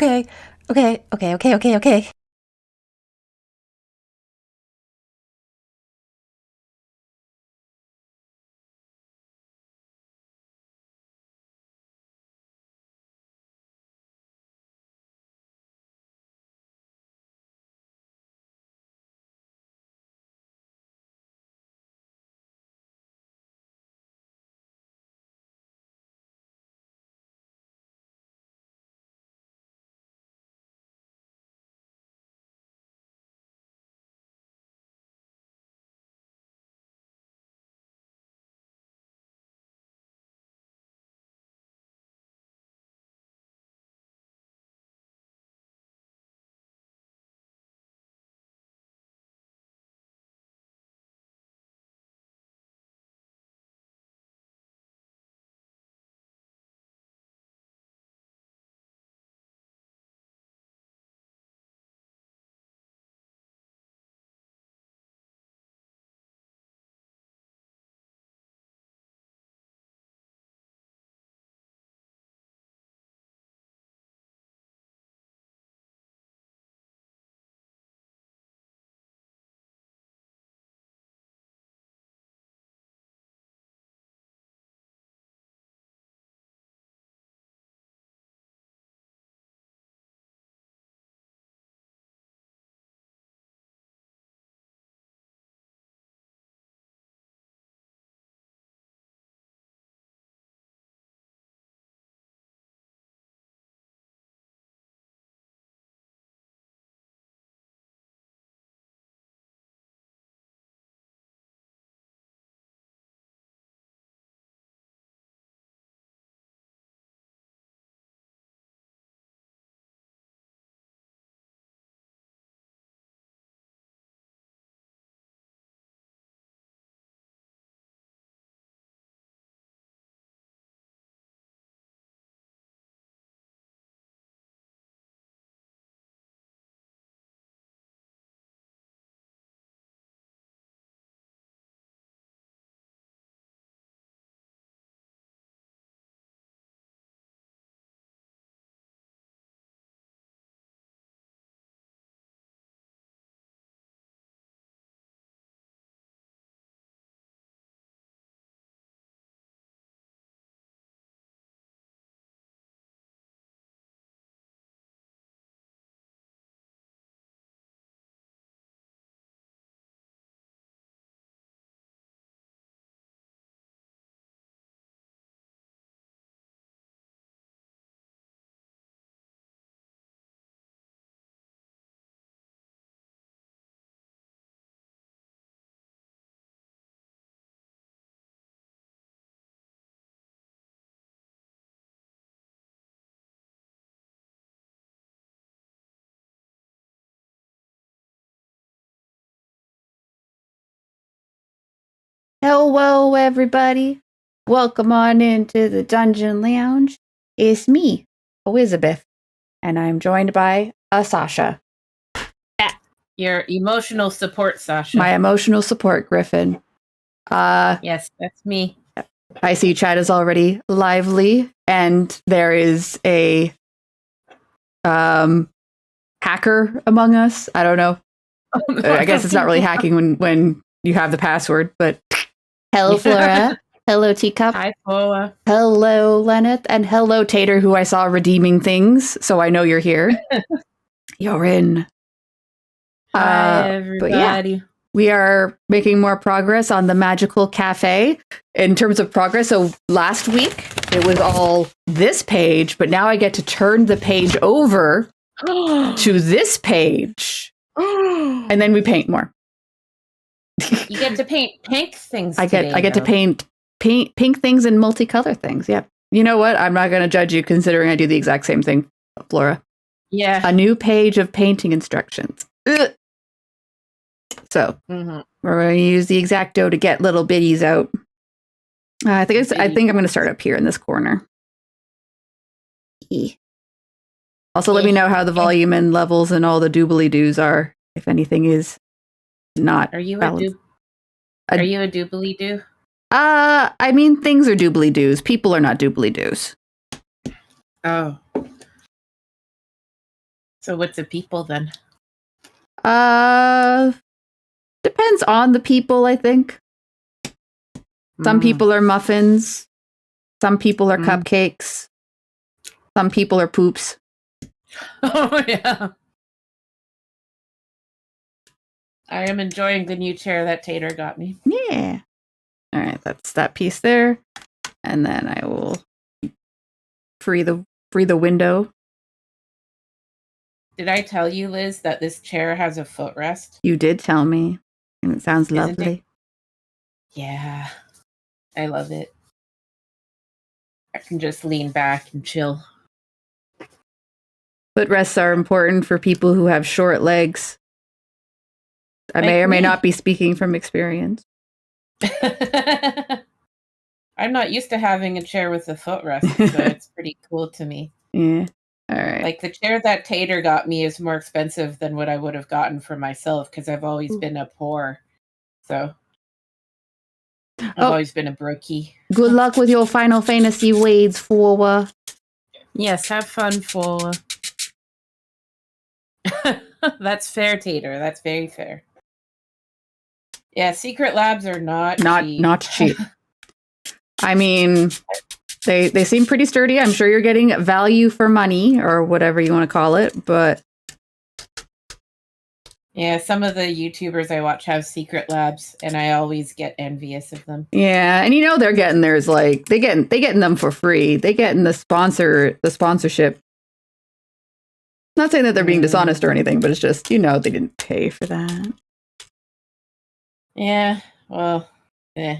Okay. Okay. Okay. Okay. Okay. Okay. Hello, everybody. Welcome on into the Dungeon Lounge. It's me, Elizabeth, and I'm joined by Sascha. Your emotional support, Sascha. My emotional support, Griffin. Yes, that's me. I see chat is already lively, and there is a hacker among us. I don't know. I guess it's not really hacking when you have the password, but hello, Flora. Hello, Teacup. Hi, Flora. Hello, Lenneth. And hello, Tater, who I saw redeeming things, so I know you're here. You're in. Hi, everybody. But yeah, we are making more progress on the Magical Cafe in terms of progress. So last week, it was all this page, but now I get to turn the page over to this page. And then we paint more. You get to paint pink things. I get to paint pink things and multicolor things. Yeah. You know what? I'm not going to judge you considering I do the exact same thing, Flora. Yeah. A new page of painting instructions. Ugh. So we're going to use the X-Acto to get little bitties out. I think I'm going to start up here in this corner. Also, let me know how the volume and levels and all the doobly-doos are, if anything is not. Are you a doobly-doo? I mean, things are doobly-doos. People are not doobly-doos. Oh. So what's a people then? Depends on the people, I think. Some people are muffins. Some people are cupcakes. Some people are poops. Oh, yeah. I am enjoying the new chair that Tater got me. Yeah. All right, that's that piece there. And then I will free the window. Did I tell you, Liz, that this chair has a footrest? You did tell me. And it sounds Isn't lovely. it? Yeah. I love it. I can just lean back and chill. Footrests are important for people who have short legs. I may or may not be speaking from experience. I'm not used to having a chair with a footrest, so it's pretty cool to me. Yeah. All right. Like the chair that Tater got me is more expensive than what I would have gotten for myself because I've always been a poor. So I've always been a brokey. Good luck with your Final Fantasy wades, Forwa. Yes, have fun, Fola. That's fair, Tater. That's very fair. Yeah, secret labs are not cheap. Not cheap. I mean, they seem pretty sturdy. I'm sure you're getting value for money or whatever you want to call it, but yeah, some of the YouTubers I watch have secret labs, and I always get envious of them. Yeah, and they're getting theirs like they getting them for free. They getting the sponsorship. Not saying that they're being dishonest or anything, but it's just they didn't pay for that. Yeah, well, yeah.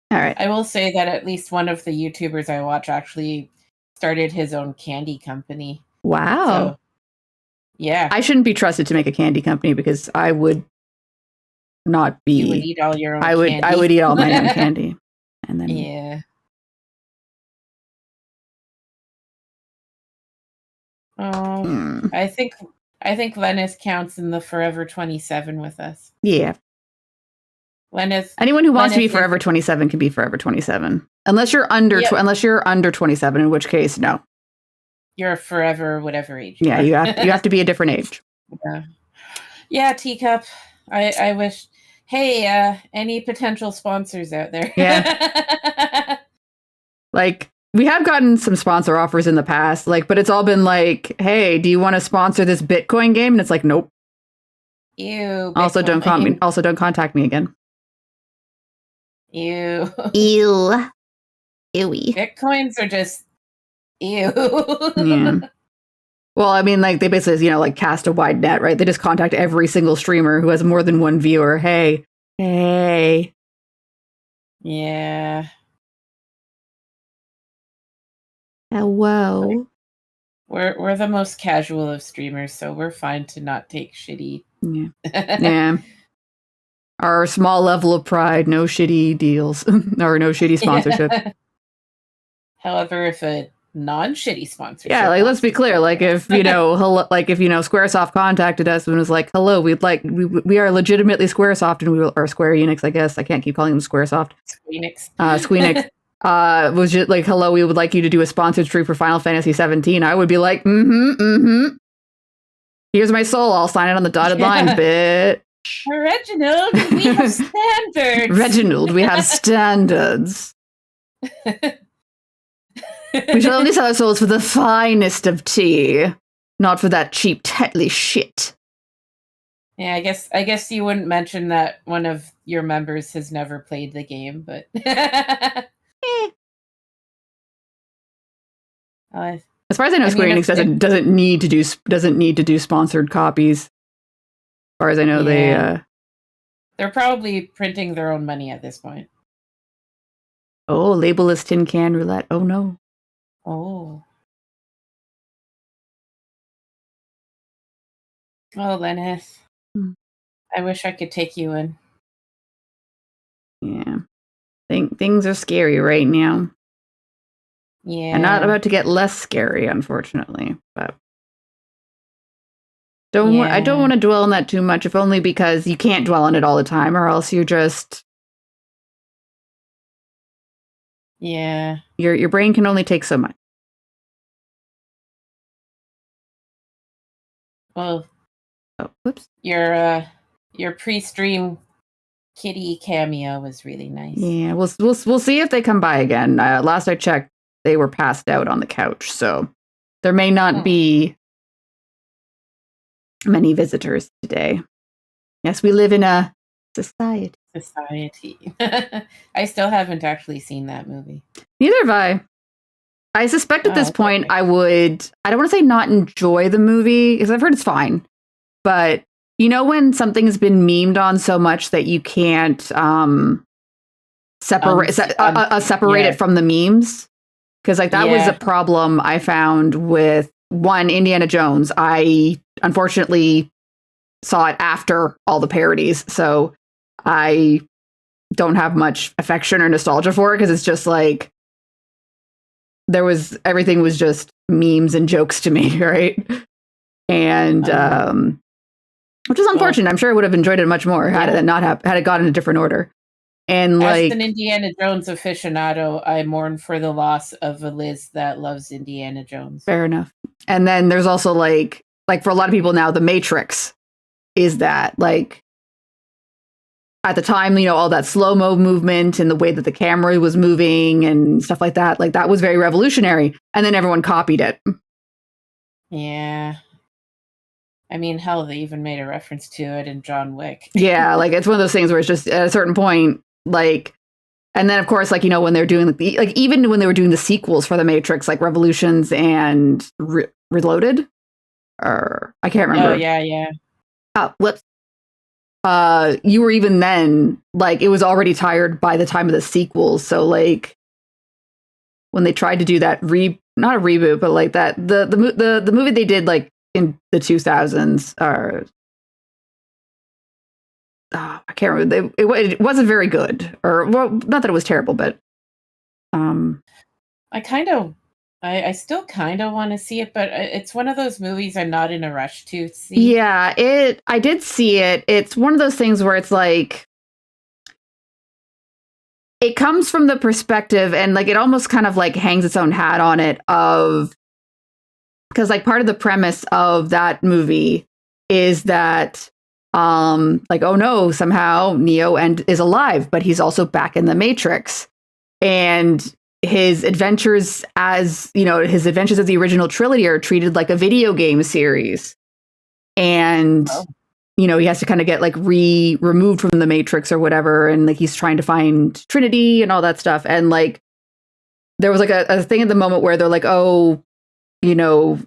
All right. I will say that at least one of the YouTubers I watch actually started his own candy company. Wow. So, yeah. I shouldn't be trusted to make a candy company because I would not be. You would eat all your own candy. I would eat all my own candy. And then yeah. Oh, I think Lennis counts in the Forever 27 with us. Yeah. Lennis. Anyone who wants to be Forever 27 can be Forever 27, unless you're under unless you're under 27, in which case no. You're forever whatever age. Yeah, you have to be a different age. Yeah, Teacup. I wish. Hey, any potential sponsors out there? Yeah. Like we have gotten some sponsor offers in the past, but it's all been like, hey, do you want to sponsor this Bitcoin game? And it's like, nope. Ew. Also, don't contact me again. Ew. Ew. Ewy. Bitcoins are just ew. Yeah. Well, I mean, they basically, cast a wide net, right? They just contact every single streamer who has more than one viewer. Hey. Yeah. Hello. We're the most casual of streamers, so we're fine to not take shitty. Yeah. Yeah. Our small level of pride, no shitty deals or no shitty sponsorship. However, if a non-shitty sponsorship, let's be clear. If Squaresoft contacted us and was like, "Hello, we are legitimately Squaresoft and or Square Enix, I guess I can't keep calling them Squaresoft. Squeenix. Was just like, "Hello, we would like you to do a sponsored stream for Final Fantasy 17." I would be like, Here's my soul. I'll sign it on the dotted line, bitch. Reginald, we have standards. Reginald, we have standards. We shall only sell our souls for the finest of tea, not for that cheap Tetley shit. Yeah, I guess you wouldn't mention that one of your members has never played the game, but as far as I know, Square Enix doesn't need to do sponsored copies. As far as I know, they're probably printing their own money at this point. Oh, labelless tin can roulette. Oh no. Oh. Oh, Lennis. I wish I could take you in. Yeah. Things are scary right now. Yeah. And not about to get less scary, unfortunately. But I don't want to dwell on that too much, if only because you can't dwell on it all the time, or else you're just your brain can only take so much. Well, whoops. Your pre-stream kitty cameo was really nice. Yeah, we'll see if they come by again. Last I checked, they were passed out on the couch, so there may not be many visitors today. Yes, we live in a society. I still haven't actually seen that movie. Neither have I. I suspect at this point I don't want to say not enjoy the movie, because I've heard it's fine. But you know when something's been memed on so much that you can't separate it from the memes? Because like that was a problem I found with one, Indiana Jones. I unfortunately saw it after all the parodies, so I don't have much affection or nostalgia for it, because it's just like everything was just memes and jokes to me, right? And which is unfortunate. I'm sure I would have enjoyed it much more had it gone in a different order. And as an Indiana Jones aficionado, I mourn for the loss of a Liz that loves Indiana Jones. Fair enough. And then there's also like for a lot of people now, The Matrix is that, like, at the time, you know, all that slow-mo movement and the way that the camera was moving and stuff like that was very revolutionary. And then everyone copied it. Yeah. I mean, hell, they even made a reference to it in John Wick. Yeah, like it's one of those things where it's just at a certain point, like, and then of course, like, you know, when they're doing even when they were doing the sequels for The Matrix, like Revolutions and Reloaded, or I can't remember. Oh yeah. Oh, whoops. You were even then, like, it was already tired by the time of the sequels. So like when they tried to do that not a reboot, but like that the movie they did like in the 2000s, or I can't remember. It wasn't very good, or well, not that it was terrible, but I still kind of want to see it, but it's one of those movies I'm not in a rush to see. Yeah, I did see it. It's one of those things where it's like, it comes from the perspective, and like it almost kind of like hangs its own hat on it, because like part of the premise of that movie is that like, oh no, somehow Neo is alive, but he's also back in the Matrix, and his adventures as the original trilogy are treated like a video game series. And, you know, he has to kind of get like removed from the Matrix or whatever. And like, he's trying to find Trinity and all that stuff. And like, there was like a thing at the moment where they're like, oh, you know,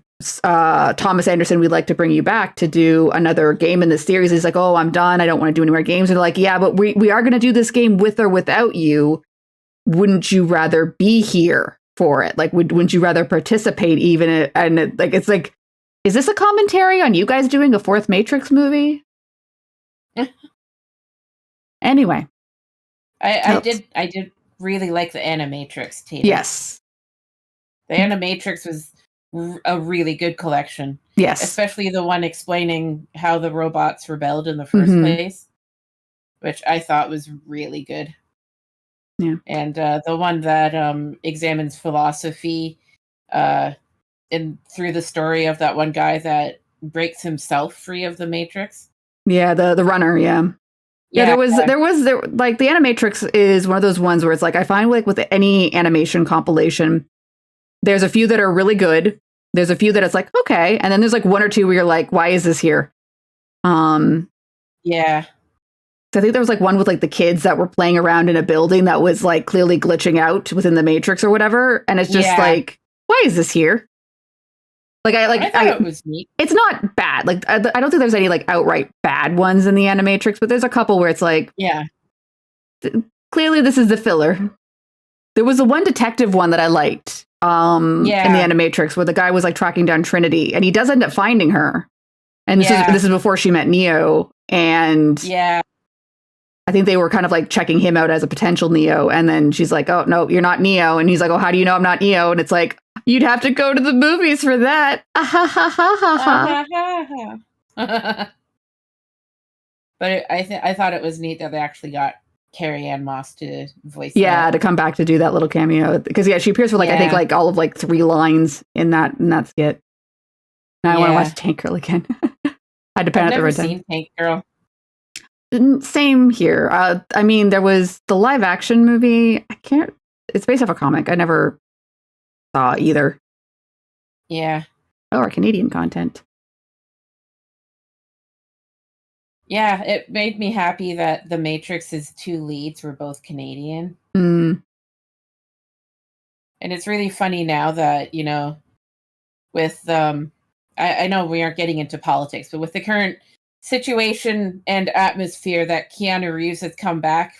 Thomas Anderson, we'd like to bring you back to do another game in this series. He's like, oh, I'm done. I don't want to do any more games. And they're like, yeah, but we are going to do this game with or without you. Wouldn't you rather be here for it? Like, wouldn't you rather participate even? And like, it's like, is this a commentary on you guys doing a fourth Matrix movie? Anyway. I did really like the Animatrix team. Yes. The Animatrix was a really good collection. Yes. Especially the one explaining how the robots rebelled in the first place, which I thought was really good. Yeah. And the one that examines philosophy through the story of that one guy that breaks himself free of the Matrix. Yeah, the runner, yeah. There was like, the Animatrix is one of those ones where it's like, I find like with any animation compilation, there's a few that are really good. There's a few that it's like, okay. And then there's like one or two where you're like, why is this here? Yeah. I think there was like one with like the kids that were playing around in a building that was like clearly glitching out within the Matrix or whatever. And it's just like, why is this here? Like, I thought it was neat. It's not bad. Like, I don't think there's any like outright bad ones in the Animatrix, but there's a couple where it's like, clearly this is the filler. There was a one detective one that I liked in the Animatrix where the guy was like tracking down Trinity, and he does end up finding her. And this is before she met Neo. And I think they were kind of like checking him out as a potential Neo. And then she's like, oh, no, you're not Neo. And he's like, oh, how do you know I'm not Neo? And it's like, you'd have to go to the movies for that. But I thought it was neat that they actually got Carrie Ann Moss to voice to come back to do that little cameo. Because, she appears for like, I think like all of like 3 lines in that skit. Now I want to watch Tank Girl again. had to pan at the right time. I've never seen Tank Girl. Same here. I mean, there was the live action movie. It's based off a comic. I never saw either. Yeah. Oh, our Canadian content. Yeah, it made me happy that the Matrix's 2 leads were both Canadian. Mm. And it's really funny now that, with I know we aren't getting into politics, but with the current situation and atmosphere that Keanu Reeves has come back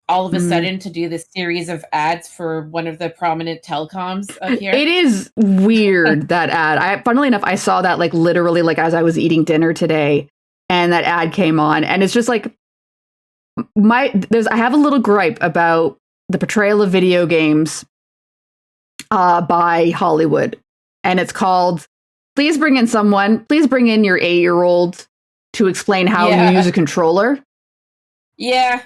all of a sudden to do this series of ads for one of the prominent telecoms up here. It is weird, that ad. Funnily enough, I saw that like literally like as I was eating dinner today, and that ad came on, and it's just like I have a little gripe about the portrayal of video games by Hollywood, and it's called please bring in your 8-year-old to explain how you use a controller. Yeah.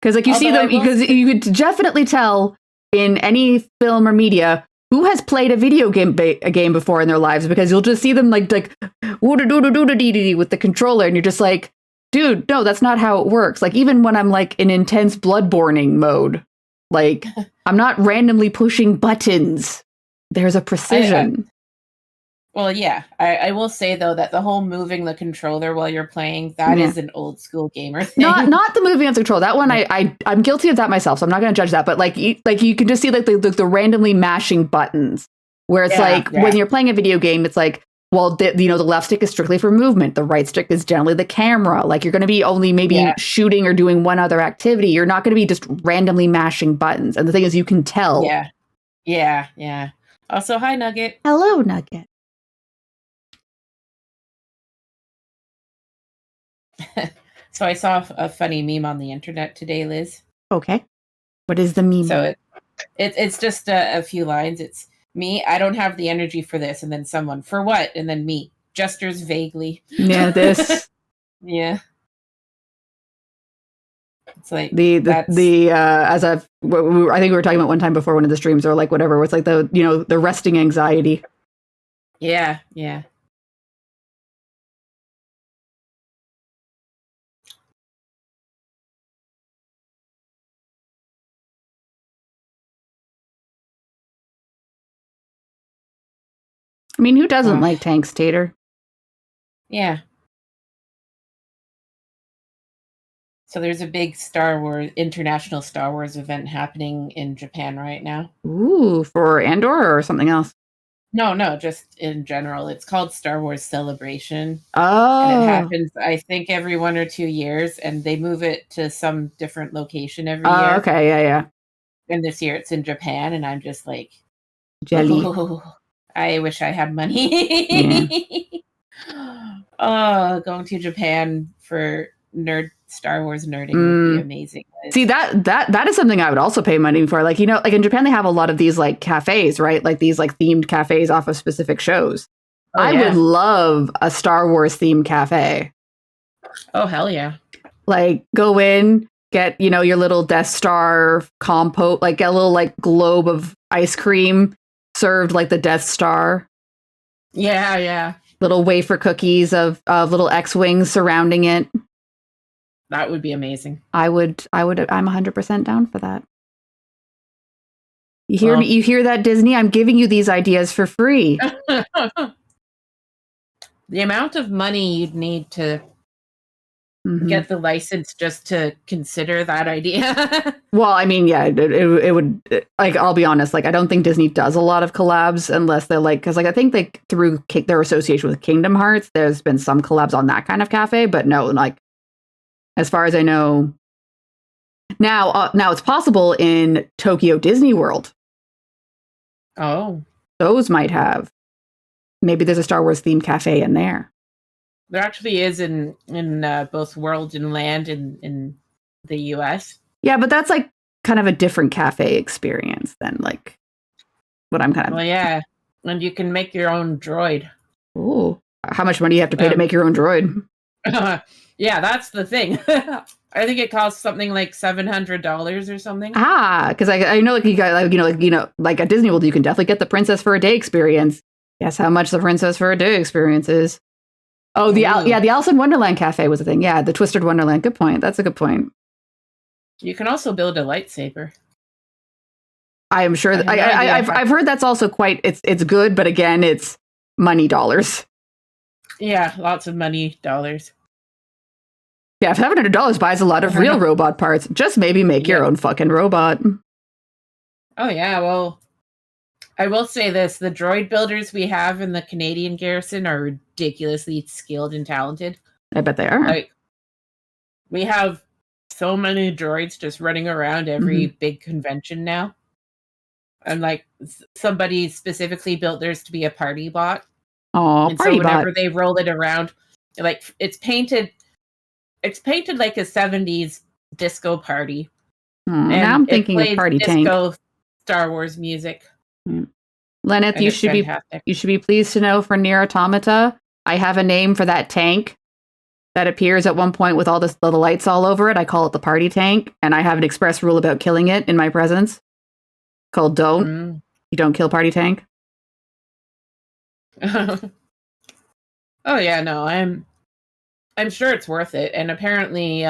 Because like you see them, because you could definitely tell in any film or media who has played a video game a game before in their lives, because you'll just see them like with the controller, and you're just like, dude, no, that's not how it works. Like even when I'm like in intense bloodborning mode, like I'm not randomly pushing buttons. There's a precision. Well, yeah, I will say though that the whole moving the controller while you're playing, that is an old school gamer thing. Not the moving of the controller. That one I'm guilty of that myself, so I'm not going to judge that. But like you can just see like the randomly mashing buttons, where it's when you're playing a video game, it's like, well, the left stick is strictly for movement, the right stick is generally the camera. Like you're going to be only maybe shooting or doing one other activity. You're not going to be just randomly mashing buttons. And the thing is, you can tell. Yeah. Also, hi Nugget. Hello, Nugget. So I saw a funny meme on the internet today, Liz. Okay. What is the meme? So it's just a few lines. It's me, I don't have the energy for this, and then someone, for what? And then me, gestures vaguely. Yeah, this. Yeah. It's like I think we were talking about one time before one of the streams, or like whatever, where it's like the resting anxiety. Yeah. I mean, who doesn't like tanks, Tater? Yeah. So there's a big international Star Wars event happening in Japan right now. Ooh, for Andor or something else? No, just in general. It's called Star Wars Celebration. Oh. And it happens, I think, every 1 or 2 years, and they move it to some different location every year. Okay, yeah. And this year it's in Japan, and I'm just like, jelly. Oh, I wish I had money. Going to Japan for Star Wars nerding would be amazing. See, that is something I would also pay money for. Like, like in Japan, they have a lot of these like cafes, right? Like these like themed cafes off of specific shows. I would love a Star Wars themed cafe. Oh, hell yeah. Like go in, get, your little Death Star compote, like get a little like globe of ice cream served like the Death Star. Yeah. Little wafer cookies of little X-Wings surrounding it. That would be amazing. I'm 100% down for that. You hear me? You hear that, Disney? I'm giving you these ideas for free. The amount of money you'd need to get the license just to consider that idea. Well, I mean, yeah, it would, like, I'll be honest, like, I don't think Disney does a lot of collabs unless they're like, because like, I think they, through their association with Kingdom Hearts, there's been some collabs on that kind of cafe, but no, like, as far as I know, now it's possible in Tokyo Disney World. Oh. Those might have. Maybe there's a Star Wars themed cafe in there. There actually is in both World and Land in the US. Yeah, but that's like kind of a different cafe experience than like what I'm kind of. Well, yeah. And you can make your own droid. Oh, how much money do you have to pay to make your own droid? Yeah, that's the thing. I think it costs something like $700 or something. Because I know, like, you got, like at Disney World, you can definitely get the Princess for a Day experience. Guess how much the Princess for a Day experience is? Oh, the Alice in Wonderland Cafe was a thing. Yeah, the Twisted Wonderland. Good point. That's a good point. You can also build a lightsaber. I am sure that I've heard that's also quite it's good, but again, it's money dollars. Yeah, lots of money dollars. Yeah, if $700 buys a lot of real robot parts, just maybe make your own fucking robot. Oh yeah, well, I will say this: the droid builders we have in the Canadian garrison are ridiculously skilled and talented. I bet they are. Like, we have so many droids just running around every big convention now. And like somebody specifically built theirs to be a party bot. Oh, and party so whenever bot. they roll it around, like it's painted like a 70s disco party. And now I'm thinking of Party disco Tank. Star Wars music. Lenneth, you should be pleased to know for Nier Automata, I have a name for that tank that appears at one point with all the lights all over it. I call it the Party Tank, and I have an express rule about killing it in my presence called don't. You don't kill Party Tank. Oh yeah, no, I'm sure it's worth it. And apparently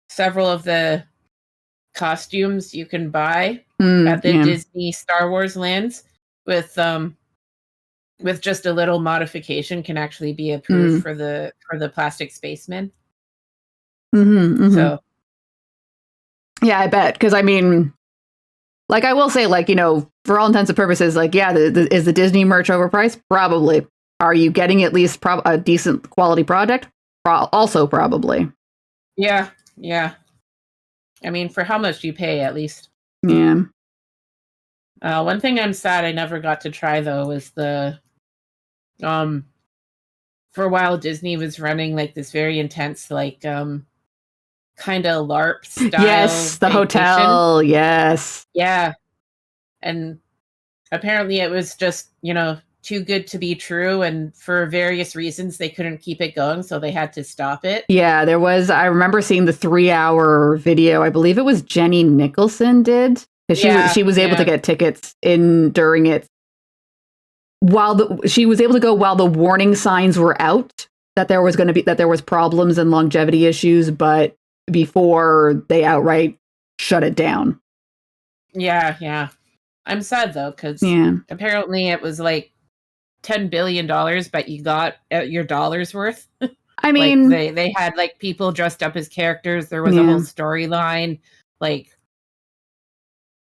several of the costumes you can buy at the Disney Star Wars lands with just a little modification can actually be approved for the plastic spaceman. So yeah, I bet, because I mean, like, I will say, like, you know, for all intents and purposes, like, yeah, is the Disney merch overpriced? Probably. Are you getting at least a decent quality product? Also probably. Yeah. I mean, for how much do you pay, at least? Yeah. One thing I'm sad I never got to try, though, was the for a while Disney was running like this very intense, like kind of LARP style. Yes, the vacation. Hotel. Yes. Yeah. And apparently it was just, you know, too good to be true, and for various reasons they couldn't keep it going, so they had to stop it. Yeah, there was, I remember seeing the 3-hour video. I believe it was Jenny Nicholson did, because she was able to get tickets in during it, she was able to go while the warning signs were out that there was problems and longevity issues, but before they outright shut it down. Yeah. I'm sad though, because apparently it was like $10 billion, but you got your dollar's worth. I mean, like they had like people dressed up as characters. There was a whole storyline. Like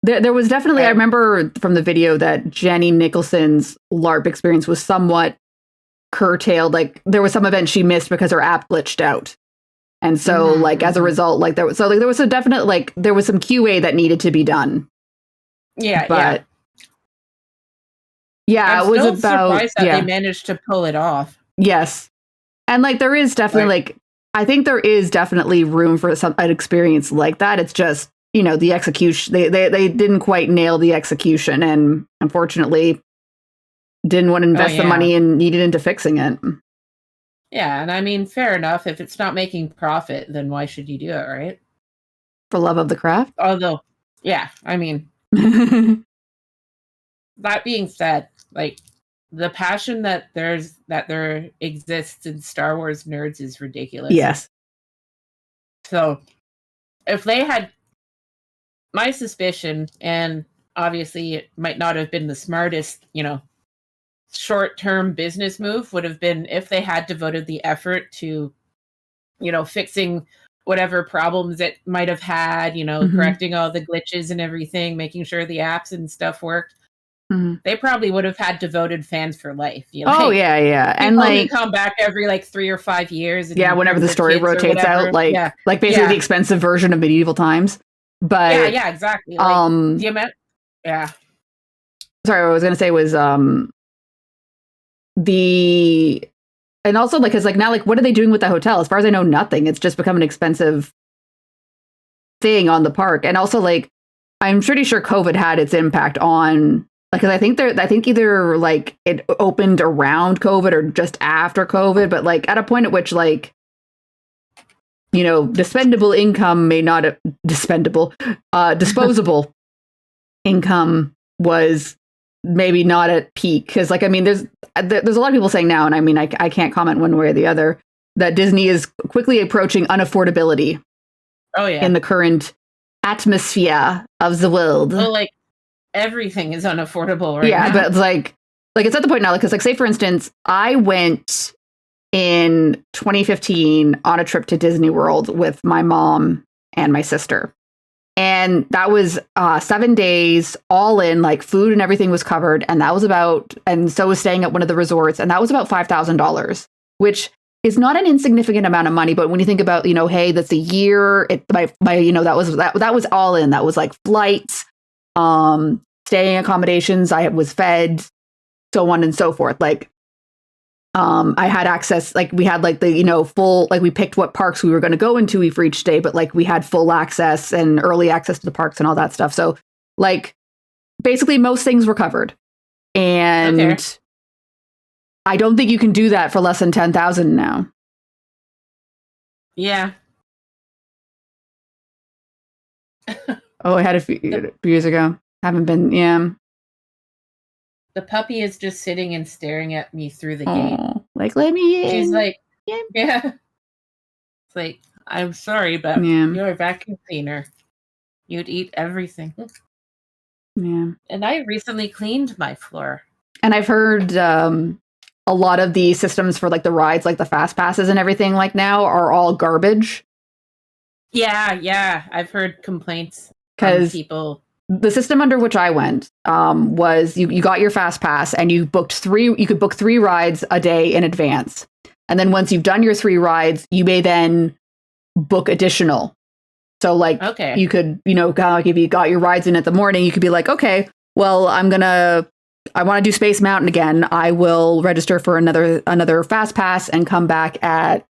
there was definitely, I remember from the video that Jenny Nicholson's LARP experience was somewhat curtailed. Like there was some event she missed because her app glitched out. And so like as a result, like there was a definite, like there was some QA that needed to be done. Yeah, but I'm it was still about surprised that they managed to pull it off. Yes. And like there is definitely like I think there is definitely room for an experience like that. It's just, you know, the execution, they didn't quite nail the execution, and unfortunately didn't want to invest the money and needed into fixing it. Yeah, and I mean, fair enough. If it's not making profit, then why should you do it, right? For love of the craft? Although, yeah, I mean, that being said, like the passion that there exists in Star Wars nerds is ridiculous. Yes. So if they had, my suspicion, and obviously it might not have been the smartest, you know, short-term business move, would have been if they had devoted the effort to, you know, fixing whatever problems it might have had, you know, correcting all the glitches and everything, making sure the apps and stuff worked. They probably would have had devoted fans for life. You know, oh, yeah. And like come back every like 3 or 5 years. And whenever the story rotates out, like basically the expensive version of medieval times. But yeah, exactly. Like, the amount, sorry, what I was gonna say was and also like, cause like now, like, what are they doing with the hotel? As far as I know, nothing. It's just become an expensive thing on the park. And also, like, I'm pretty sure COVID had its impact on, like, cause I think either like it opened around COVID or just after COVID, but like at a point at which, like, you know, disposable income was maybe not at peak. Because, like, I mean, there's a lot of people saying now, and I mean, I can't comment one way or the other, that Disney is quickly approaching unaffordability. Oh, yeah. In the current atmosphere of the world. Well, like, everything is unaffordable right now. Yeah, but like it's at the point now, because, like, say, for instance, I went in 2015 on a trip to Disney World with my mom and my sister. And that was 7 days, all in, like, food and everything was covered. And that was and so was staying at one of the resorts. And that was about $5,000, which is not an insignificant amount of money. But when you think about, hey, that's a year, that was all in. That was like flights, staying accommodations. I was fed, so on and so forth. Like, I had access, like, we had, like, the, full, like, we picked what parks we were going to go into for each day, but, like, we had full access and early access to the parks and all that stuff. So, like, basically most things were covered. And okay. I don't think you can do that for less than 10,000 now. Yeah. Oh, I had a few years ago. Haven't been, yeah. The puppy is just sitting and staring at me through the gate. Like, let me in. She's like, yeah. It's like, I'm sorry, but you're a vacuum cleaner. You'd eat everything. Yeah. And I recently cleaned my floor. And I've heard a lot of the systems for, like, the rides, like the fast passes and everything, like, now are all garbage. Yeah. I've heard complaints from people. The system under which I went was you got your fast pass and you could book 3 rides a day in advance. And then once you've done your 3 rides, you may then book additional. So, like, you could, if you got your rides in at the morning, you could be like, okay, well, I want to do Space Mountain again. I will register for another fast pass and come back at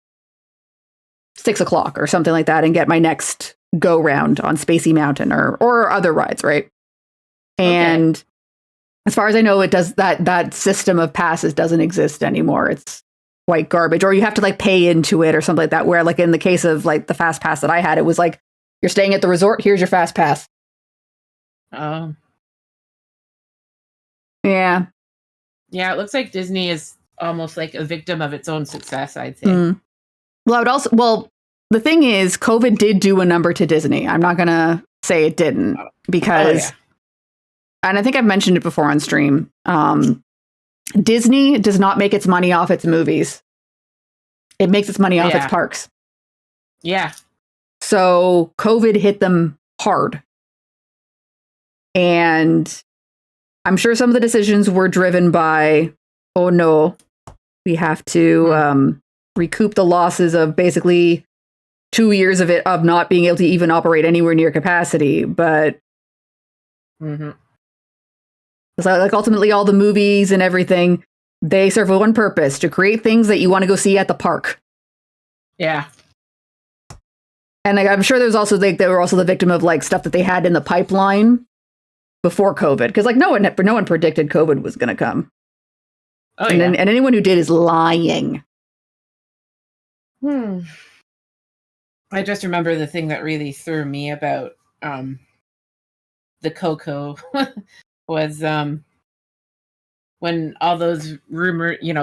6:00 or something like that and get my next go round on Spacey Mountain or other rides, right? And as far as I know, it does that system of passes doesn't exist anymore. It's quite garbage, or you have to, like, pay into it or something like that. Where, like, in the case of, like, the fast pass that I had, it was like, you're staying at the resort, here's your fast pass. Oh. Yeah. Yeah, it looks like Disney is almost like a victim of its own success, I'd say. Well, the thing is, COVID did do a number to Disney. I'm not going to say it didn't, because, and I think I've mentioned it before on stream, Disney does not make its money off its movies. It makes its money off its parks. Yeah. So COVID hit them hard. And I'm sure some of the decisions were driven by, oh no, we have to recoup the losses of basically 2 years of not being able to even operate anywhere near capacity. But so, like, ultimately all the movies and everything, they serve one purpose: to create things that you want to go see at the park. Yeah. And, like, I'm sure there's also, like, they were also the victim of, like, stuff that they had in the pipeline before COVID, because, like, no one predicted COVID was going to come. And anyone who did is lying. I just remember the thing that really threw me about the Coco was when all those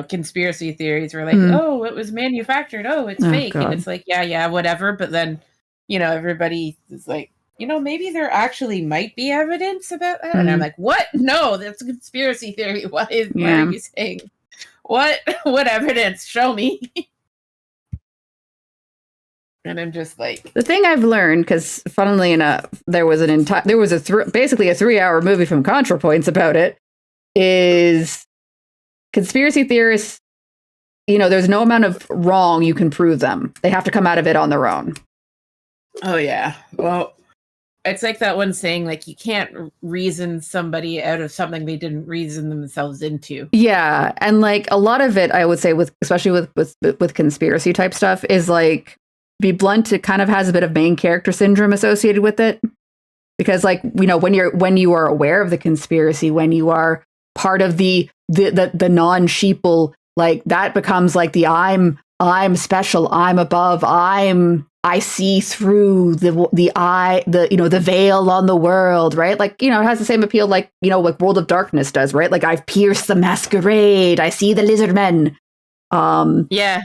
conspiracy theories were like, oh, it was manufactured, oh, it's fake. God. And it's like, yeah, whatever. But then, everybody is like, maybe there actually might be evidence about that. And I'm like, what? No, that's a conspiracy theory. Why are you saying? What evidence? Show me. And I'm just like, the thing I've learned, because funnily enough, there was basically a 3-hour movie from ContraPoints about it, is conspiracy theorists, there's no amount of wrong you can prove them. They have to come out of it on their own. Oh, yeah. Well, it's like that one saying, like, you can't reason somebody out of something they didn't reason themselves into. Yeah. And, like, a lot of it, I would say, especially with conspiracy type stuff, is, like, be blunt, it kind of has a bit of main character syndrome associated with it. Because, like, when you are aware of the conspiracy, when you are part of the non-sheeple, like, that becomes like the I'm special, I'm above, I'm I see through the eye, the veil on the world, right? Like, it has the same appeal like World of Darkness does, right? Like, I've pierced the masquerade. I see the lizard men. Yeah.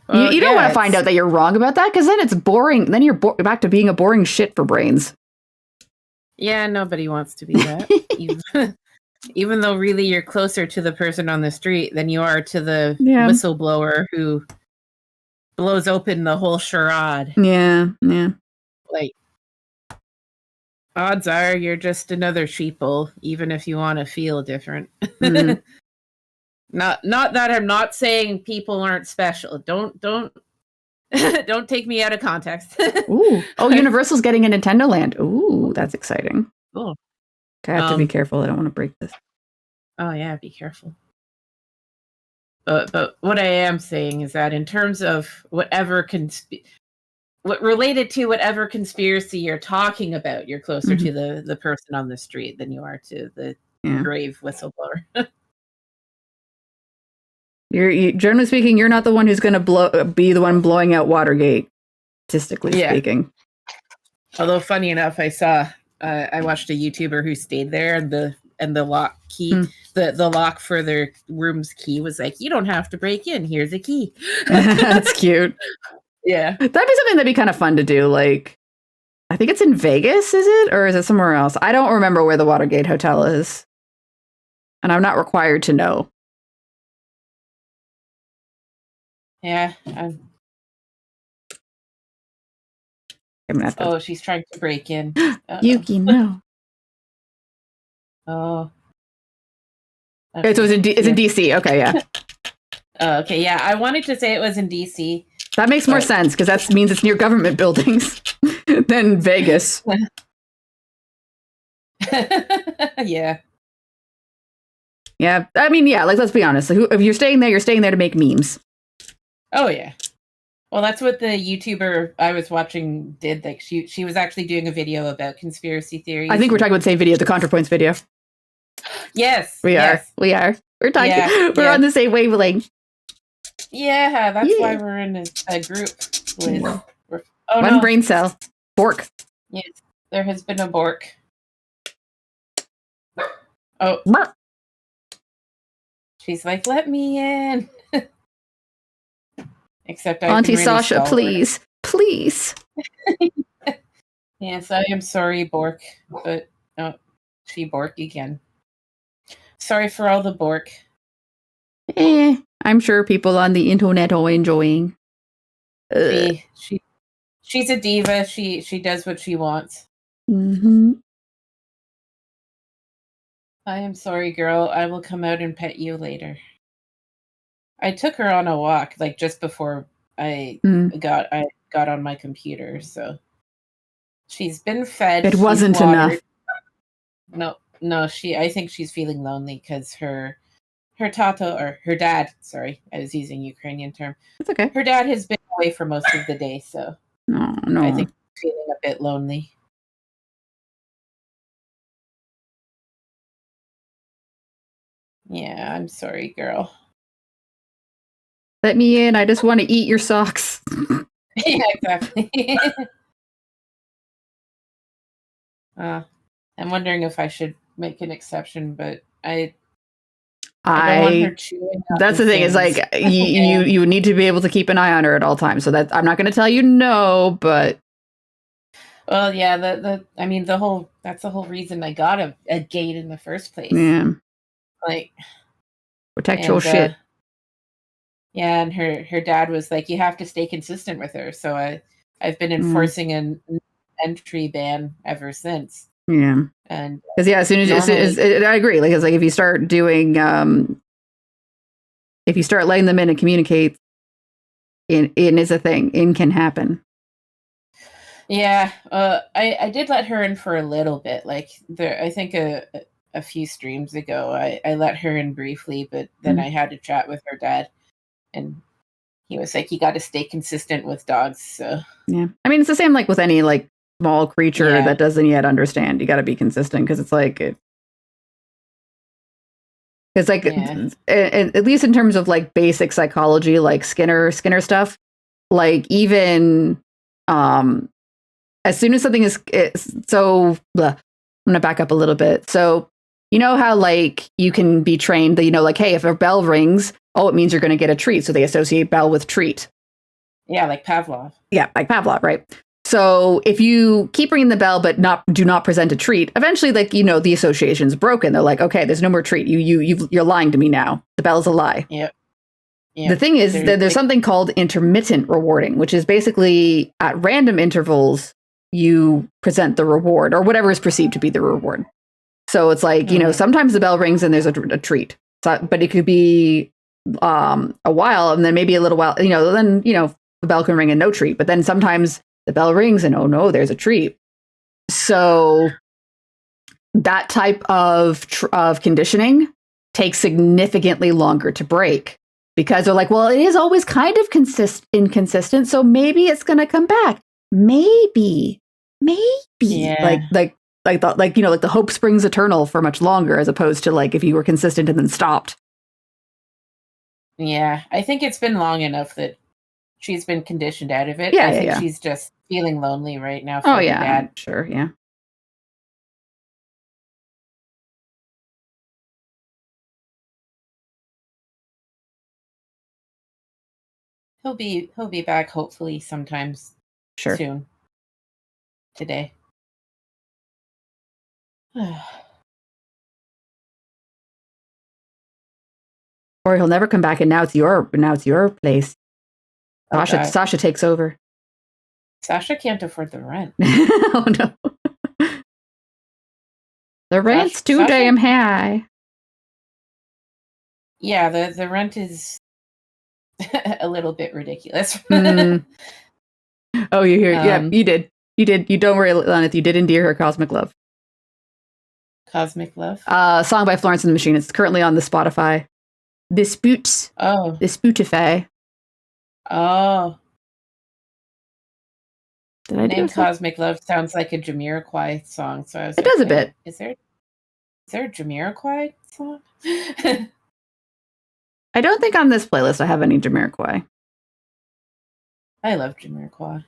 Well, you don't want to find out that you're wrong about that, because then it's boring. Then you're back to being a boring shit for brains. Yeah, nobody wants to be that. Even though really you're closer to the person on the street than you are to the whistleblower who blows open the whole charade. Yeah. Like, odds are you're just another sheeple, even if you want to feel different. Mm. Not that I'm not saying people aren't special. Don't don't take me out of context. Ooh. Oh, Universal's getting a Nintendo Land. Ooh, that's exciting. Cool. Okay, I have to be careful. I don't want to break this. Oh yeah, be careful. But what I am saying is that in terms of what related to whatever conspiracy you're talking about, you're closer to the person on the street than you are to the grave whistleblower. You generally speaking, you're not the one who's going to be the one blowing out Watergate, statistically speaking. Although, funny enough, I watched a YouTuber who stayed there, and the lock key, the lock for their room's key was like, you don't have to break in. Here's a key. That's cute. Yeah, that'd be something that'd be kind of fun to do. Like, I think it's in Vegas, is it, or is it somewhere else? I don't remember where the Watergate Hotel is, and I'm not required to know. Yeah. Oh, she's trying to break in. Yuki, no. Oh. Okay. So it's in DC. Okay, yeah. Okay, yeah. I wanted to say it was in DC. That makes more sense, because that means it's near government buildings than Vegas. Yeah. Yeah. I mean, yeah, like, let's be honest. Like, if you're staying there to make memes. Oh, yeah. Well, that's what the YouTuber I was watching did. Like, she was actually doing a video about conspiracy theories. I think we're talking about the same video, the ContraPoints video. Yes. We are. We're talking. Yeah, we're on the same wavelength. Yeah, that's why we're in a group with one brain cell. Bork. Yes, there has been a Bork. Oh. She's like, let me in. Except Auntie Sascha, please. Please. Yes, I am sorry, Bork. But she Bork again. Sorry for all the Bork. I'm sure people on the internet are enjoying. She's a diva. She does what she wants. Mm-hmm. I am sorry, girl. I will come out and pet you later. I took her on a walk, like, just before I got on my computer, so she's been fed. It wasn't enough. No, I think she's feeling lonely because her tato, or her dad, sorry, I was using Ukrainian term. It's okay. Her dad has been away for most of the day, so no. I think she's feeling a bit lonely. Yeah, I'm sorry, girl. Let me in. I just want to eat your socks. Yeah, exactly. I'm wondering if I should make an exception, but I don't want her chewing. That's the thing. Is like you need to be able to keep an eye on her at all times. So that I'm not going to tell you no, but well, yeah. That's the whole reason I got a gate in the first place. Yeah, like protect your shit. Yeah, and her dad was like, you have to stay consistent with her. So I've been enforcing an entry ban ever since. Yeah, and because as soon as I agree, like, it's like if you start doing, if you start letting them in and communicate, in is a thing. In can happen. Yeah, I did let her in for a little bit. Like, I think a few streams ago, I let her in briefly, but then I had to chat with her dad. And he was like, you got to stay consistent with dogs. So yeah, I mean, it's the same like with any like small creature that doesn't yet understand. You got to be consistent, because it's like at least in terms of like basic psychology, like Skinner stuff. Like, even As soon as something is so, I'm gonna back up a little bit. So you know how like you can be trained that like, hey, if a bell rings, oh, it means you're going to get a treat. So they associate bell with treat. Yeah, like Pavlov. Yeah, like Pavlov, right? So if you keep ringing the bell but do not present a treat, eventually, like the association's broken. They're like, okay, there's no more treat. You're lying to me now. The bell's a lie. Yep. The thing is that there's something called intermittent rewarding, which is basically at random intervals you present the reward or whatever is perceived to be the reward. So it's like sometimes the bell rings and there's a treat, but it could be a while and then maybe a little while. Then the bell can ring and no treat, but then sometimes the bell rings and oh no, there's a treat. So that type of conditioning takes significantly longer to break because they're like, well, it is always kind of inconsistent, so maybe it's going to come back. Maybe, yeah. like the hope springs eternal for much longer, as opposed to like if you were consistent and then stopped. Yeah, I think it's been long enough that she's been conditioned out of it. Yeah, I think she's just feeling lonely right now. Oh yeah, bad. Sure, yeah. He'll be back hopefully sometimes soon. Today. Or he'll never come back, and now it's your place. Oh, Sascha takes over. Sascha can't afford the rent. Oh no, the rent's too damn high. Yeah, the rent is a little bit ridiculous. Oh, you hear? Yeah, you did. You don't worry, Lilith. You did endear her Cosmic Love. Cosmic Love? Song by Florence and the Machine. It's currently on the Spotify. Disputes. Oh. Disputify. Oh. Did I do Cosmic Love sounds like a Jamiroquai song. So I was it does a bit. Is there a Jamiroquai song? I don't think on this playlist I have any Jamiroquai. I love Jamiroquai.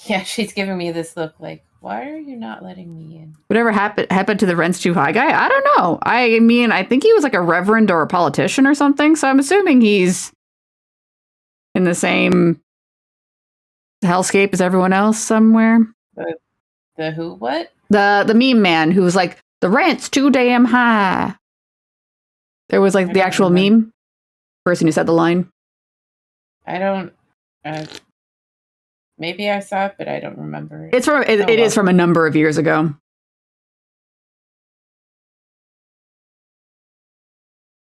Yeah, she's giving me this look like, why are you not letting me in? Whatever happened to the rent's too high guy? I don't know. I mean, I think he was like a reverend or a politician or something, so I'm assuming he's in the same hellscape as everyone else somewhere. The who? What? The meme man who was like, the rent's too damn high. There was like the actual meme person who said the line. I don't. Maybe I saw it, but I don't remember it. It's from it is from a number of years ago.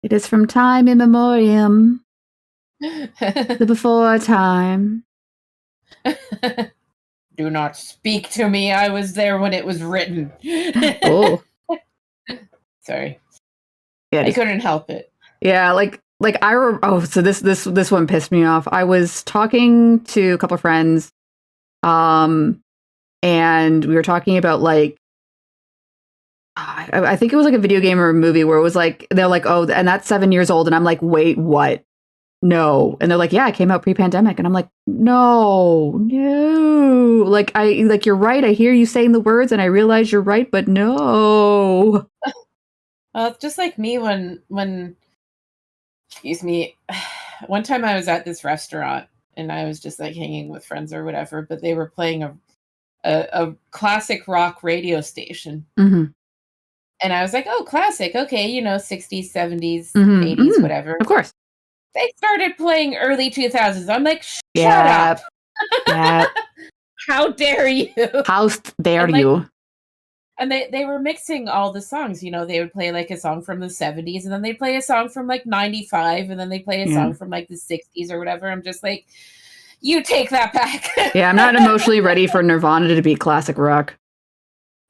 It is from time immemorial. The before time. Do not speak to me. I was there when it was written. Oh. Sorry. Yeah, I couldn't help it. Yeah, so this one pissed me off. I was talking to a couple of friends, and we were talking about like I think it was like a video game or a movie where it was like they're like, oh, and that's 7 years old, and I'm like, wait, what? No, and they're like, yeah, it came out pre-pandemic, and I'm like, no, like you're right. I hear you saying the words, and I realize you're right, but no. Well, it's just like me when excuse me, one time I was at this restaurant and I was just like hanging with friends or whatever, but they were playing a classic rock radio station. Mm-hmm. And I was like, oh, classic. Okay, 60s, 70s, 80s, whatever. Of course. They started playing early 2000s. I'm like, shut up. Yeah. How dare you? How dare you? And they were mixing all the songs. They would play like a song from the 70s, and then they'd play a song from like 95, and then they play a song from like the 60s or whatever. I'm just like, you take that back. Yeah, I'm not emotionally ready for Nirvana to be classic rock.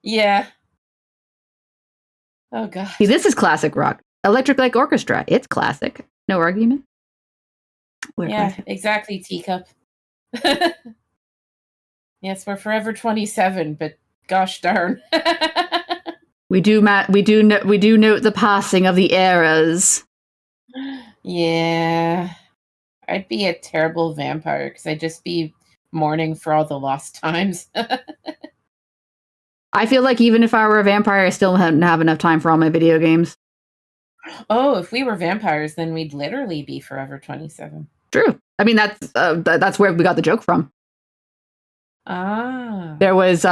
Yeah. Oh, God. See, this is classic rock. Electric Light Orchestra. It's classic. No argument. Classic. Exactly, Teacup. Yes, we're forever 27, but gosh darn. We do note the passing of the eras. Yeah. I'd be a terrible vampire because I'd just be mourning for all the lost times. I feel like even if I were a vampire, I still wouldn't have enough time for all my video games. Oh, if we were vampires, then we'd literally be forever 27. True. I mean, that's where we got the joke from. Ah. There was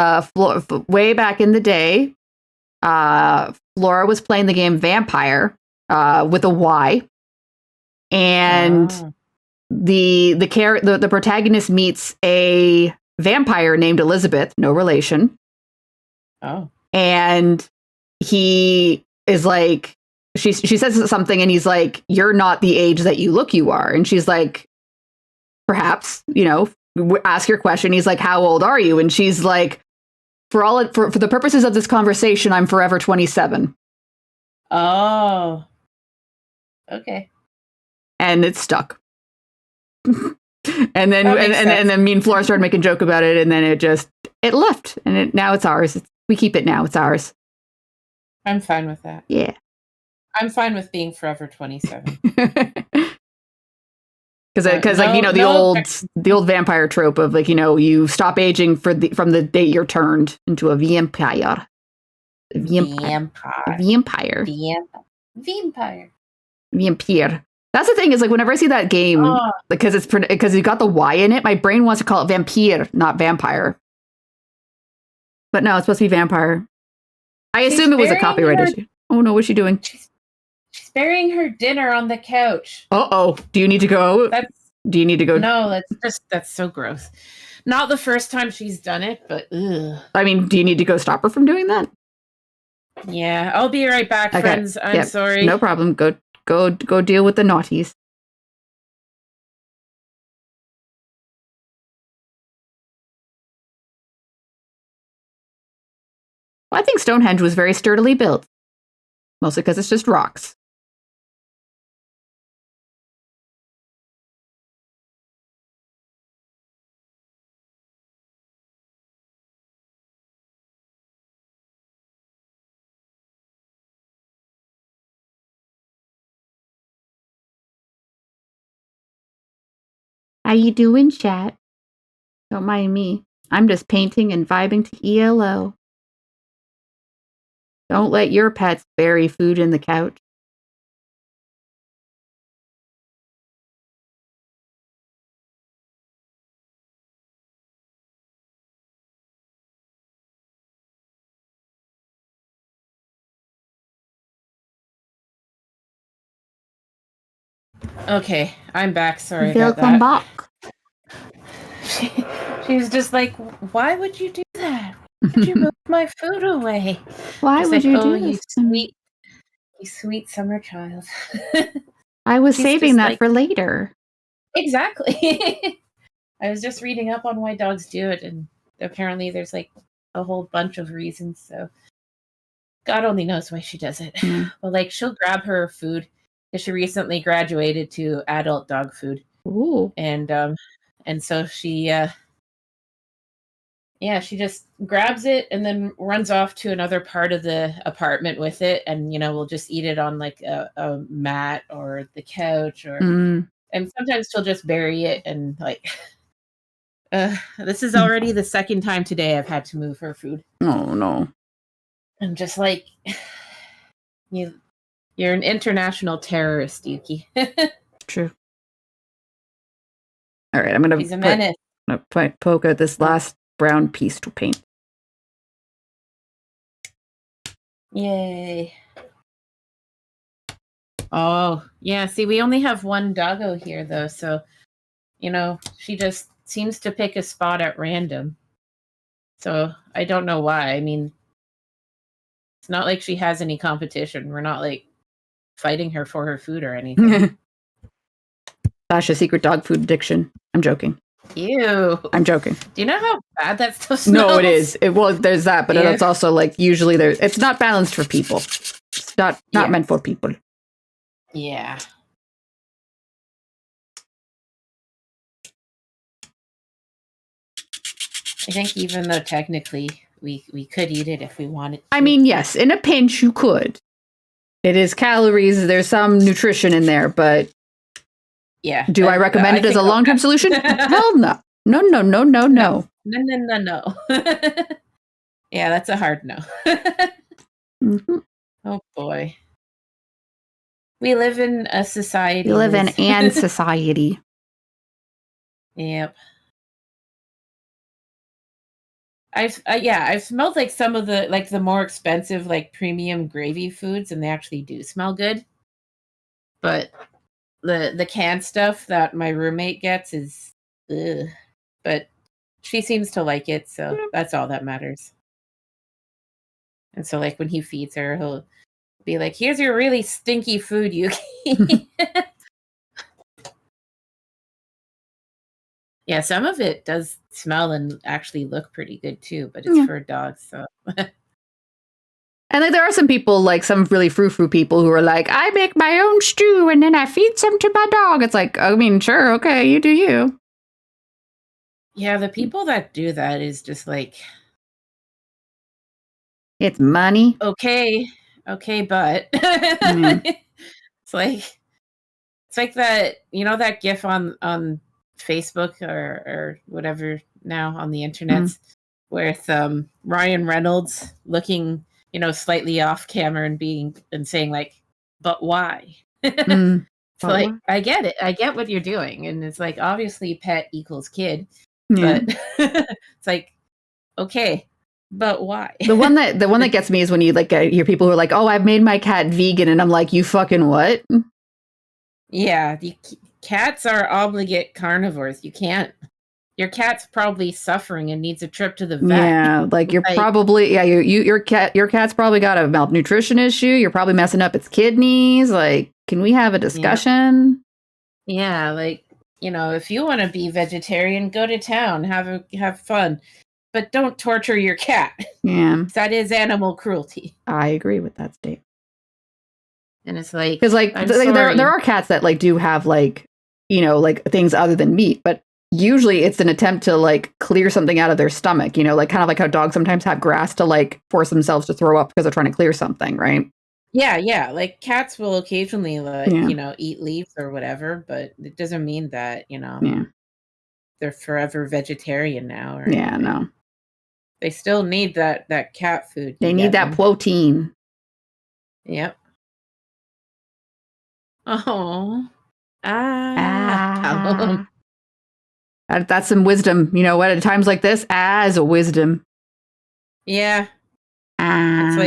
way back in the day, Flora was playing the game Vampire with a Y, and the protagonist meets a vampire named Elizabeth, no relation. Oh. And he is like, she says something, and he's like, "You're not the age that you look you are." And she's like, "Perhaps, ask your question." He's like, "How old are you?" And she's like, for the purposes of this conversation, I'm forever 27. Oh. Okay. And it stuck. and then me and Flora started making a joke about it, and then it left, and now it's ours. We keep it now. It's ours. I'm fine with that. Yeah. I'm fine with being forever 27. Because the old vampire trope of you stop aging from the date you're turned into a vampire. Vampire. That's the thing is whenever I see that game, because you got the Y in it, my brain wants to call it vampire, not vampire. But no, it's supposed to be vampire. I assume it was a copyright issue. Oh no, what's she doing? She's burying her dinner on the couch. Uh-oh. Do you need to go? Do you need to go? No, that's so gross. Not the first time she's done it, but ugh. I mean, do you need to go stop her from doing that? Yeah, I'll be right back, friends. I'm sorry. No problem. Go deal with the naughties. Well, I think Stonehenge was very sturdily built. Mostly because it's just rocks. How you doing, chat? Don't mind me. I'm just painting and vibing to ELO. Don't let your pets bury food in the couch. Okay, I'm back. Sorry about that. Welcome back. She was just like, "Why would you do that? Why would you move my food away? Why would you do this? You sweet summer child." I was saving that for later. Exactly. I was just reading up on why dogs do it, and apparently there's a whole bunch of reasons. So God only knows why she does it. But she'll grab her food because she recently graduated to adult dog food. Ooh. And so she she just grabs it and then runs off to another part of the apartment with it, and we'll just eat it on a mat or the couch, or and sometimes she'll just bury it, and this is already the second time today I've had to move her food. Oh no. I'm just like, you're an international terrorist, Yuki. True. All right, I'm gonna She's a menace. Poke at this last brown piece to paint. Yay. Oh, yeah. See, we only have one doggo here, though. So, she just seems to pick a spot at random. So, I don't know why. I mean, it's not like she has any competition. We're not, fighting her for her food or anything. Sasha, secret dog food addiction. I'm joking. Ew. I'm joking. Do you know how bad that stuff smells? No, it is. There's that, but it's also usually it's not balanced for people. It's not meant for people. Yeah. I think even though technically we could eat it if we wanted to. I mean, yes, in a pinch you could. It is calories. There's some nutrition in there, but yeah. Do I recommend it as a long-term solution? Hell no. No. No. Yeah, that's a hard no. Mm-hmm. Oh boy. We live in a society. We live in an society. Yep. I've smelled like some of the more expensive like premium gravy foods, and they actually do smell good. But the canned stuff that my roommate gets is, ugh. But she seems to like it, so that's all that matters. And so, like, when he feeds her, he'll be like, "Here's your really stinky food, Yuki." Yeah, some of it does smell and actually look pretty good too, but it's for dogs, so. And like there are some people, like some really frou-frou people who are like, I make my own stew and then I feed some to my dog. It's like, I mean, sure, okay, you do you. Yeah, the people that do that is just like, it's money. Okay, but it's like that, that GIF on Facebook or whatever now on the internet with Ryan Reynolds looking, slightly off camera and saying like, but why? So like, I get it. I get what you're doing. And it's like, obviously pet equals kid, but it's like, okay, but why? the one that gets me is when you like hear people who are like, oh, I've made my cat vegan. And I'm like, you fucking what? Yeah. The cats are obligate carnivores. You can't. Your cat's probably suffering and needs a trip to the vet. Yeah, like you're probably your cat's probably got a malnutrition issue. You're probably messing up its kidneys. Like, can we have a discussion? Yeah, like, if you want to be vegetarian, go to town, have fun, but don't torture your cat. Yeah, that is animal cruelty. I agree with that statement. And it's like, because like there are cats that like do have like like things other than meat, but usually it's an attempt to like clear something out of their stomach, like kind of like how dogs sometimes have grass to like force themselves to throw up because they're trying to clear something, right? Yeah. Like cats will occasionally like, eat leaves or whatever, but it doesn't mean that, they're forever vegetarian now. Or anything. No. They still need that cat food. They need that protein. Yep. Oh. That's some wisdom. You know what? At times like this, is a wisdom. Yeah. It's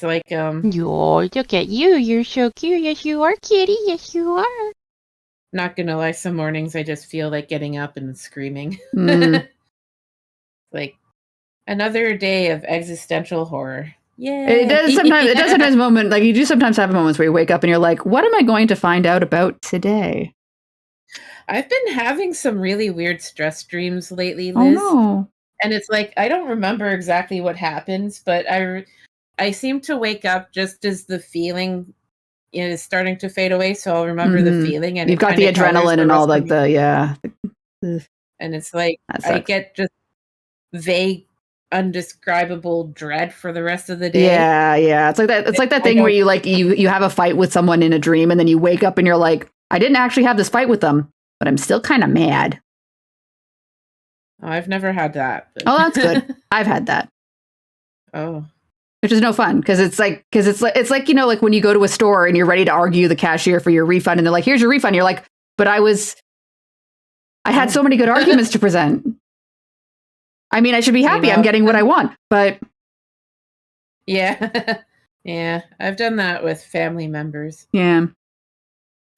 like Oh, look at you. You're so cute. Yes, you are, kitty. Yes, you are. Not gonna lie, some mornings I just feel like getting up and screaming. Like another day of existential horror. Yeah. It does sometimes moment like you do sometimes have moments where you wake up and you're like, what am I going to find out about today? I've been having some really weird stress dreams lately, Liz. Oh no. And it's like I don't remember exactly what happens, but I seem to wake up just as the feeling is starting to fade away, so I'll remember the feeling. And you've got the adrenaline and all like and it's like I get just vague, undescribable dread for the rest of the day. Yeah. It's like that. It's like that thing where you like you have a fight with someone in a dream, and then you wake up and you're like, I didn't actually have this fight with them, but I'm still kind of mad. Oh, I've never had that. But. Oh, that's good. I've had that. Oh. Which is no fun because it's like like when you go to a store and you're ready to argue the cashier for your refund and they're like, here's your refund. You're like, but I had so many good arguments to present. I mean, I should be happy. I'm getting what I want, but yeah, yeah, I've done that with family members. Yeah,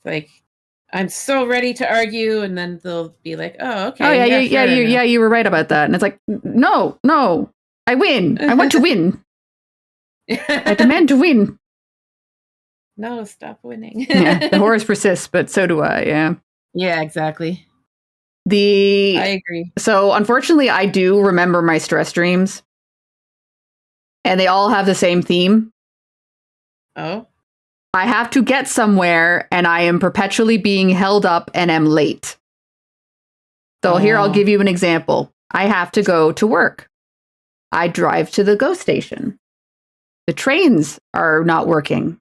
like I'm so ready to argue, and then they'll be like, "Oh, okay, oh yeah, you were right about that," and it's like, no, I win. I want to win. I demand to win. No, stop winning. Yeah, the horrors persist, but so do I. Yeah. Yeah, exactly. I agree. So unfortunately, I do remember my stress dreams, and they all have the same theme. Oh. I have to get somewhere, and I am perpetually being held up and am late. So here, I'll give you an example. I have to go to work. I drive to the GO station. the trains are not working.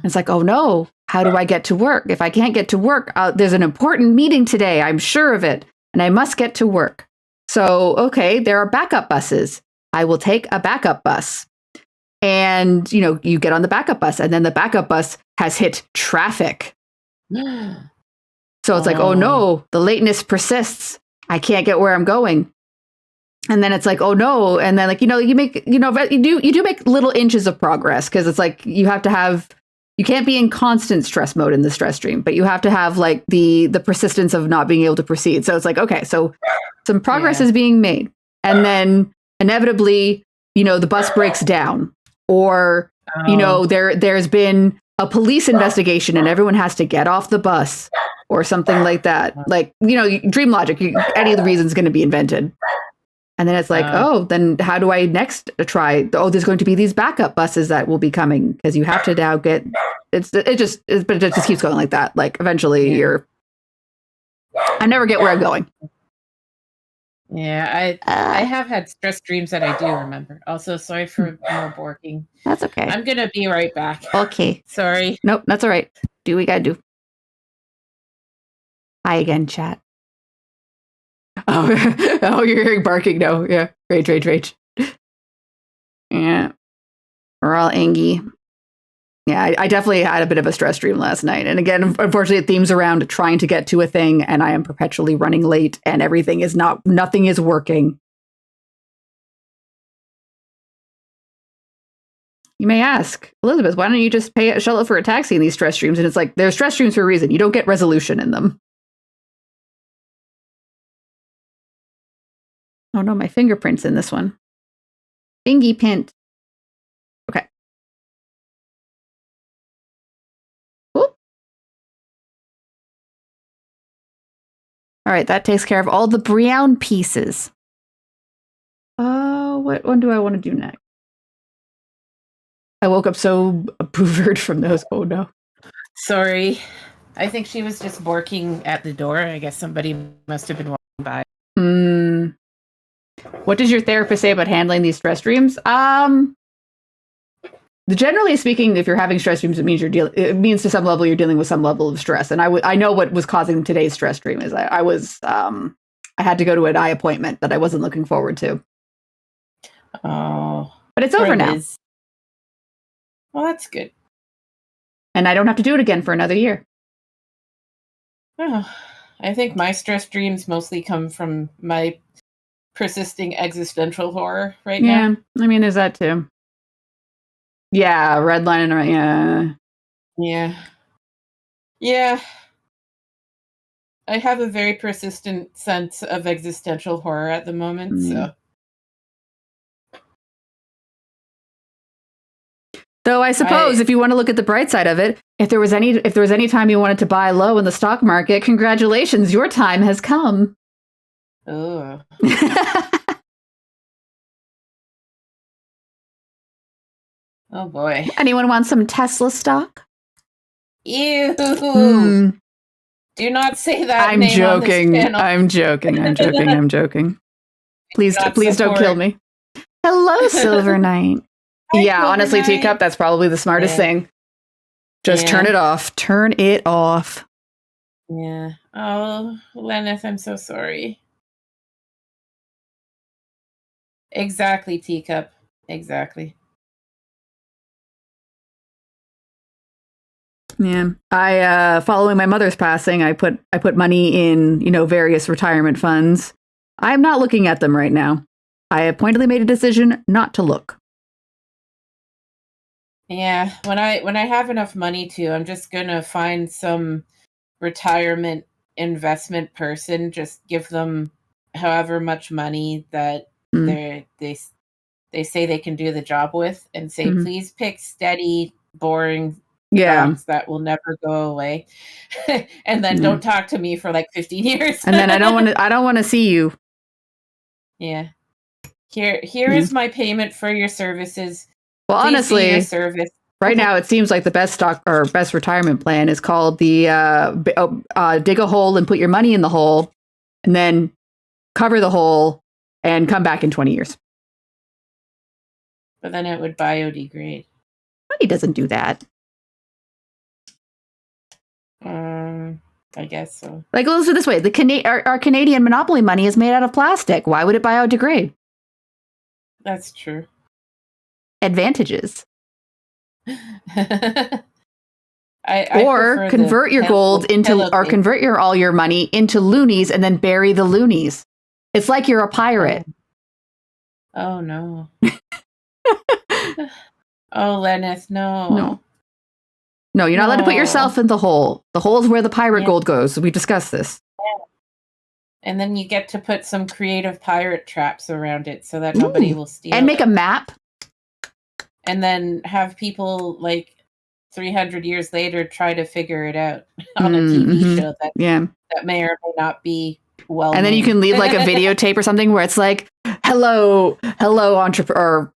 It's like, oh no, how do I get to work? If I can't get to work, there's an important meeting today. I'm sure of it. And I must get to work. So, okay, there are backup buses. I will take a backup bus. And, you get on the backup bus, and then the backup bus has hit traffic. So it's like, oh no, the lateness persists. I can't get where I'm going. And then it's like, oh no. And then you make, you do make little inches of progress, because it's like you can't be in constant stress mode in the stress stream, but you have to have like the persistence of not being able to proceed. So it's like, okay, so some progress is being made. And then inevitably, the bus breaks down, or, there's been a police investigation and everyone has to get off the bus or something like that. Like, dream logic, any of the reasons going to be invented. And then it's like, then how do I next try? Oh, there's going to be these backup buses that will be coming, because you have to now get, but it just keeps going like that. Like eventually I never get where I'm going. Yeah, I have had stress dreams that I do remember. Also, sorry for more borking. That's okay. I'm going to be right back. Okay. Sorry. Nope, that's all right. Do what we got to do. Hi again, chat. Oh, you're hearing barking now. Yeah. Rage. Yeah. We're all angry. Yeah, I definitely had a bit of a stress dream last night. And again, unfortunately, it themes around trying to get to a thing, and I am perpetually running late, and nothing is working. You may ask, Elizabeth, why don't you just pay a shuttle for a taxi in these stress dreams? And it's like, they're stress dreams for a reason. You don't get resolution in them. Oh no, my fingerprint's in this one. Fingy pint. Okay. Ooh. All right, that takes care of all the brown pieces. What one do I want to do next? I woke up so boovered from those. Oh no. Sorry. I think she was just barking at the door. I guess somebody must have been walking by. What does your therapist say about handling these stress dreams? Generally speaking, if you're having stress dreams, it means to some level you're dealing with some level of stress. And I know what was causing today's stress dream is I had to go to an eye appointment that I wasn't looking forward to. Oh, but it's over now. Well, that's good. And I don't have to do it again for another year. Oh, I think my stress dreams mostly come from my persisting existential horror right now. Yeah, I mean, there's that too. Yeah, redlining, Yeah. I have a very persistent sense of existential horror at the moment, so. Though I suppose if you want to look at the bright side of it, if there was any time you wanted to buy low in the stock market, congratulations, your time has come. Oh. Oh boy. Anyone want some Tesla stock? Ew. Do not say that. I'm joking. I'm joking. Please don't kill me. Hello, Silver Knight. Yeah, honestly, Teacup, that's probably the smartest thing. Just turn it off. Turn it off. Yeah. Oh, Lenneth, I'm so sorry. Exactly, Teacup. Exactly. Yeah. I following my mother's passing, I put money in, various retirement funds. I'm not looking at them right now. I have pointedly made a decision not to look. Yeah, when I have enough money to, I'm just gonna find some retirement investment person, just give them however much money that they say they can do the job with, and say, please pick steady, boring stocks that will never go away, and then don't talk to me for like 15 years. And then I don't want to see you. Yeah. Here is my payment for your services. Well, Please honestly, your service. Right now it seems like the best stock or best retirement plan is called the dig a hole and put your money in the hole, and then cover the hole and come back in 20 years. But then it would biodegrade. He doesn't do that. I guess so. Like, let's do it this way. Our Canadian monopoly money is made out of plastic. Why would it biodegrade? That's true. Advantages. I convert your gold convert all your money into loonies and then bury the loonies. It's like you're a pirate. Oh no. Oh, Lenneth, no. No, you're not allowed to put yourself in the hole. The hole is where the pirate gold goes. We discussed this. Yeah. And then you get to put some creative pirate traps around it so that nobody will steal and make a map. And then have people like 300 years later try to figure it out on a TV show that may or may not be well. And then you can leave like a videotape or something where it's like, hello, entrepreneur,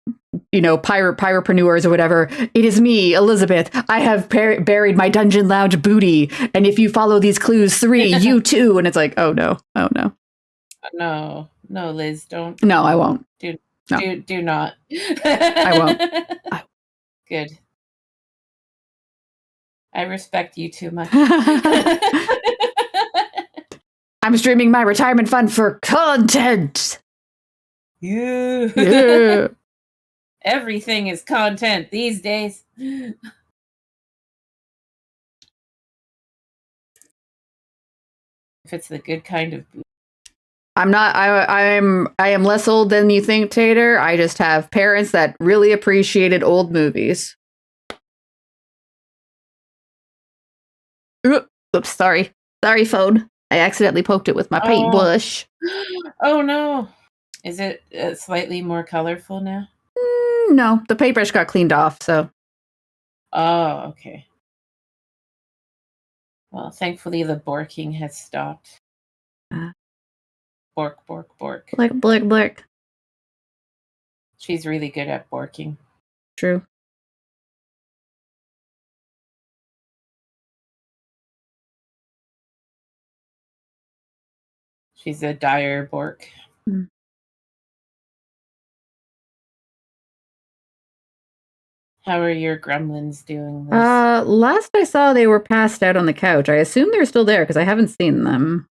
pirapreneurs or whatever. It is me, Elizabeth. I have buried my Dungeon Lounge booty. And if you follow these clues 3, you too. And it's like, oh no. No, Liz, don't. No, I won't. Do not. I won't. Good. I respect you too much. I'm streaming my retirement fund for content. Yeah. Everything is content these days. If it's the good kind of booty. I'm not. I am less old than you think, Tater. I just have parents that really appreciated old movies. Oops, sorry, phone. I accidentally poked it with my paintbrush. Oh no! Is it slightly more colorful now? No, the paintbrush got cleaned off. So. Oh, okay. Well, thankfully the borking has stopped. Bork. Blick. She's really good at borking. True. She's a dire bork. How are your gremlins doing this? Last I saw, they were passed out on the couch. I assume they're still there because I haven't seen them.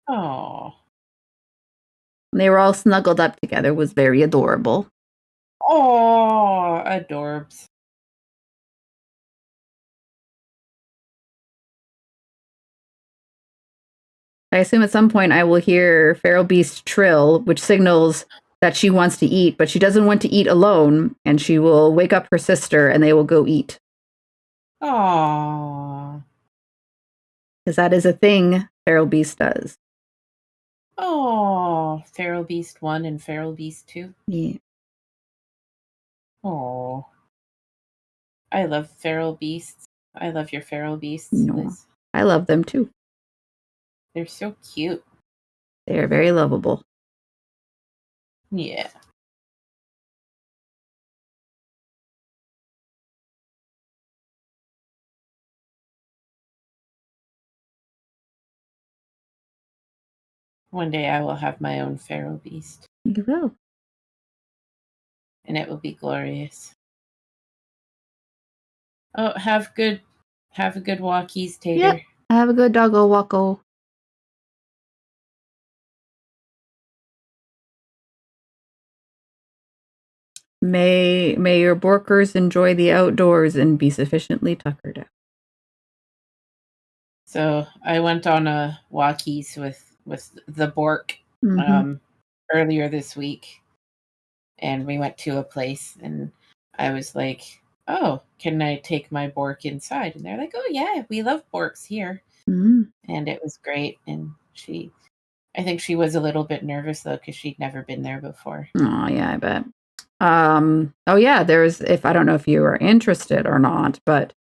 Oh. They were all snuggled up together. It was very adorable. Oh, adorbs. I assume at some point I will hear Feral Beast trill, which signals that she wants to eat, but she doesn't want to eat alone, and she will wake up her sister and they will go eat. Aww. Because that is a thing Feral Beast does. Oh, Feral Beast 1 and Feral Beast 2? Yeah. Oh. I love feral beasts. I love your feral beasts. No, I love them too. They're so cute. They are very lovable. Yeah. One day I will have my own feral beast. You will. And it will be glorious. Oh, have a good walkies, Tater. Yep. Have a good doggo walko. May your borkers enjoy the outdoors and be sufficiently tuckered out. So I went on a walkies with the bork earlier this week, and we went to a place, and I was like, "Oh, can I take my bork inside?" And they're like, "Oh yeah, we love borks here." And it was great. And I think she was a little bit nervous though because she'd never been there before. Oh yeah, I bet. Oh yeah, I don't know if you are interested or not, but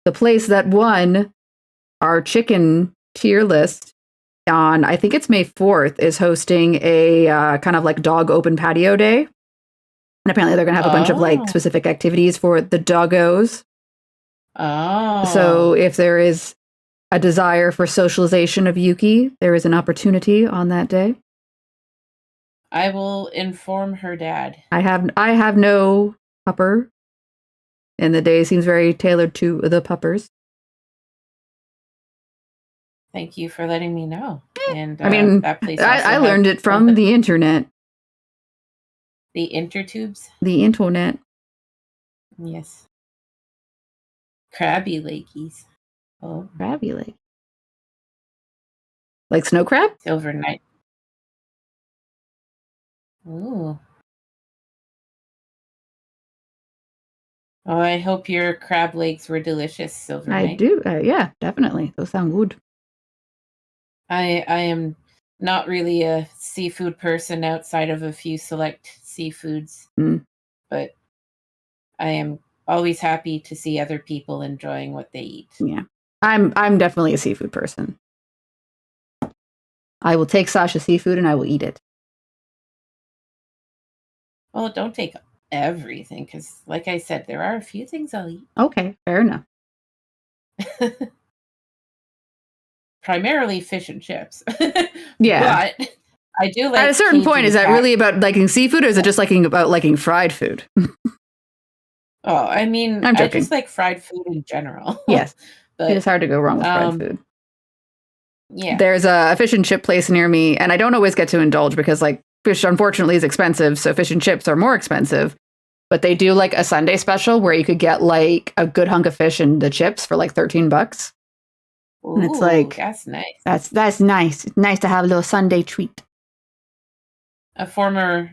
the place that won our chicken tier list on, I think it's May 4th, is hosting a kind of like dog open patio day. And apparently they're going to have a bunch of like specific activities for the doggos. Oh. So if there is a desire for socialization of Yuki, there is an opportunity on that day. I will inform her dad. I have no pupper. And the day seems very tailored to the puppers. Thank you for letting me know. And I mean, that place I learned it from the internet. The intertubes? The internet. Yes. Crabby lakies. Oh. Crabby lake. Like snow crab? Silver night. Ooh. Oh, I hope your crab legs were delicious, Silver Knight. I do. Yeah, definitely. Those sound good. I am not really a seafood person outside of a few select seafoods, but I am always happy to see other people enjoying what they eat. Yeah, I'm definitely a seafood person. I will take Sascha seafood and I will eat it. Well, don't take everything, because like I said, there are a few things I'll eat. Okay, fair enough. Primarily fish and chips. Yeah. But I do like at a certain Cajun point, is that cat. really about liking seafood, or is it just about liking fried food? Oh, I mean, I'm I joking. just like fried food in general. Yes. But It's hard to go wrong with fried food. Yeah. There's a fish and chip place near me, and I don't always get to indulge because like fish unfortunately is expensive, so fish and chips are more expensive. But they do like a Sunday special where you could get like a good hunk of fish and the chips for like $13. Ooh, and it's like that's nice. That's nice. It's nice to have a little Sunday treat. A former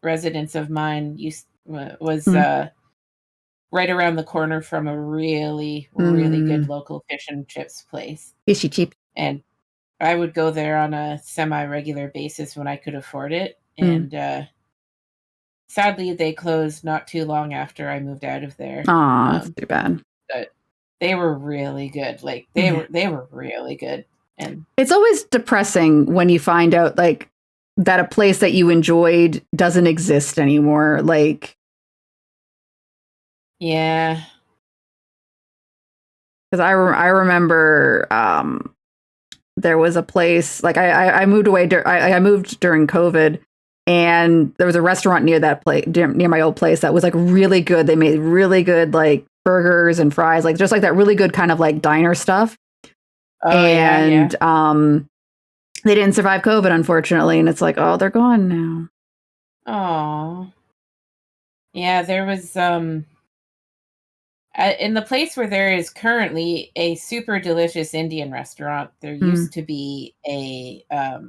residence of mine was right around the corner from a really, really good local fish and chips place. Fishy chip. And I would go there on a semi-regular basis when I could afford it. And sadly, they closed not too long after I moved out of there. Aw, that's too bad. But they were really good. Like they were really good. And it's always depressing when you find out like that a place that you enjoyed doesn't exist anymore. Like, yeah, because I remember there was a place like I moved away. I moved during COVID, and there was a restaurant near that place, near my old place, that was like really good. They made really good like burgers and fries, like just like that really good kind of like diner stuff. Oh, and they didn't survive COVID, unfortunately, and it's like, oh, they're gone now. Oh, yeah. There was in the place where there is currently a super delicious Indian restaurant, there used to be a I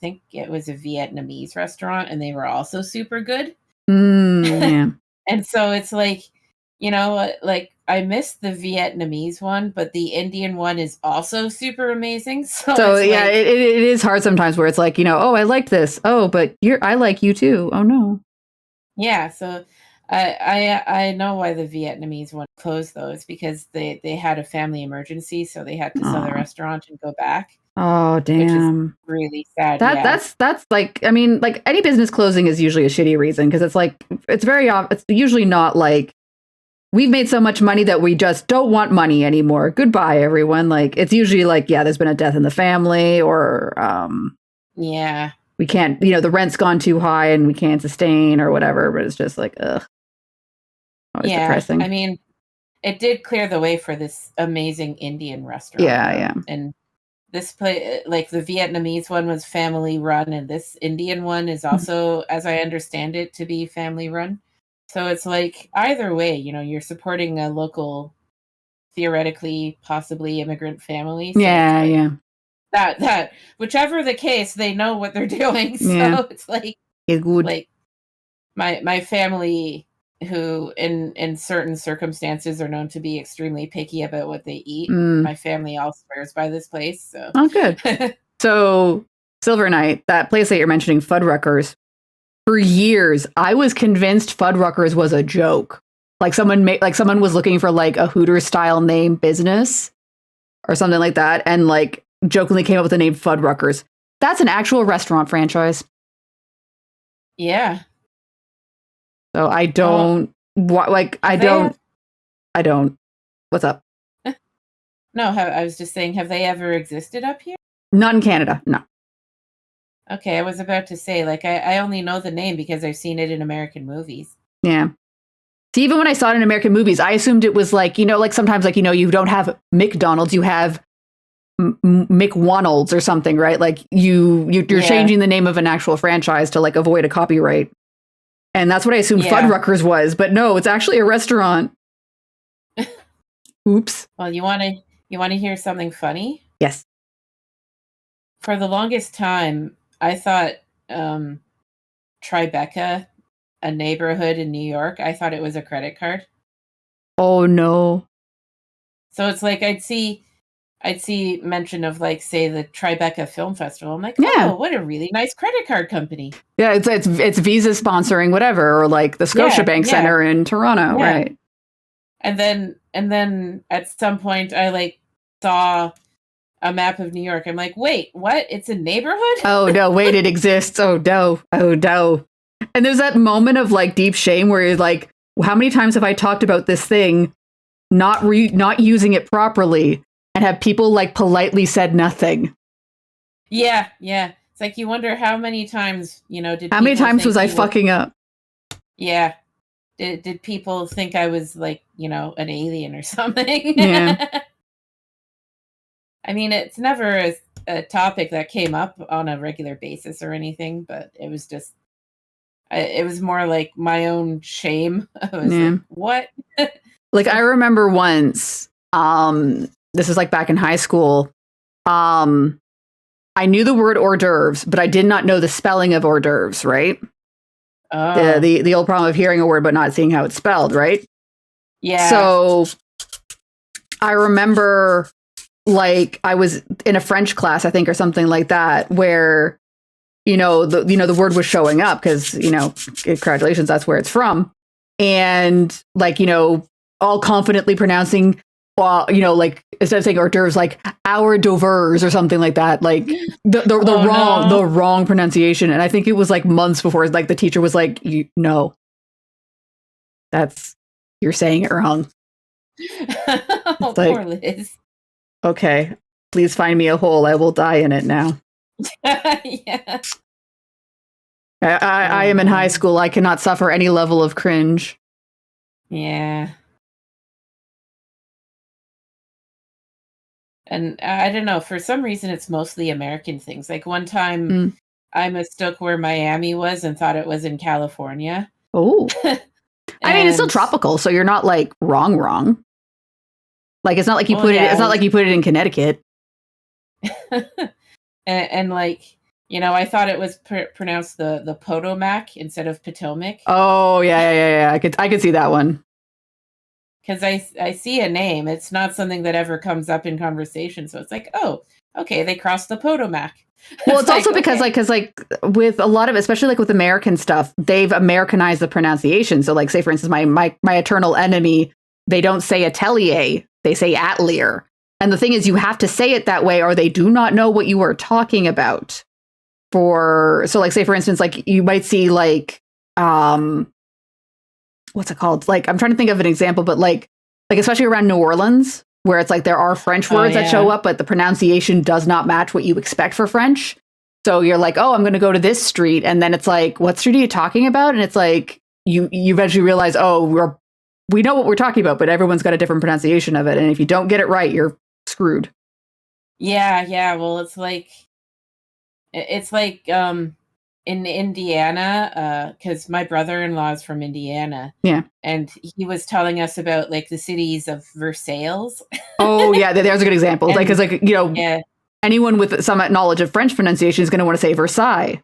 think it was a Vietnamese restaurant, and they were also super good. Yeah. And so it's like, you know, like I missed the Vietnamese one, but the Indian one is also super amazing. So yeah, like, it is hard sometimes where it's like, you know, oh, I liked this. Oh, but I like you too. Oh no. Yeah, so I know why the Vietnamese one closed though. It's because they had a family emergency, so they had to sell the restaurant and go back. Oh damn. Which is really sad. That's like, I mean, like any business closing is usually a shitty reason, because it's like it's usually not like we've made so much money that we just don't want money anymore. Goodbye, everyone. Like it's usually like, yeah, there's been a death in the family, or yeah, we can't, you know, the rent's gone too high and we can't sustain or whatever. But it's just like, ugh. Always depressing. I mean, it did clear the way for this amazing Indian restaurant. Yeah. And this place, like the Vietnamese one, was family run, and this Indian one is also, as I understand it, to be family run. So it's like either way, you know, you're supporting a local, theoretically, possibly immigrant family. So that whichever the case, they know what they're doing. So it's like, it's good. Like my family, who in certain circumstances are known to be extremely picky about what they eat. My family all swears by this place. So good. So Silver Knight, that place that you're mentioning, Fuddruckers, for years I was convinced Fuddruckers was a joke. Like someone was looking for like a Hooters style name business or something like that, and like jokingly came up with the name Fuddruckers. That's an actual restaurant franchise. Yeah. So I don't I don't. What's up? No, I was just saying, have they ever existed up here? Not in Canada, no. Okay, I was about to say, like, I only know the name because I've seen it in American movies. Yeah. See, even when I saw it in American movies, I assumed it was like, like sometimes like, you don't have McDonald's, you have McWonald's or something, right? Like you're changing the name of an actual franchise to like avoid a copyright. And that's what I assumed Fuddruckers was, but no, it's actually a restaurant. Oops. Well, you want to hear something funny? Yes. For the longest time, I thought Tribeca, a neighborhood in New York, I thought it was a credit card. Oh no. So it's like I'd see mention of like, say, the Tribeca Film Festival. I'm like, oh, what a really nice credit card company. Yeah, it's Visa sponsoring whatever, or like the Scotiabank Center in Toronto, right? And then at some point I like saw a map of New York. I'm like, wait, what? It's a neighborhood? Oh no, wait, it exists. Oh no. Oh no. And there's that moment of like deep shame where you're like, how many times have I talked about this thing, not using it properly, and have people like politely said nothing? Yeah. It's like you wonder how many times, how many times was I fucking up? Yeah. Did people think I was like, an alien or something? Yeah. I mean, it's never a topic that came up on a regular basis or anything, but it was just, it was more like my own shame. I was like, what? Like, I remember once, this is like back in high school, I knew the word hors d'oeuvres, but I did not know the spelling of hors d'oeuvres, right? Oh. The old problem of hearing a word but not seeing how it's spelled, right? Yeah. So I remember, like, I was in a French class, I think, or something like that, where the word was showing up because congratulations, that's where it's from, and like all confidently pronouncing, like instead of saying hors d'oeuvres, like our d'oeuvres or something like that, like the wrong pronunciation. And I think it was like months before, like the teacher was like, you're saying it wrong. Oh, like, poor Liz. Okay, please find me a hole. I will die in it now. Yeah. I am in high school. I cannot suffer any level of cringe. Yeah. And I don't know, for some reason, it's mostly American things. Like one time I mistook where Miami was and thought it was in California. Oh. I mean, it's still tropical, so you're not like wrong. Like, it's not like you put it, it's not like you put it in Connecticut. and like, I thought it was pronounced the Potomac instead of Potomac. Oh, yeah. I could see that one. Because I see a name. It's not something that ever comes up in conversation. So it's like, oh, okay, they crossed the Potomac. Well, it's also because like with a lot of, especially like with American stuff, they've Americanized the pronunciation. So like, say for instance, my eternal enemy, they don't say atelier, they say atelier. And the thing is, you have to say it that way or they do not know what you are talking about. So like, say for instance, like you might see like, what's it called? Like, I'm trying to think of an example, but like especially around New Orleans, where it's like there are French words that show up, but the pronunciation does not match what you expect for French. So you're like, oh, I'm going to go to this street. And then it's like, what street are you talking about? And it's like, you eventually realize, oh, we know what we're talking about, but everyone's got a different pronunciation of it. And if you don't get it right, you're screwed. Yeah. Well, it's like in Indiana, because my brother-in-law is from Indiana. Yeah. And he was telling us about like the cities of Versailles. Oh, yeah. There's a good example. And, like, because anyone with some knowledge of French pronunciation is going to want to say Versailles.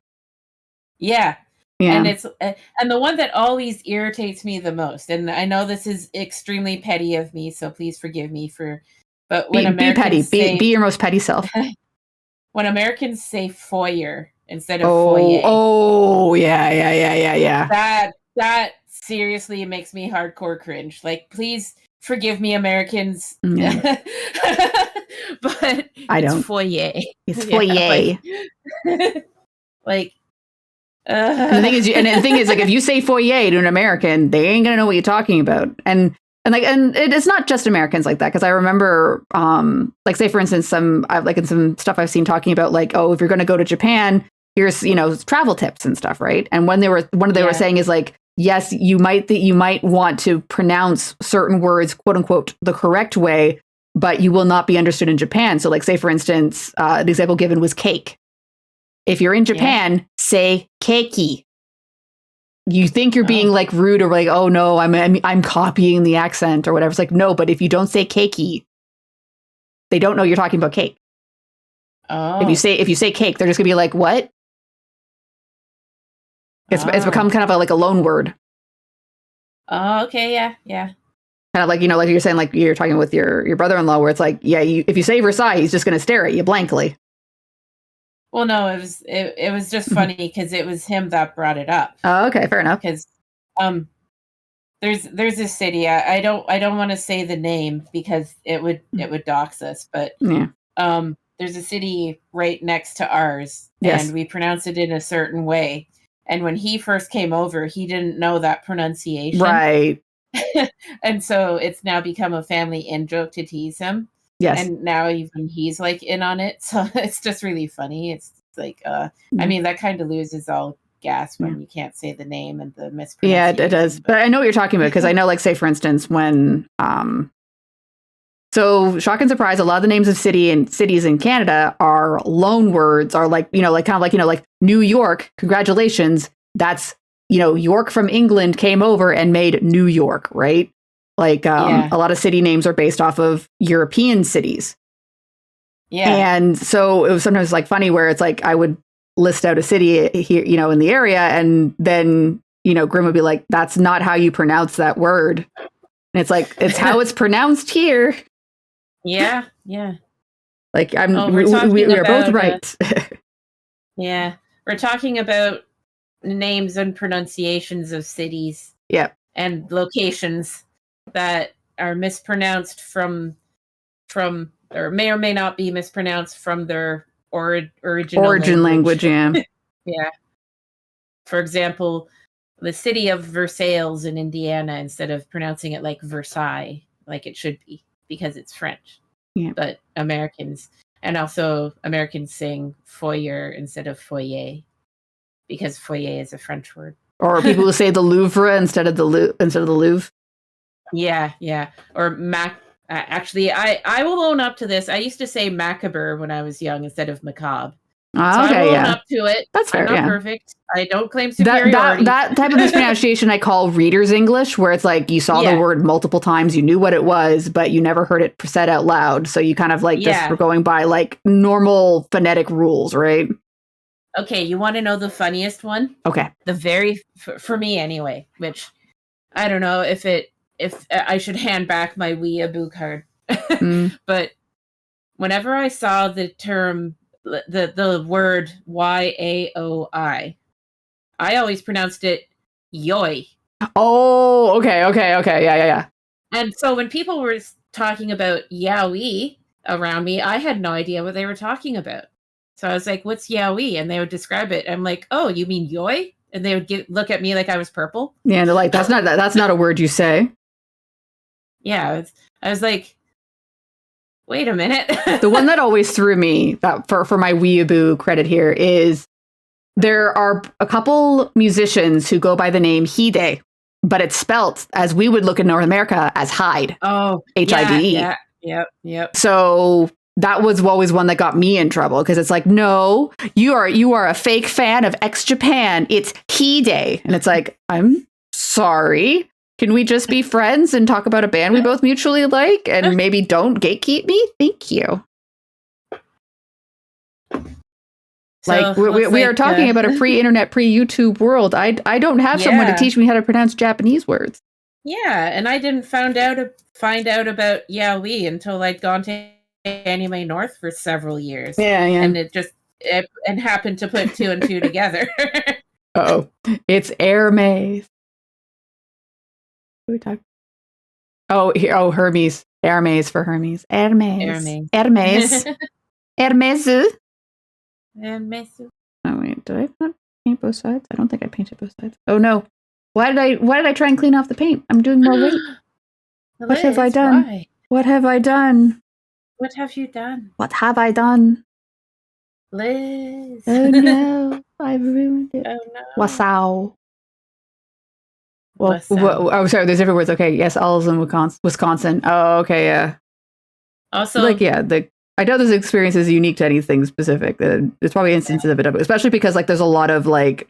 Yeah. And and the one that always irritates me the most, and I know this is extremely petty of me, so please forgive me but when Americans be petty, be your most petty self. When Americans say foyer instead of foyer. Oh, yeah. That seriously makes me hardcore cringe. Like, please forgive me, Americans. Yeah. But I don't. It's foyer. It's foyer. Like, and the thing is, like, if you say foyer to an American, they ain't gonna know what you're talking about. And it's not just Americans like that, because I remember, like, say for instance, in some stuff I've seen talking about, like, oh, if you're going to go to Japan, here's travel tips and stuff, right? And when they were saying is like, yes, you might want to pronounce certain words, quote unquote, the correct way, but you will not be understood in Japan. So, like, say, for instance, the example given was cake. If you're in Japan, say keiki. You think you're being like rude or like, oh no, I'm copying the accent or whatever. It's like, no, but if you don't say keiki, they don't know you're talking about cake. Oh. If you say cake, they're just gonna be like, what? It's become kind of like a loan word. Oh, okay, yeah. Kind of like, like you're saying, like you're talking with your brother-in-law, where it's like, yeah, if you say Versailles, he's just gonna stare at you blankly. Well, no, it was just funny because it was him that brought it up. Oh, okay, fair enough. Because there's a city. I don't want to say the name because it would dox us, but there's a city right next to ours, and we pronounce it in a certain way. And when he first came over, he didn't know that pronunciation, right? And so it's now become a family in joke to tease him. Yes. And now even he's like in on it. So it's just really funny. It's like, I mean, that kind of loses all gas when you can't say the name and the mispronunciation. Yeah, it does. But I know what you're talking about, because I know, like, say, for instance, when, so shock and surprise, a lot of the names of cities in Canada are loan words, are like, like New York, congratulations. That's, York from England came over and made New York, right? Like, a lot of city names are based off of European cities. Yeah. And so it was sometimes like funny where it's like I would list out a city here, in the area, and then, Grim would be like, that's not how you pronounce that word. And it's like, it's how it's pronounced here. Yeah. Like, we are both right. Yeah. We're talking about names and pronunciations of cities. Yep. And locations that are mispronounced from or may not be mispronounced from their origin language. Yeah. Yeah. For example, the city of Versailles in Indiana, instead of pronouncing it like Versailles, like it should be, because it's French. Yeah. But Americans sing foyer instead of foyer, because foyer is a French word. Or people who say the Louvre instead of the Louvre. Yeah. Or actually, I will own up to this. I used to say macabre when I was young instead of macabre. So Okay, I will own up to it. That's fair. I'm not perfect. I don't claim superiority. That type of mispronunciation I call reader's English, where it's like you saw the word multiple times, you knew what it was, but you never heard it said out loud. So you kind of like just were going by like normal phonetic rules, right? Okay, you want to know the funniest one? Okay. For me anyway, which I don't know if I should hand back my weeaboo card. But whenever I saw the term, the word YAOI, I always pronounced it yoy. Oh, okay. Yeah. And so when people were talking about yaoi around me, I had no idea what they were talking about. So I was like, what's yaoi? And they would describe it. I'm like, oh, you mean yoy? And they would look at me like I was purple. Yeah, and they're like, that's not a word you say. Yeah, I was like, wait a minute. The one that always threw me, that for my weeaboo credit here, is there are a couple musicians who go by the name Hide, but it's spelt as we would look in North America as Hyde. Oh, Hide. Yeah. Yep. So that was always one that got me in trouble, because it's like, no, you are a fake fan of X Japan. It's Hide. And it's like, I'm sorry. Can we just be friends and talk about a band we both mutually like, and maybe don't gatekeep me? Thank you. Like, we are talking about a pre-internet, pre-YouTube world. I don't have someone to teach me how to pronounce Japanese words. Yeah, and I didn't find out about yaoi until I'd gone to Anime North for several years. Yeah. And it happened to put two and two together. Oh, it's Hermes. Who we talk? Hermes. Hermes for Hermes. Hermes. Hermes. Oh wait, did I not paint both sides? I don't think I painted both sides. Oh no. Why did I try and clean off the paint? I'm doing more weight. What have I done? Why? What have I done? What have you done? What have I done? Liz. Oh no, I've ruined it. Oh no. Wasau. Well, oh, sorry. There's different words. Okay, yes, L's in Wisconsin. Oh, okay, yeah. Also, like, yeah, I know this experience is unique to anything specific. There's probably instances of it, especially because like there's a lot of like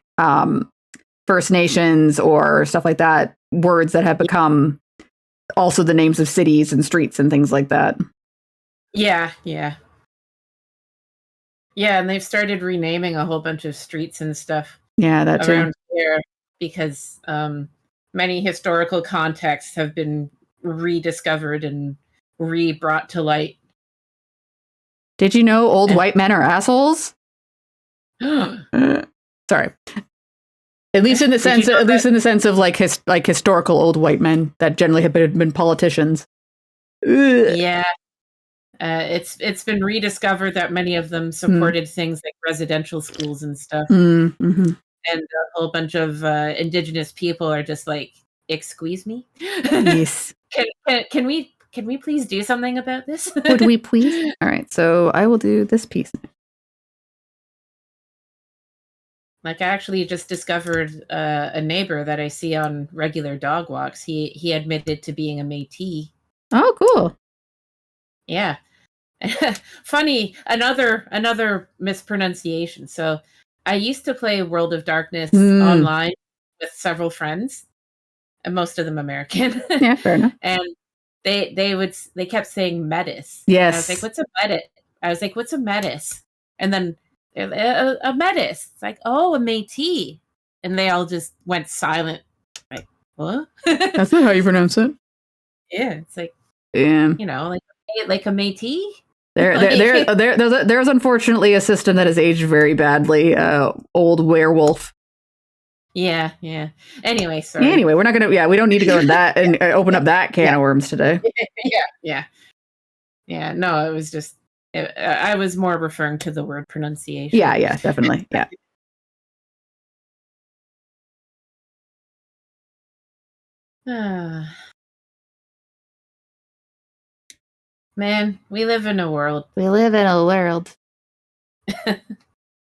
First Nations or stuff like that words that have become also the names of cities and streets and things like that. Yeah, and they've started renaming a whole bunch of streets and stuff. Yeah, that around too. here because many historical contexts have been rediscovered and re-brought to light. Did you know old white men are assholes? Sorry. At least in the sense of like historical old white men that generally have been politicians. Yeah. It's been rediscovered that many of them supported things like residential schools and stuff. Mm-hmm. And a whole bunch of indigenous people are just like, excuse me? Yes. Can we please do something about this? Would we please? All right, so I will do this piece. Like, I actually just discovered a neighbor that I see on regular dog walks. He admitted to being a Métis. Oh, cool. Yeah. Funny, another mispronunciation. So I used to play World of Darkness online with several friends, and most of them American. Yeah, fair enough. And they kept saying Metis. Yes. I was like, what's a Metis? I was like, what's a Metis? And then a Metis. It's like, oh, a Métis. And they all just went silent. Like, what? That's not how you pronounce it. Yeah, it's like, damn. You know, like a Métis. There's unfortunately a system that has aged very badly. Old werewolf. Yeah. Anyway, sorry. Anyway, we're not gonna. Yeah, we don't need to go in that and open up that can of worms today. Yeah. No, it was just. I was more referring to the word pronunciation. Yeah, definitely. Yeah. Man, we live in a world. We live in a world.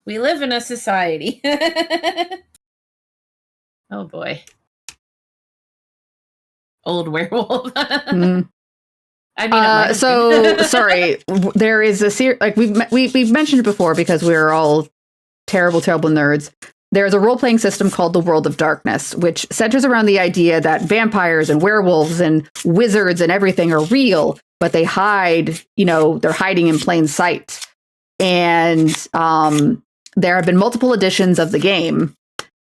We live in a society. Oh boy. Old werewolf. I mean, so sorry. There is a series like we've mentioned it before because we're all terrible nerds. There's a role-playing system called the World of Darkness, which centers around the idea that vampires and werewolves and wizards and everything are real, but they hide. They're hiding in plain sight. And there have been multiple editions of the game.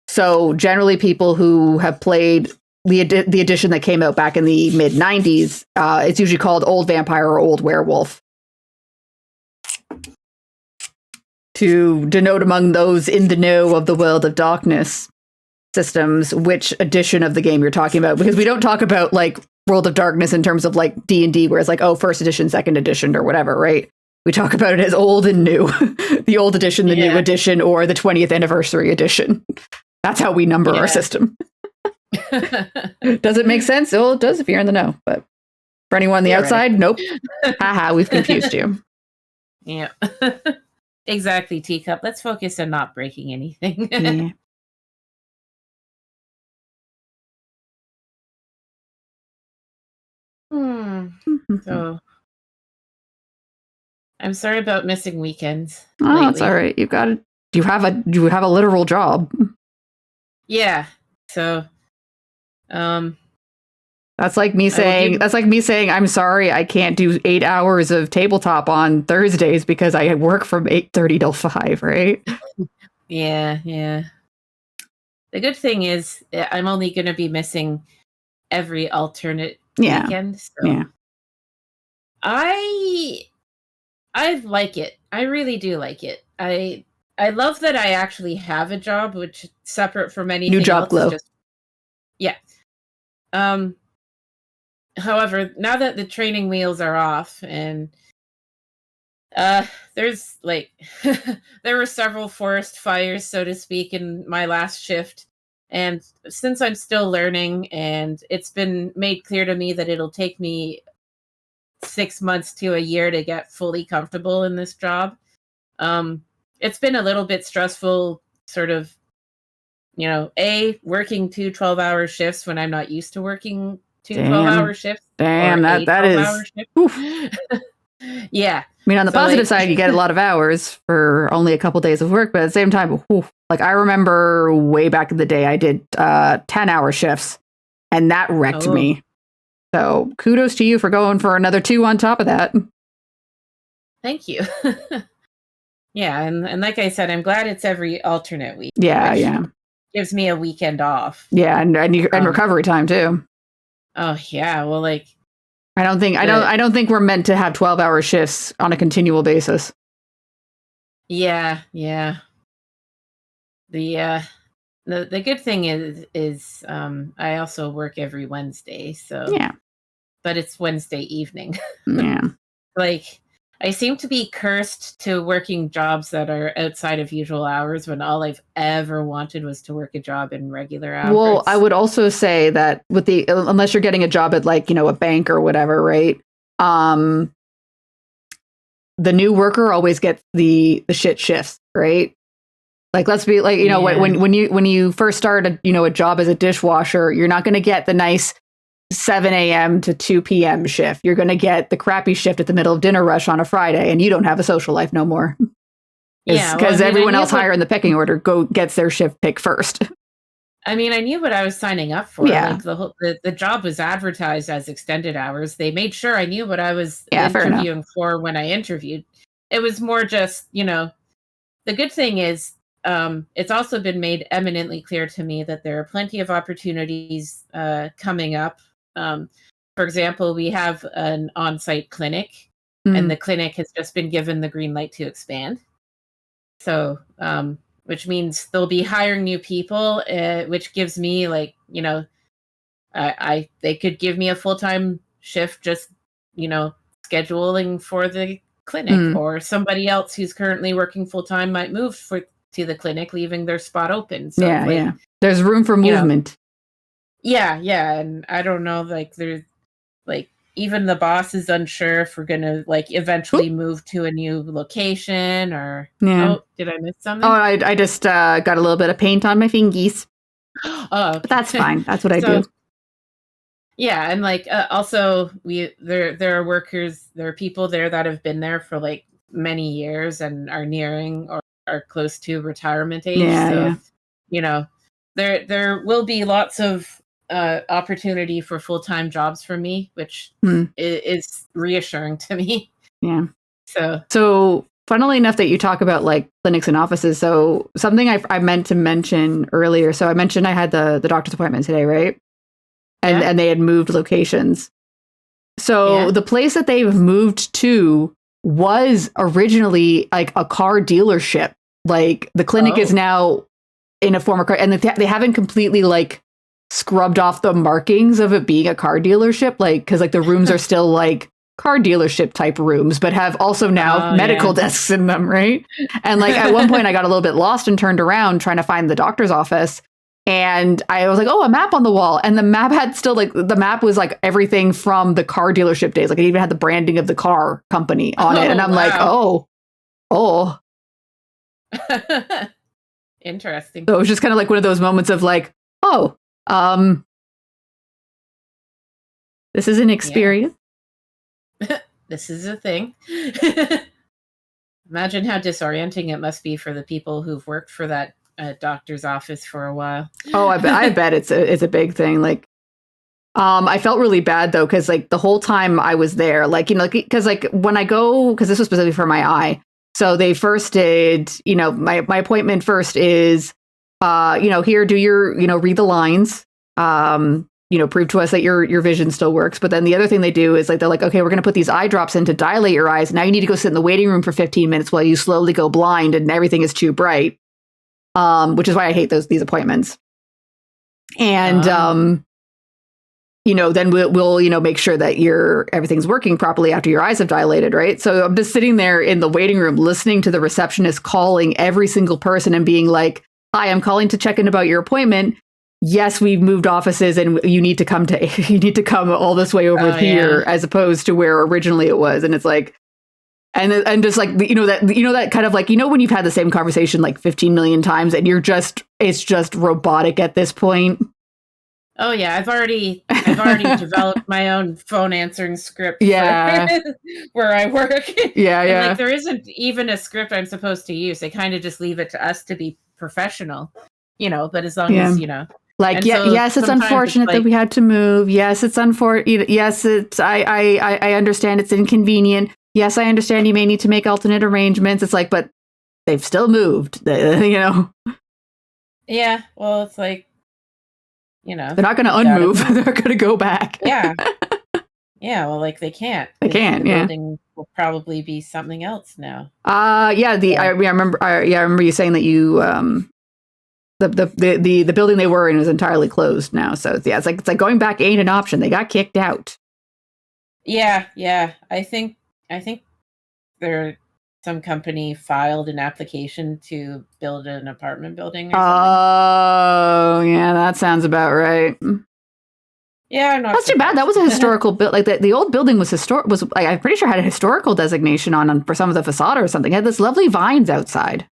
So generally, people who have played the edition that came out back in the mid 90s, it's usually called Old Vampire or Old Werewolf, to denote among those in the know of the World of Darkness systems which edition of the game you're talking about, because we don't talk about like World of Darkness in terms of like D&D, where it's like, oh, first edition, second edition, or whatever, right? We talk about it as old and new, the old edition, the new edition, or the 20th anniversary edition. That's how we number our system. Does it make sense? Well, it does if you're in the know. But for anyone on the outside, nope. Haha, we've confused you. Yeah. Exactly, Teacup. Let's focus on not breaking anything. Yeah. So, I'm sorry about missing weekends. Oh, it's all right. You have a literal job. Yeah. So, that's like me saying I'm sorry I can't do 8 hours of tabletop on Thursdays because I work from 8:30 till 5, right? Yeah. The good thing is I'm only going to be missing every alternate weekend. So yeah. I like it. I really do like it. I love that I actually have a job, which separate from anything new job else. glow. Yeah. However, now that the training wheels are off and there's like there were several forest fires, so to speak, in my last shift. And since I'm still learning and it's been made clear to me that it'll take me 6 months to a year to get fully comfortable in this job, it's been a little bit stressful sort of working 2 12-hour shifts when I'm not used to working 2 Damn. 12-hour shifts. Damn, that is. Yeah. I mean, on the positive side, you get a lot of hours for only a couple days of work, but at the same time, like I remember way back in the day, I did 10-hour shifts, and that wrecked me. So kudos to you for going for another 2 on top of that. Thank you. Yeah, and like I said, I'm glad it's every alternate week. Yeah. Gives me a weekend off. Yeah, and recovery time too. Oh yeah, well, like I don't think we're meant to have 12-hour shifts on a continual basis. Yeah. The good thing is I also work every Wednesday, so yeah. But it's Wednesday evening. Yeah. Like I seem to be cursed to working jobs that are outside of usual hours when all I've ever wanted was to work a job in regular hours. Well, I would also say that unless you're getting a job at like, a bank or whatever, right? The new worker always gets the shit shifts, right? Like, let's be like, when you first start a job as a dishwasher, you're not going to get the nice 7 a.m. to 2 p.m. shift. You're going to get the crappy shift at the middle of dinner rush on a Friday, and you don't have a social life no more. Because everyone else higher in the pecking order gets their shift pick first. I mean, I knew what I was signing up for. Yeah. Like the job was advertised as extended hours. They made sure I knew what I was interviewing for when I interviewed. It was more just, the good thing is it's also been made eminently clear to me that there are plenty of opportunities coming up. For example, we have an on-site clinic, and the clinic has just been given the green light to expand. So, which means they'll be hiring new people, which gives me they could give me a full-time shift, just, scheduling for the clinic, or somebody else who's currently working full-time might move to the clinic, leaving their spot open. So yeah. There's room for movement. Yeah. And I don't know, there's even the boss is unsure if we're gonna eventually move to a new location or. Yeah. Oh, did I miss something? Oh, I just got a little bit of paint on my fingies. Oh, okay. But that's fine. That's what I do. Yeah, and also there are workers, there are people there that have been there for many years and are nearing or are close to retirement age. Yeah. There will be lots of opportunity for full-time jobs for me, which is reassuring to me. Yeah. So funnily enough that you talk about clinics and offices. So something I meant to mention earlier. So I mentioned I had the doctor's appointment today, right? And they had moved locations. So the place that they've moved to was originally a car dealership. The clinic is now in a former car, and they haven't completely scrubbed off the markings of it being a car dealership, because the rooms are still car dealership type rooms, but have also now medical desks in them, right? And at one point I got a little bit lost and turned around trying to find the doctor's office, and I was like, oh, a map on the wall, and the map had still the map was everything from the car dealership days, it even had the branding of the car company on it, and I'm oh. Interesting. So it was just kind of one of those moments of this is an experience. Yeah. This is a thing. Imagine how disorienting it must be for the people who've worked for that doctor's office for a while. Oh, I bet it's a big thing. I felt really bad though, because the whole time I was there, because when I go, because this was specifically for my eye. So they first did, my appointment first is, here, do your, read the lines, prove to us that your vision still works. But then the other thing they do is they're okay, we're going to put these eye drops in to dilate your eyes. Now you need to go sit in the waiting room for 15 minutes while you slowly go blind and everything is too bright. Which is why I hate these appointments. And, then we'll make sure that everything's working properly after your eyes have dilated, right? So I'm just sitting there in the waiting room, listening to the receptionist calling every single person and being like, hi, I'm calling to check in about your appointment. Yes, we've moved offices and you need to come all this way over here as opposed to where originally it was. And it's And just like that kind of like when you've had the same conversation like 15 million times and it's just robotic at this point. Oh yeah, I've already developed my own phone answering script. Yeah, for where I work. Yeah, and, yeah. like there isn't even a script I'm supposed to use. They kind of just leave it to us to be professional, But as long as like so yes, it's unfortunate that we had to move. Yes, it's unfortunate. Yes, it's I understand it's inconvenient. Yes, I understand you may need to make alternate arrangements. It's like, but they've still moved. Yeah, well, it's like. They're not going to unmove. They're going to go back. Yeah. Yeah, well, like they can't. They can't. The building will probably be something else now. Yeah. I remember you saying that you the building they were in is entirely closed now. So it's like going back ain't an option. They got kicked out. Yeah. I think some company filed an application to build an apartment building or something. Oh, yeah, that sounds about right. Yeah, I'm not. That's too bad. That was a historical build. Like the old building was like I'm pretty sure had a historical designation on for some of the facade or something. It had this lovely vines outside.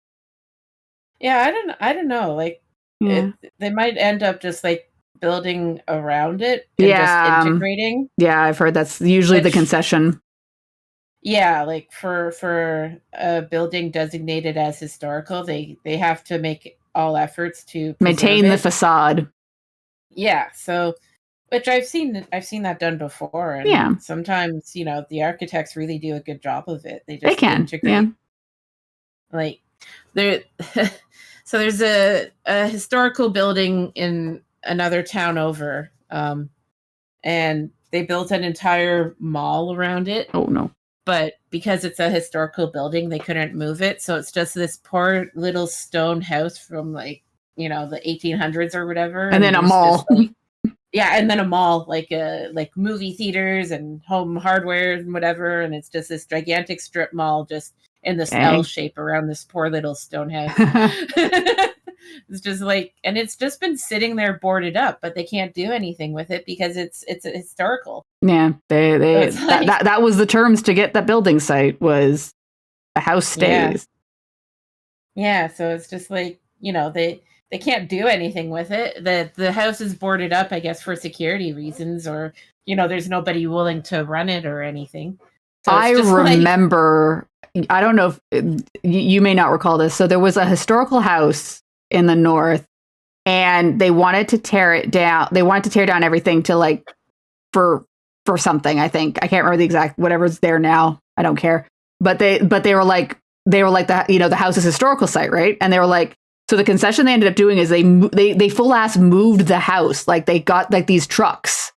Yeah, I don't know. Like they might end up just like building around it and just integrating. Yeah, I've heard that's usually the concession. Yeah, like for a building designated as historical, they have to make all efforts to maintain the facade. Yeah, so which I've seen that done before, and sometimes the architects really do a good job of it. They can integrate. Like there, so there's a historical building in another town over, and they built an entire mall around it. Oh no. But because it's a historical building, they couldn't move it. So it's just this poor little stone house from the 1800s or whatever. And then a mall. And then a mall, like movie theaters and home hardware and whatever. And it's just this gigantic strip mall just in this L shape around this poor little stone house. It's just and it's just been sitting there boarded up, but they can't do anything with it because it's historical. Yeah, that was the terms to get that building site was the house stays. Yeah, so it's just they can't do anything with it. The house is boarded up, I guess, for security reasons, or there's nobody willing to run it or anything. So I remember. I don't know if you may not recall this. So there was a historical house in the north, and they wanted to tear it down. They wanted to tear down everything to for something. I think I can't remember the exact whatever's there now. I don't care. But they were like that. The house's historical site, right? And they were like. So the concession they ended up doing is they full ass moved the house. Like they got these trucks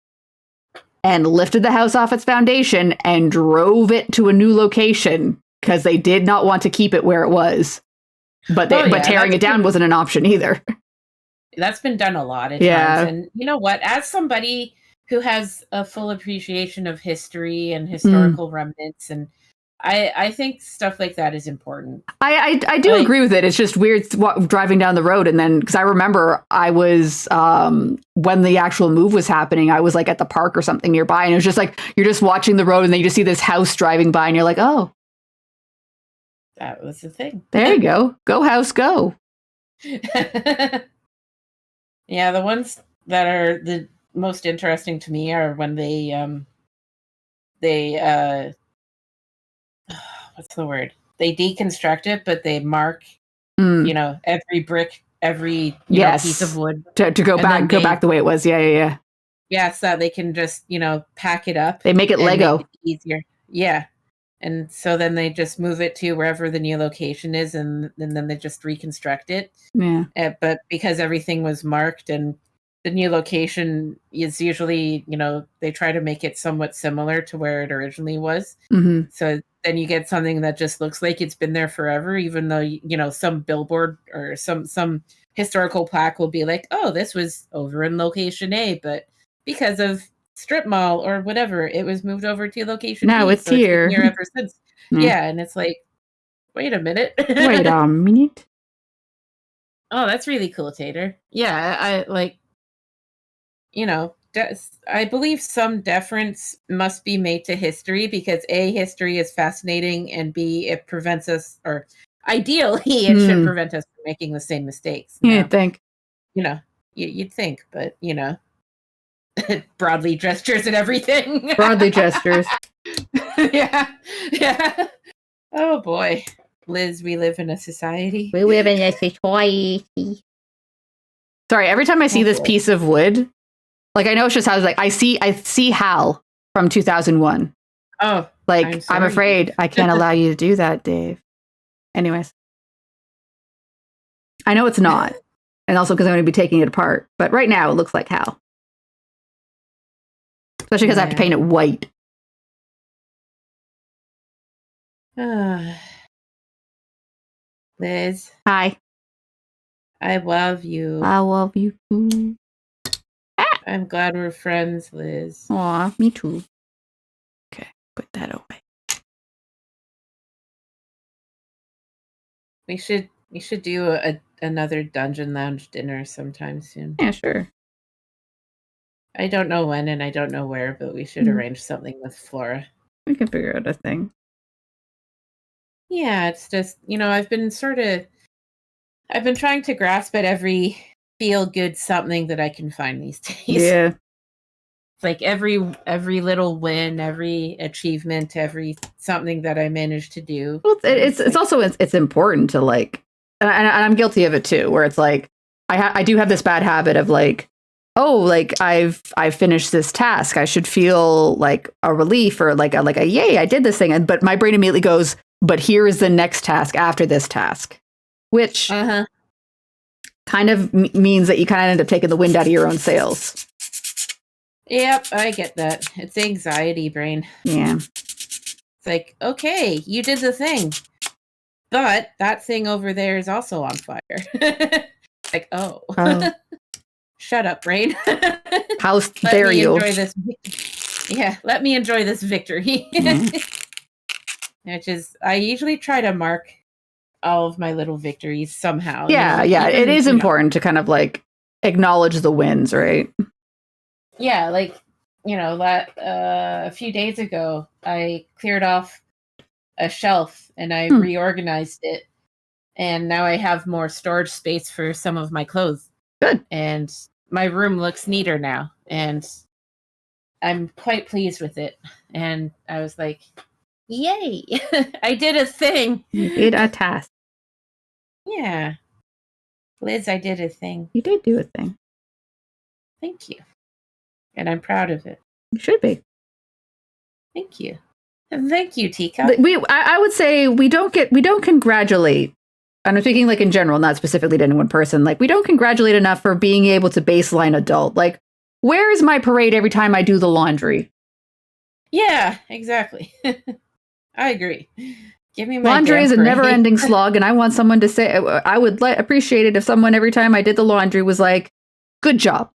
and lifted the house off its foundation and drove it to a new location because they did not want to keep it where it was. But tearing it down wasn't an option either. That's been done a lot of times. And you know what? As somebody who has a full appreciation of history and historical remnants, and I think stuff like that is important. I do agree with it. It's just weird driving down the road. And then, because I remember I was, when the actual move was happening, I was at the park or something nearby. And it was just you're just watching the road and then you just see this house driving by and you're like, oh. That was the thing. There you go. Go house, go. Yeah, the ones that are the most interesting to me are when they what's the word? They deconstruct it, but they mark, every brick, every piece of wood to go back the way it was. Yeah. Yeah, so they can just pack it up. They make it Lego. Make it easier. Yeah, and so then they just move it to wherever the new location is, and then they just reconstruct it. Yeah, but because everything was marked and the new location is usually, they try to make it somewhat similar to where it originally was. Mm-hmm. So then you get something that just looks like it's been there forever, even though, some billboard or some historical plaque will be like, oh, this was over in location A, but because of strip mall or whatever, it was moved over to location now B, it's so here. It's been here ever since. Yeah, and it's like, wait a minute. Wait a minute. Oh, that's really cool, Tater. Yeah, I I believe some deference must be made to history because A, history is fascinating, and B, it prevents us, or ideally, it should prevent us from making the same mistakes. You think? You'd think, but broadly gestures and everything. Broadly gestures. Yeah. Oh boy, Liz, we live in a society. We live in a society. Sorry, every time I see this piece of wood, like I know it's just how I see Hal from 2001. Oh, like I'm afraid I can't allow you to do that, Dave. Anyways, I know it's not, and also because I'm going to be taking it apart. But right now, it looks like Hal, especially because I have to paint it white. Liz. Hi. I love you. I love you too. I'm glad we're friends, Liz. Aw, me too. Okay, put that away. We should do another Dungeon Lounge dinner sometime soon. Yeah, sure. I don't know when and I don't know where, but we should arrange something with Flora. We can figure out a thing. Yeah, it's just, I've been trying to grasp at every feel-good something that I can find these days. Yeah. It's like every little win, every achievement, every something that I managed to do. Well, it's also important to like, and I'm guilty of it too, where it's like I do have this bad habit of like, oh, like I've finished this task, I should feel like a relief or like a yay, I did this thing, but my brain immediately goes, but here is the next task after this task, which kind of means that you kind of end up taking the wind out of your own sails. Yep, I get that. It's anxiety brain. Yeah. It's like, okay, you did the thing, but that thing over there is also on fire. Like, oh. Shut up, brain. How dare you? Let me enjoy this victory. Which is, I usually try to mark all of my little victories somehow. Yeah, it is important to kind of like acknowledge the wins, right? Yeah, like, a few days ago, I cleared off a shelf and I reorganized it. And now I have more storage space for some of my clothes. Good. And my room looks neater now. And I'm quite pleased with it. And I was like, yay, I did a thing. You did a task. Yeah. Liz, I did a thing. You did do a thing. Thank you. And I'm proud of it. You should be. Thank you. And thank you, Tika. I would say we don't congratulate. And I'm speaking like in general, not specifically to any one person. Like we don't congratulate enough for being able to baseline adult. Like, where is my parade every time I do the laundry? Yeah, exactly. I agree. Give me my laundry is a never-ending slog, and I want someone to say I would appreciate it if someone every time I did the laundry was like, "Good job."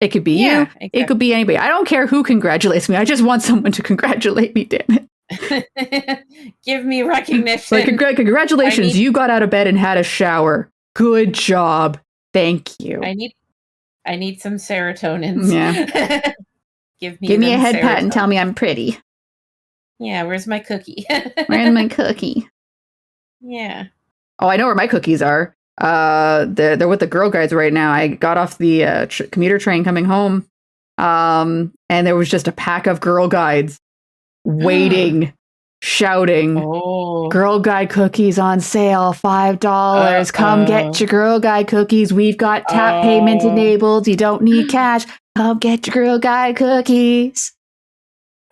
It could be you. Exactly. It could be anybody. I don't care who congratulates me. I just want someone to congratulate me, damn it. Give me recognition. Like, congratulations, you got out of bed and had a shower. Good job. Thank you. I need some serotonin. Yeah. Give me a head pat and tell me I'm pretty. Yeah, where's my cookie? Where's my cookie? Yeah. Oh, I know where my cookies are. They're with the Girl Guides right now. I got off the commuter train coming home, and there was just a pack of Girl Guides waiting, shouting, Girl Guide cookies on sale, $5. Come get your Girl Guide cookies. We've got tap payment enabled. You don't need cash. Come get your Girl Guide cookies.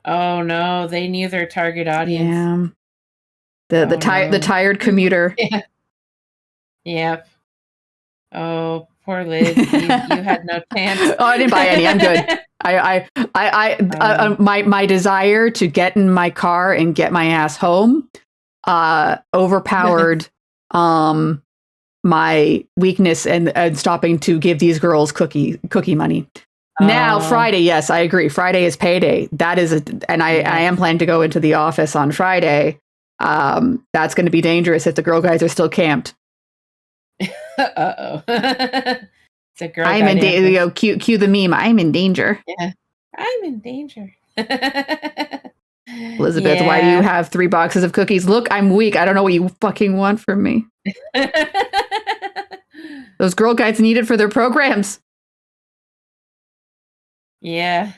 Oh no, they knew their target audience. Yeah. The tired commuter. Yeah. Yep. Oh, poor Liz. You had no chance. Oh, I didn't buy any. I'm good. My desire to get in my car and get my ass home overpowered my weakness and stopping to give these girls cookie money. Now Friday, yes, I agree. Friday is payday. That is I am planning to go into the office on Friday. That's going to be dangerous if the Girl Guides are still camped. Uh-oh. It's a girl I'm in danger. You know, cue the meme. I'm in danger. Yeah. I'm in danger. Elizabeth, why do you have 3 boxes of cookies? Look, I'm weak. I don't know what you fucking want from me. Those Girl Guides need it for their programs. Yeah.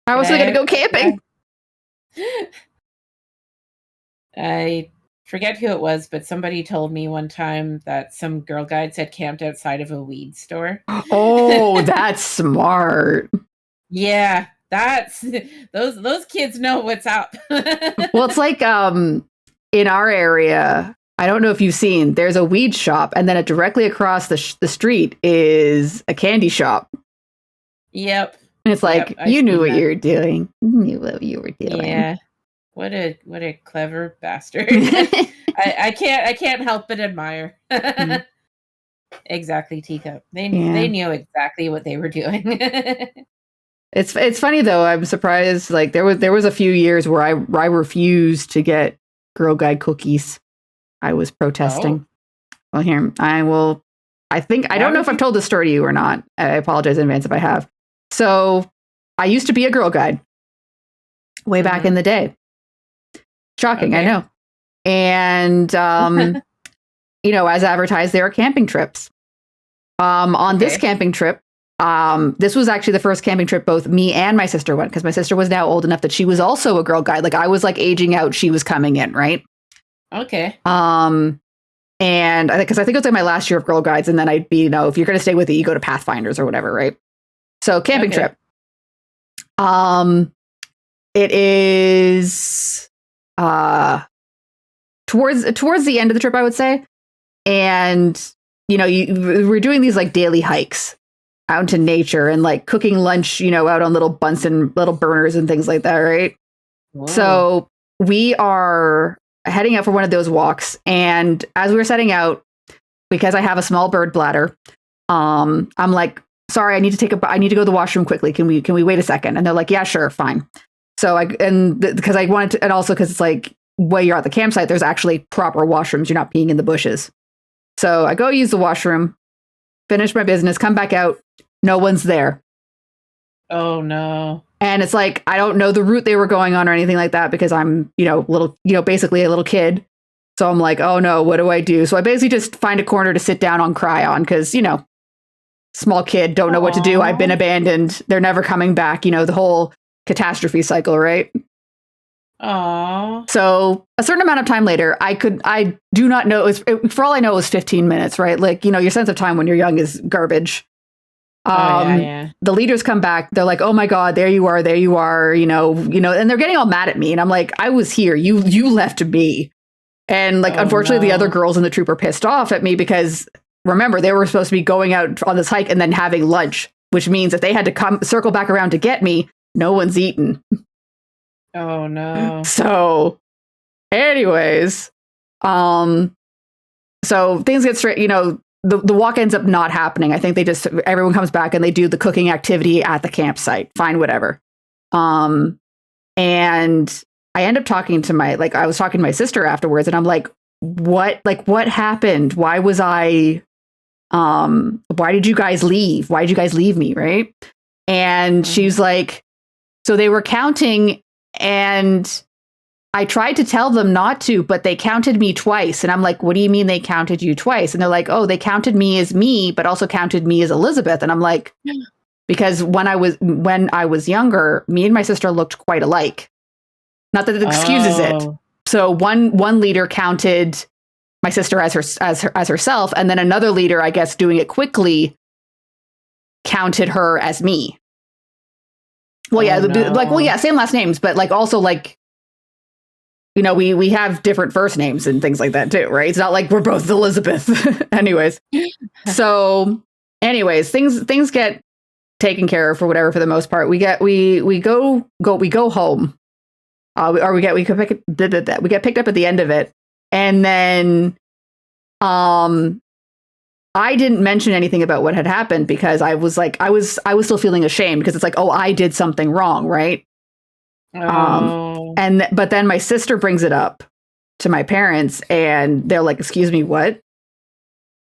How else are they going to go camping? I forget who it was, but somebody told me one time that some Girl Guides had camped outside of a weed store. Oh, that's smart. Yeah, that's those kids know what's up. Well, it's like in our area, I don't know if you've seen, there's a weed shop, and then directly across the street is a candy shop. Yep. And it's like, you knew what you were doing. You knew what you were doing. Yeah. What a clever bastard. I can't help but admire. Mm. Exactly, Teacup. They knew exactly what they were doing. It's funny though. I'm surprised. Like there was a few years where I refused to get Girl Guide cookies. I was protesting. Oh. Well, here I will. I don't know if I've told this story to you or not. I apologize in advance if I have. So I used to be a Girl Guide way back in the day. Shocking, I know. And you know, as advertised, there are camping trips. On this camping trip, this was actually the first camping trip both me and my sister went, because my sister was now old enough that she was also a Girl Guide. Like I was like aging out, she was coming in, right? Okay. And because I think it was like my last year of Girl Guides, and then I'd be, you know, if you're going to stay with it, you go to Pathfinders or whatever, right? So camping trip. It is towards the end of the trip, I would say. And, you know, we're doing these like daily hikes out into nature and like cooking lunch, you know, out on little Bunsen, little burners and things like that, right? Whoa. So we are heading out for one of those walks. And as we were setting out, because I have a small bird bladder, I'm like, sorry, I need to go to the washroom quickly. Can we wait a second? And they're like, yeah, sure, fine. So because I wanted to, and also because it's like, while you're at the campsite, there's actually proper washrooms. You're not peeing in the bushes. So I go use the washroom, finish my business, come back out. No one's there. Oh no. And it's like, I don't know the route they were going on or anything like that, because I'm, you know, basically a little kid. So I'm like, oh no, what do I do? So I basically just find a corner to sit down on, cry on, because, you know, small kid, don't know what to do. I've been abandoned. They're never coming back. You know, the whole catastrophe cycle, right? Aww. So a certain amount of time later, I do not know. For all I know, it was 15 minutes, right? Like, you know, your sense of time when you're young is garbage. The leaders come back. They're like, oh my God, there you are, you know, and they're getting all mad at me. And I'm like, I was here. You left me. And like, unfortunately, the other girls in the troop are pissed off at me because, remember, they were supposed to be going out on this hike and then having lunch, which means that they had to circle back around to get me. No one's eaten. Oh no. So anyways, so things get straight, you know, the walk ends up not happening. I think everyone comes back and they do the cooking activity at the campsite. Fine, whatever. And I end up talking to I was talking to my sister afterwards, and I'm like, what happened? Why was why did you guys leave? Why did you guys leave me? Right. And she's like, so they were counting, and I tried to tell them not to, but they counted me twice. And I'm like, what do you mean they counted you twice? And they're like, oh, they counted me as me, but also counted me as Elizabeth. And I'm like, because when I was younger, me and my sister looked quite alike. Not that it excuses it. So one leader counted my sister as herself, and then another leader, I guess, doing it quickly, counted her as me. Well, same last names, but like also like, you know, we have different first names and things like that too, right? It's not like we're both Elizabeth. Anyways, things get taken care of for the most part. We get home, we get picked up at the end of it, and then I didn't mention anything about what had happened because I was still feeling ashamed, because it's like, oh, I did something wrong, right? But then my sister brings it up to my parents, and they're like, excuse me, what?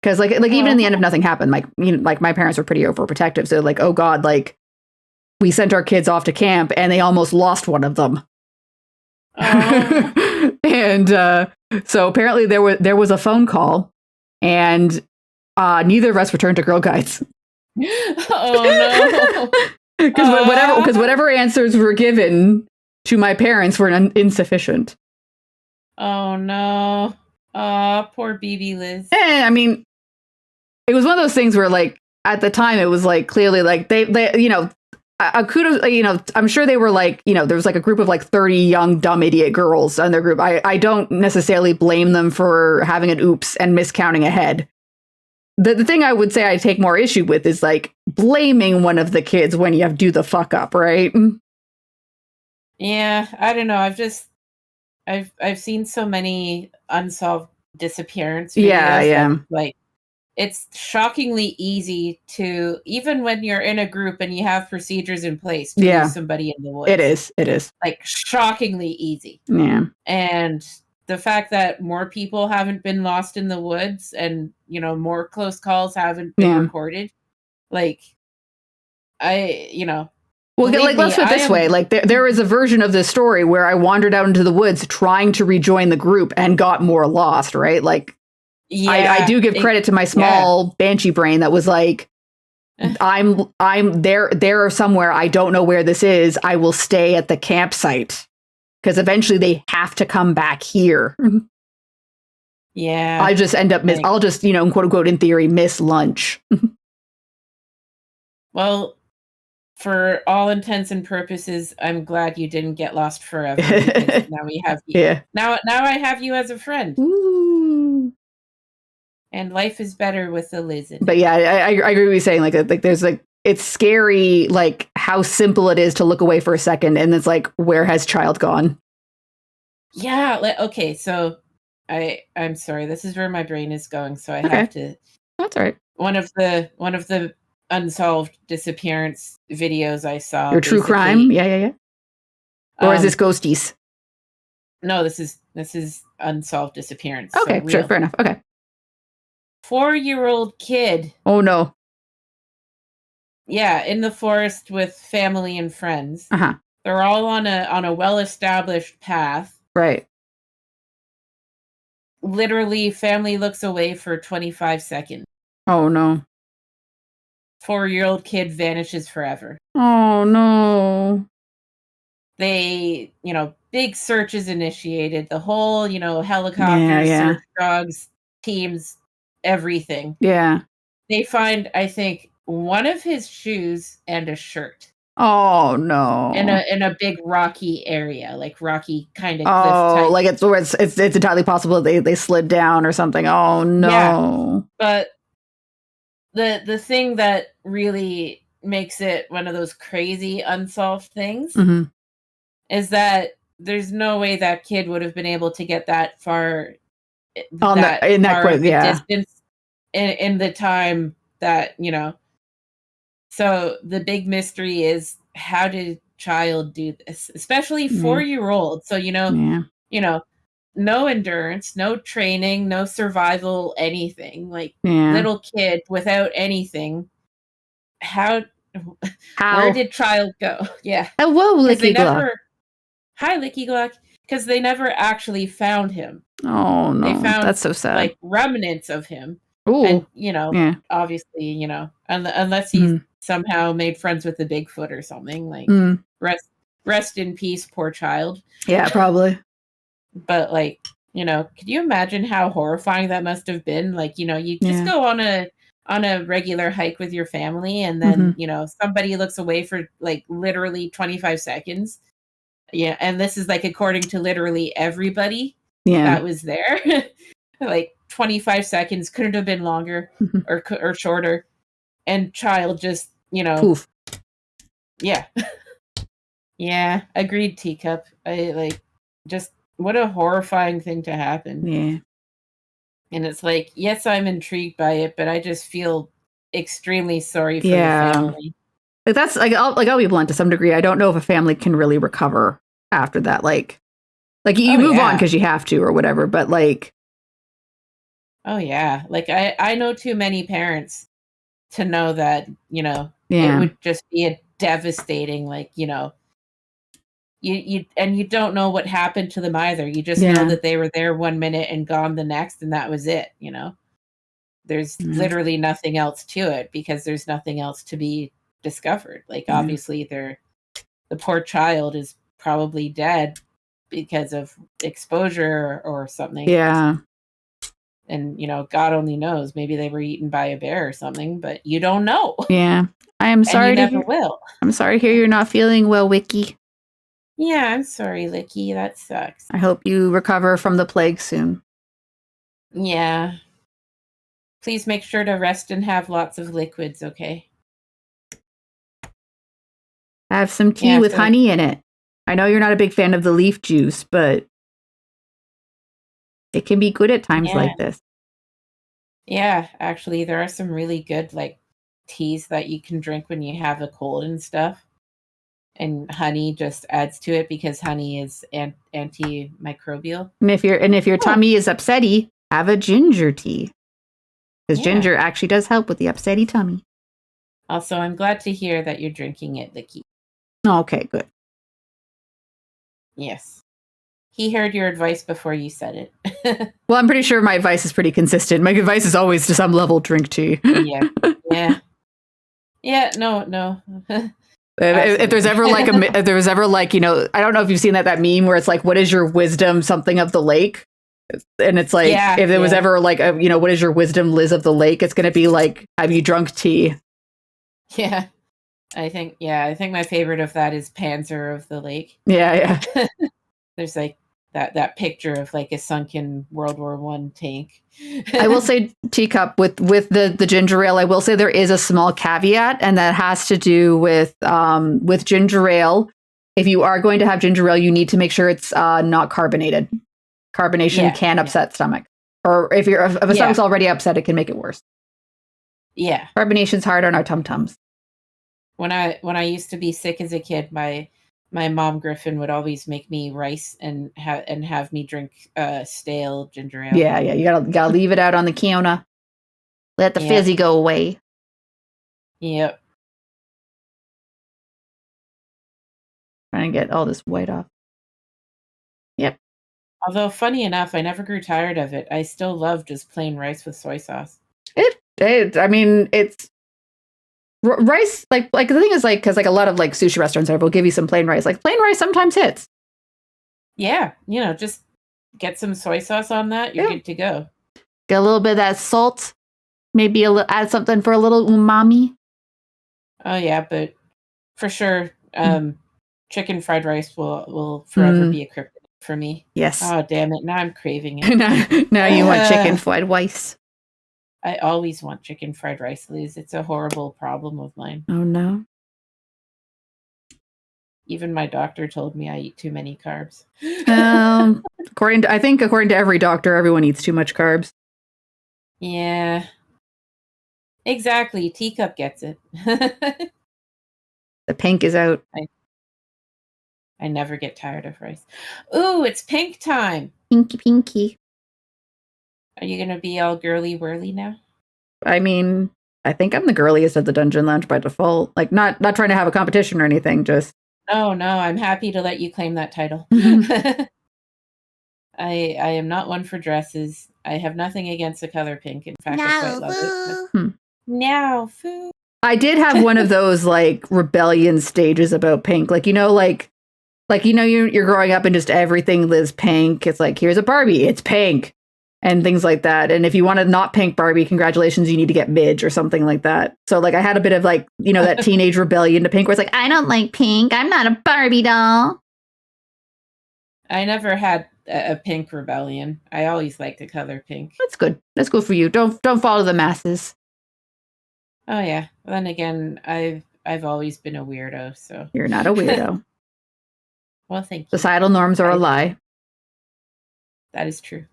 Because like even in the end, if nothing happened, like like my parents were pretty overprotective. So like, oh God, like we sent our kids off to camp and they almost lost one of them. And so apparently there was a phone call, and neither of us returned to Girl Guides. Oh no! Because whatever answers were given to my parents were insufficient. Oh no! Poor BB Liz. I mean, it was one of those things where, like, at the time, it was like clearly like they kudos, I'm sure they were like, there was like a group of like 30 young, dumb, idiot girls in their group. I don't necessarily blame them for having an oops and miscounting ahead. The thing I would say I take more issue with is like blaming one of the kids when you have do the fuck up, right? Yeah, I don't know. I've seen so many unsolved disappearance videos. Yeah. Like, it's shockingly easy to, even when you're in a group and you have procedures in place, to lose somebody in the woods. It is. Like, shockingly easy. Yeah. And the fact that more people haven't been lost in the woods and, more close calls haven't been recorded. Like, well, like, let's put it this way. Like, there is a version of this story where I wandered out into the woods trying to rejoin the group and got more lost, right? Like, yeah, I do give credit to my small banshee brain that was like, I'm there somewhere. I don't know where this is. I will stay at the campsite because eventually they have to come back here. Yeah. I just end up I'll just, quote unquote, in theory, miss lunch. Well, for all intents and purposes, I'm glad you didn't get lost forever. Because now we have you. Yeah. Now I have you as a friend. Ooh. And life is better with a Liz in it. But yeah, I agree with you saying like there's like, it's scary like how simple it is to look away for a second and it's like, where has child gone? Yeah. Okay. So I'm sorry. This is where my brain is going. So I have to. That's all right. One of the unsolved disappearance videos I saw. Your true crime? Yeah. Or is this ghosties? No, this is unsolved disappearance. Okay, so sure, fair enough. Okay. 4-year-old kid. Oh no. Yeah, in the forest with family and friends. Uh-huh. They're all on a well-established path. Right. Literally, family looks away for 25 seconds. Oh no. 4-year-old kid vanishes forever. Oh no. They, big searches initiated. The whole, helicopters, search dogs, teams, everything. Yeah. They find, I think, one of his shoes and a shirt. Oh no. In a big rocky area, like rocky kind of cliff type. Like it's entirely possible they slid down or something. Oh no. Yeah. But the thing that really makes it one of those crazy unsolved things is that there's no way that kid would have been able to get that far in that quick distance in the time that So the big mystery is, how did child do this, especially 4-year-old? So no endurance, no training, no survival, anything. Like little kid without anything. How where did child go? Yeah. Hello, Licky Glock. Hi, Licky Glock. Because they never actually found him. Oh no, they found, that's so sad. Like remnants of him. Ooh. And obviously, unless he's somehow made friends with the Bigfoot or something, like rest in peace, poor child. Yeah, probably. But like, could you imagine how horrifying that must have been? Like, you just go on a regular hike with your family, and then somebody looks away for like literally 25 seconds. Yeah, and this is like according to literally everybody that was there. Like 25 seconds, couldn't have been longer or shorter. And child just, poof. Yeah. Yeah, agreed, Teacup. I like, just what a horrifying thing to happen. Yeah. And it's like, yes, I'm intrigued by it, but I just feel extremely sorry for the family. Like that's I'll be blunt to some degree. I don't know if a family can really recover after that. Like you move on because you have to or whatever, but like Oh yeah. Like I know too many parents to know that, it Yeah. would just be a devastating, like, you don't know what happened to them either. You just know Yeah. that they were there 1 minute and gone the next, and that was it. There's literally nothing else to it because there's nothing else to be discovered. Like obviously the poor child is probably dead because of exposure or something. Yeah. And God only knows, maybe they were eaten by a bear or something, but you don't know. Yeah. I am And you sorry to never hear. will. I'm sorry to hear you're not feeling well, Wiki. Yeah, I'm sorry, Licky. That sucks. I hope you recover from the plague soon. Yeah. Please make sure to rest and have lots of liquids, okay? Have some tea with so honey in it. I know you're not a big fan of the leaf juice, but it can be good at times like this. Yeah, actually, there are some really good like teas that you can drink when you have a cold and stuff. And honey just adds to it because honey is antimicrobial. And if your tummy is upsetty, have a ginger tea. Because ginger actually does help with the upsetty tummy. Also, I'm glad to hear that you're drinking it, Licky. Okay, good. Yes. He heard your advice before you said it. Well, I'm pretty sure my advice is pretty consistent. My advice is always to some level drink tea. Yeah. No. If there's ever like if there was ever like, I don't know if you've seen that meme where it's like, what is your wisdom something of the lake? And it's like, if there was ever like, what is your wisdom Liz of the lake? It's going to be like, have you drunk tea? Yeah. I think my favorite of that is Panzer of the Lake. Yeah. There's like that picture of like a sunken World War I tank. I will say, teacup, with the ginger ale, I will say there is a small caveat, and that has to do with ginger ale. If you are going to have ginger ale, you need to make sure it's not carbonated. Carbonation can upset stomach. Or if a stomach's already upset, it can make it worse. Yeah. Carbonation's hard on our tum-tums. When I used to be sick as a kid, my mom Griffin would always make me rice and have me drink stale ginger ale. Yeah, you gotta leave it out on the counter. Let the fizzy go away. Yep. Trying to get all this white off. Yep. Although funny enough, I never grew tired of it. I still love just plain rice with soy sauce. It's rice, like the thing is, like, because like a lot of like sushi restaurants will give you some plain rice. Like plain rice sometimes hits. Yeah, just get some soy sauce on that. You're good to go. Get a little bit of that salt. Maybe add something for a little umami. Oh yeah, but for sure, chicken fried rice will forever be a kryptonite for me. Yes. Oh damn it! Now I'm craving it. now you want chicken fried rice. I always want chicken fried rice, Liz. It's a horrible problem of mine. Oh no. Even my doctor told me I eat too many carbs. According to every doctor, everyone eats too much carbs. Yeah. Exactly. Teacup gets it. The pink is out. I never get tired of rice. Ooh, it's pink time. Pinky. Are you going to be all girly whirly now? I mean, I think I'm the girliest at the Dungeon Lounge by default. Like, not trying to have a competition or anything, just... Oh, no, I'm happy to let you claim that title. I am not one for dresses. I have nothing against the color pink. In fact, I quite love it. Now, food. I did have one of those, like, rebellion stages about pink. Like, you're growing up and just everything is pink. It's like, here's a Barbie, it's pink. And things like that. And if you want a not pink Barbie, congratulations, you need to get Midge or something like that. So like I had a bit of like, that teenage rebellion to pink where it's like, I don't like pink. I'm not a Barbie doll. I never had a pink rebellion. I always liked the color pink. That's good. That's good for you. Don't follow the masses. Oh yeah. Then again, I've always been a weirdo, so. You're not a weirdo. Well, thank you. Societal norms are a lie. That is true.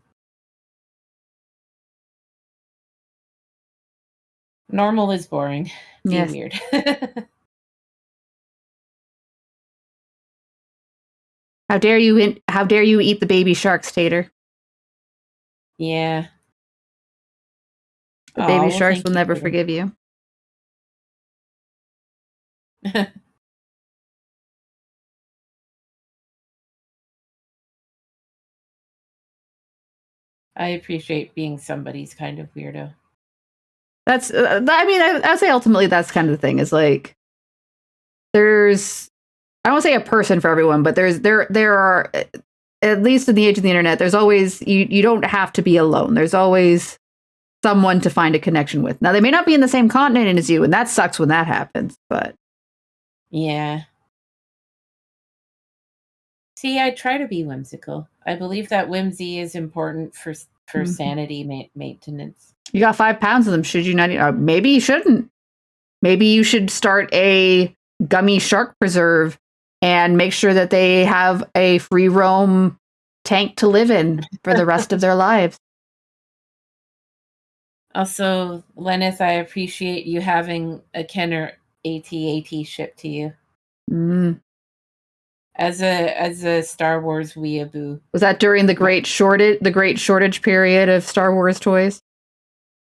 Normal is boring. Be weird. How dare you eat the baby sharks, Tater? Yeah. The baby sharks will thank never you. forgive you. I appreciate being somebody's kind of weirdo. That's, I mean, I'd say ultimately that's kind of the thing. Is like, there's, I don't want to say a person for everyone, but there are, at least in the age of the internet, there's always, you don't have to be alone. There's always someone to find a connection with. Now, they may not be in the same continent as you, and that sucks when that happens, but. Yeah. See, I try to be whimsical. I believe that whimsy is important for sanity maintenance. You got 5 pounds of them. Should you not? Maybe you shouldn't. Maybe you should start a gummy shark preserve and make sure that they have a free roam tank to live in for the rest of their lives. Also, Lenneth, I appreciate you having a Kenner AT-AT shipped to you. Mm. As a Star Wars weeaboo. Was that during the great shortage period of Star Wars toys?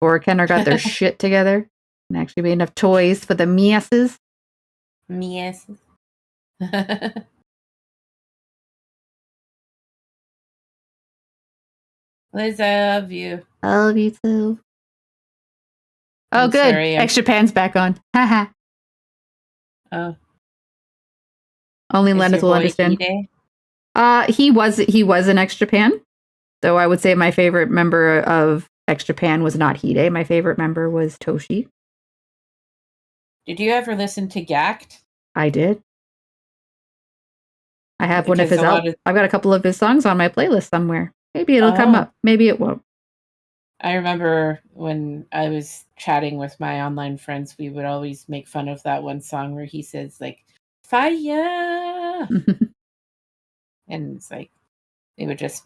Or Kenner got their shit together and actually made enough toys for the masses? Masses. Liz, I love you. I love you too. Oh, I'm good. sorry, Extra pan's back on. Haha. Oh. Only Lenneth will understand. He was in X Japan. So I would say my favorite member of X Japan was not Hide. My favorite member was Toshi. Did you ever listen to Gact? I did. I have one of his albums. I've got a couple of his songs on my playlist somewhere. Maybe it'll come up. Maybe it won't. I remember when I was chatting with my online friends, we would always make fun of that one song where he says, like, fire! And it's like, they would just,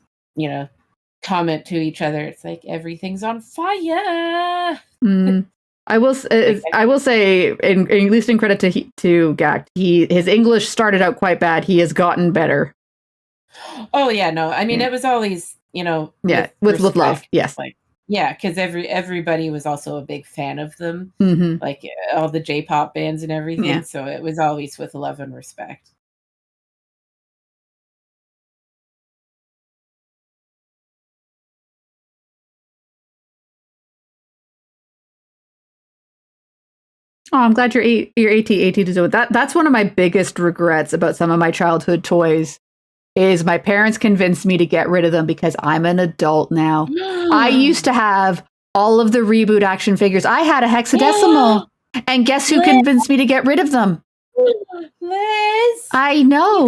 comment to each other. It's like, everything's on fire! I will say, at least in credit to Gact, his English started out quite bad. He has gotten better. Oh, yeah, no. I mean, it was always, with love, yes. Like, yeah, because everybody was also a big fan of them, mm-hmm. like all the J-pop bands and everything. Yeah. So it was always with love and respect. Oh, I'm glad your AT-AT to do it. That's one of my biggest regrets about some of my childhood toys. Is my parents convinced me to get rid of them because I'm an adult now. I used to have all of the Reboot action figures. I had a hexadecimal. And guess who convinced me to get rid of them? Liz! I know.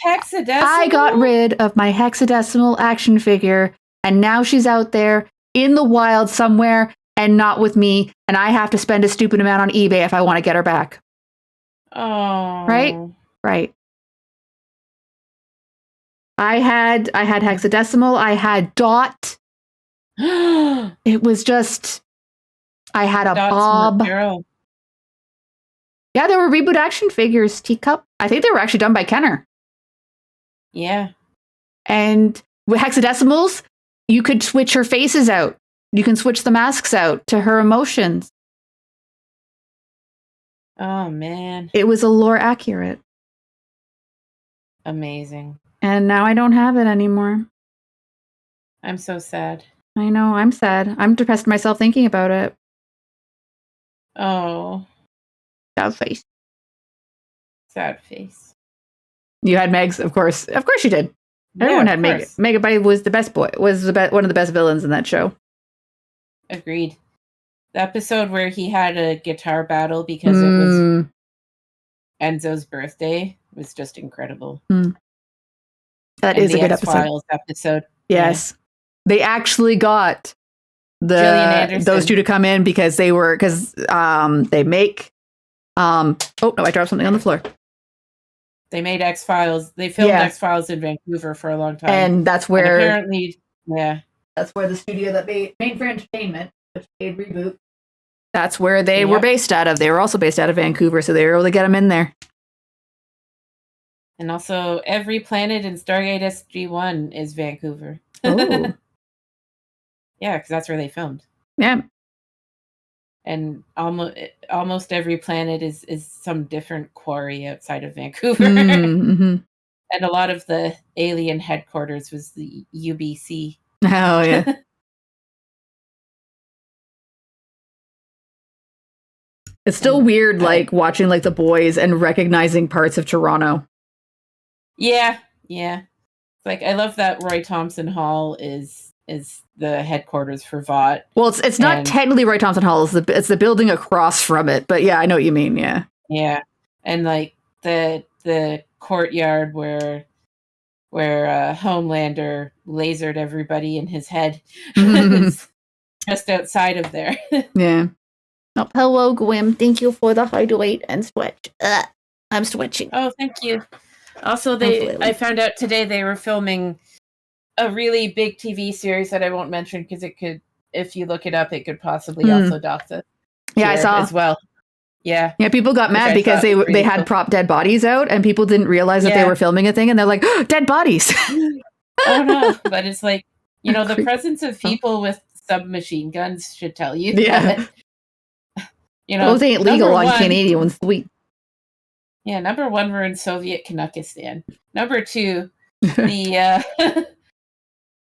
Hexadecimal? I got rid of my hexadecimal action figure, and now she's out there in the wild somewhere and not with me, and I have to spend a stupid amount on eBay if I want to get her back. Oh. Right. I had hexadecimal. I had Dot. It was just, I had a Dot's Bob. Girl. Yeah, there were Reboot action figures. Teacup. I think they were actually done by Kenner. Yeah. And with hexadecimals, you could switch her faces out. You can switch the masks out to her emotions. Oh, man. It was a lore accurate. Amazing. And now I don't have it anymore. I'm so sad. I know, I'm sad. I'm depressed myself thinking about it. Oh. Sad face. Sad face. You had Megs, of course. Of course you did. Yeah, everyone had Meg. Megabyte was the best boy. Was one of the best villains in that show. Agreed. The episode where he had a guitar battle because it was Enzo's birthday was just incredible. That is a good episode. X-Files episode. Yes. Yeah. They actually got those two to come in because they make oh no, I dropped something on the floor. They made X-Files. They filmed X-Files in Vancouver for a long time. And that's where apparently that's where the studio that made for Entertainment, which made Reboot. That's where they were based out of. They were also based out of Vancouver, so they were able to get them in there. And also, every planet in Stargate SG-1 is Vancouver. Oh. Yeah, because that's where they filmed. Yeah. and almost every planet is some different quarry outside of Vancouver. Mm-hmm. And a lot of the alien headquarters was the UBC. Oh, yeah. It's still weird, like, watching, like, The Boys and recognizing parts of Toronto. Yeah. Like, I love that Roy Thompson Hall is the headquarters for Vought. Well, it's not technically Roy Thompson Hall. It's the building across from it. But yeah, I know what you mean. Yeah. Yeah. And, like, the courtyard where Homelander lasered everybody in his head is just outside of there. Yeah. Oh, hello, Gwym. Thank you for the hideaway and switch. I'm switching. Oh, thank you. Also, I found out today they were filming a really big TV series that I won't mention because it could, if you look it up, it could possibly also dox us. Yeah, I saw as well. Yeah. Yeah, people got mad because they had prop dead bodies out and people didn't realize that they were filming a thing and they're like, oh, dead bodies. Oh, no. But it's like, the presence of people with submachine guns should tell you. Yeah. That, those ain't legal on Canadian sweet. Yeah, number one, we're in Soviet Kanukistan. Number two, the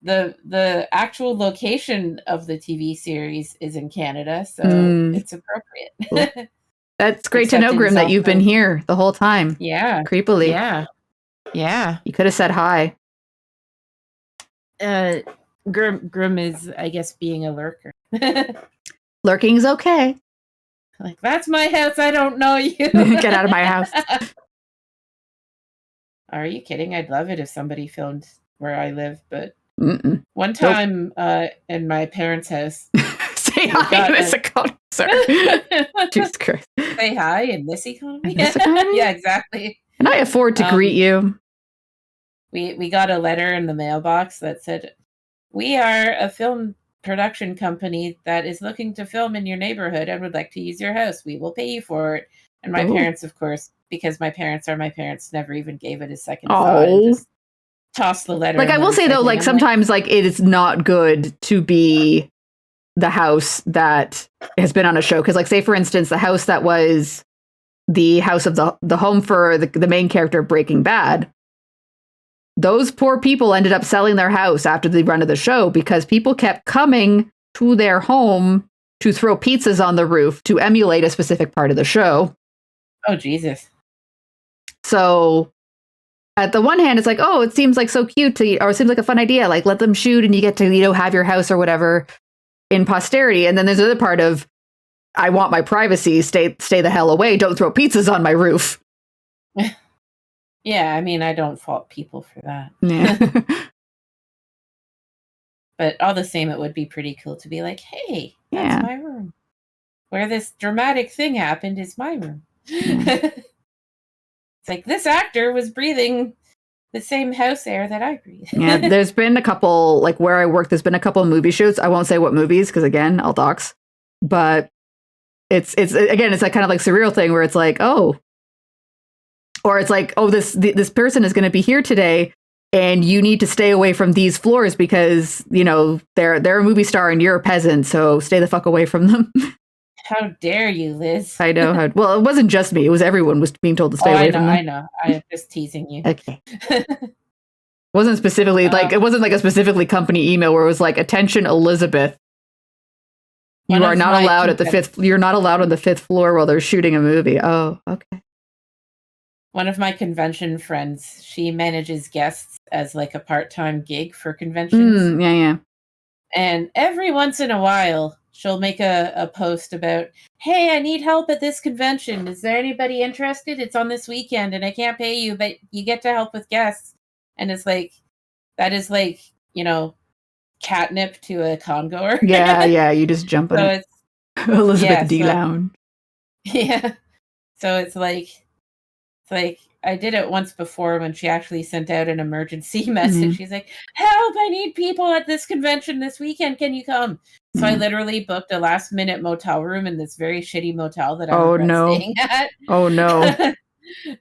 the actual location of the TV series is in Canada, so it's appropriate. That's great to know, Grim, that you've been here the whole time. Yeah. Creepily. Yeah. You could have said hi. Grim is, I guess, being a lurker. Lurking's okay. Like, that's my house, I don't know you. Get out of my house. Are you kidding? I'd love it if somebody filmed where I live, but one time in my parents' house. Say hi in this economy. Sorry. Jesus Christ. Say hi in this economy? Yeah, exactly. Can I afford to greet you? We got a letter in the mailbox that said, we are a film production company that is looking to film in your neighborhood and would like to use your house. We will pay you for it. And my parents, of course, because my parents are my parents, never even gave it a second thought and just tossed the letter. Like, I will say, though, like, sometimes, like, it is not good to be the house that has been on a show. Because, like, say, for instance, the house that was the house of the home for the main character of Breaking Bad, those poor people ended up selling their house after the run of the show because people kept coming to their home to throw pizzas on the roof to emulate a specific part of the show. Oh, Jesus. So at the one hand, it's like, oh, it seems like so cute or it seems like a fun idea. Like, let them shoot and you get to, have your house or whatever in posterity. And then there's the other part of, I want my privacy. Stay the hell away. Don't throw pizzas on my roof. Yeah, I mean, I don't fault people for that. Yeah. But all the same, it would be pretty cool to be like, hey, that's my room. Where this dramatic thing happened is my room. It's like, this actor was breathing the same house air that I breathe. Yeah, there's been a couple, like where I work, there's been a couple of movie shoots. I won't say what movies, because again, I'll dox. But it's again, it's that kind of like surreal thing where it's like, oh, or it's like, oh, this person is going to be here today, and you need to stay away from these floors because they're a movie star and you're a peasant, so stay the fuck away from them. How dare you, Liz? I know. Well, it wasn't just me; it was everyone was being told to stay away from them. I know. I'm just teasing you. Okay. Wasn't specifically it wasn't like a specifically company email where it was like, attention, Elizabeth. You are not allowed at the fifth. You're not allowed on the 5th floor while they're shooting a movie. Oh, okay. One of my convention friends, she manages guests as like a part-time gig for conventions. Yeah. And every once in a while, she'll make a post about, hey, I need help at this convention. Is there anybody interested? It's on this weekend and I can't pay you, but you get to help with guests. And it's like, that is like, catnip to a congoer. Yeah. You just jump in. So it's Elizabeth D. Lounge. Yeah. So it's like I did it once before when she actually sent out an emergency message. She's like, help, I need people at this convention this weekend. Can you come? So I literally booked a last minute motel room in this very shitty motel that I was staying at. Oh no.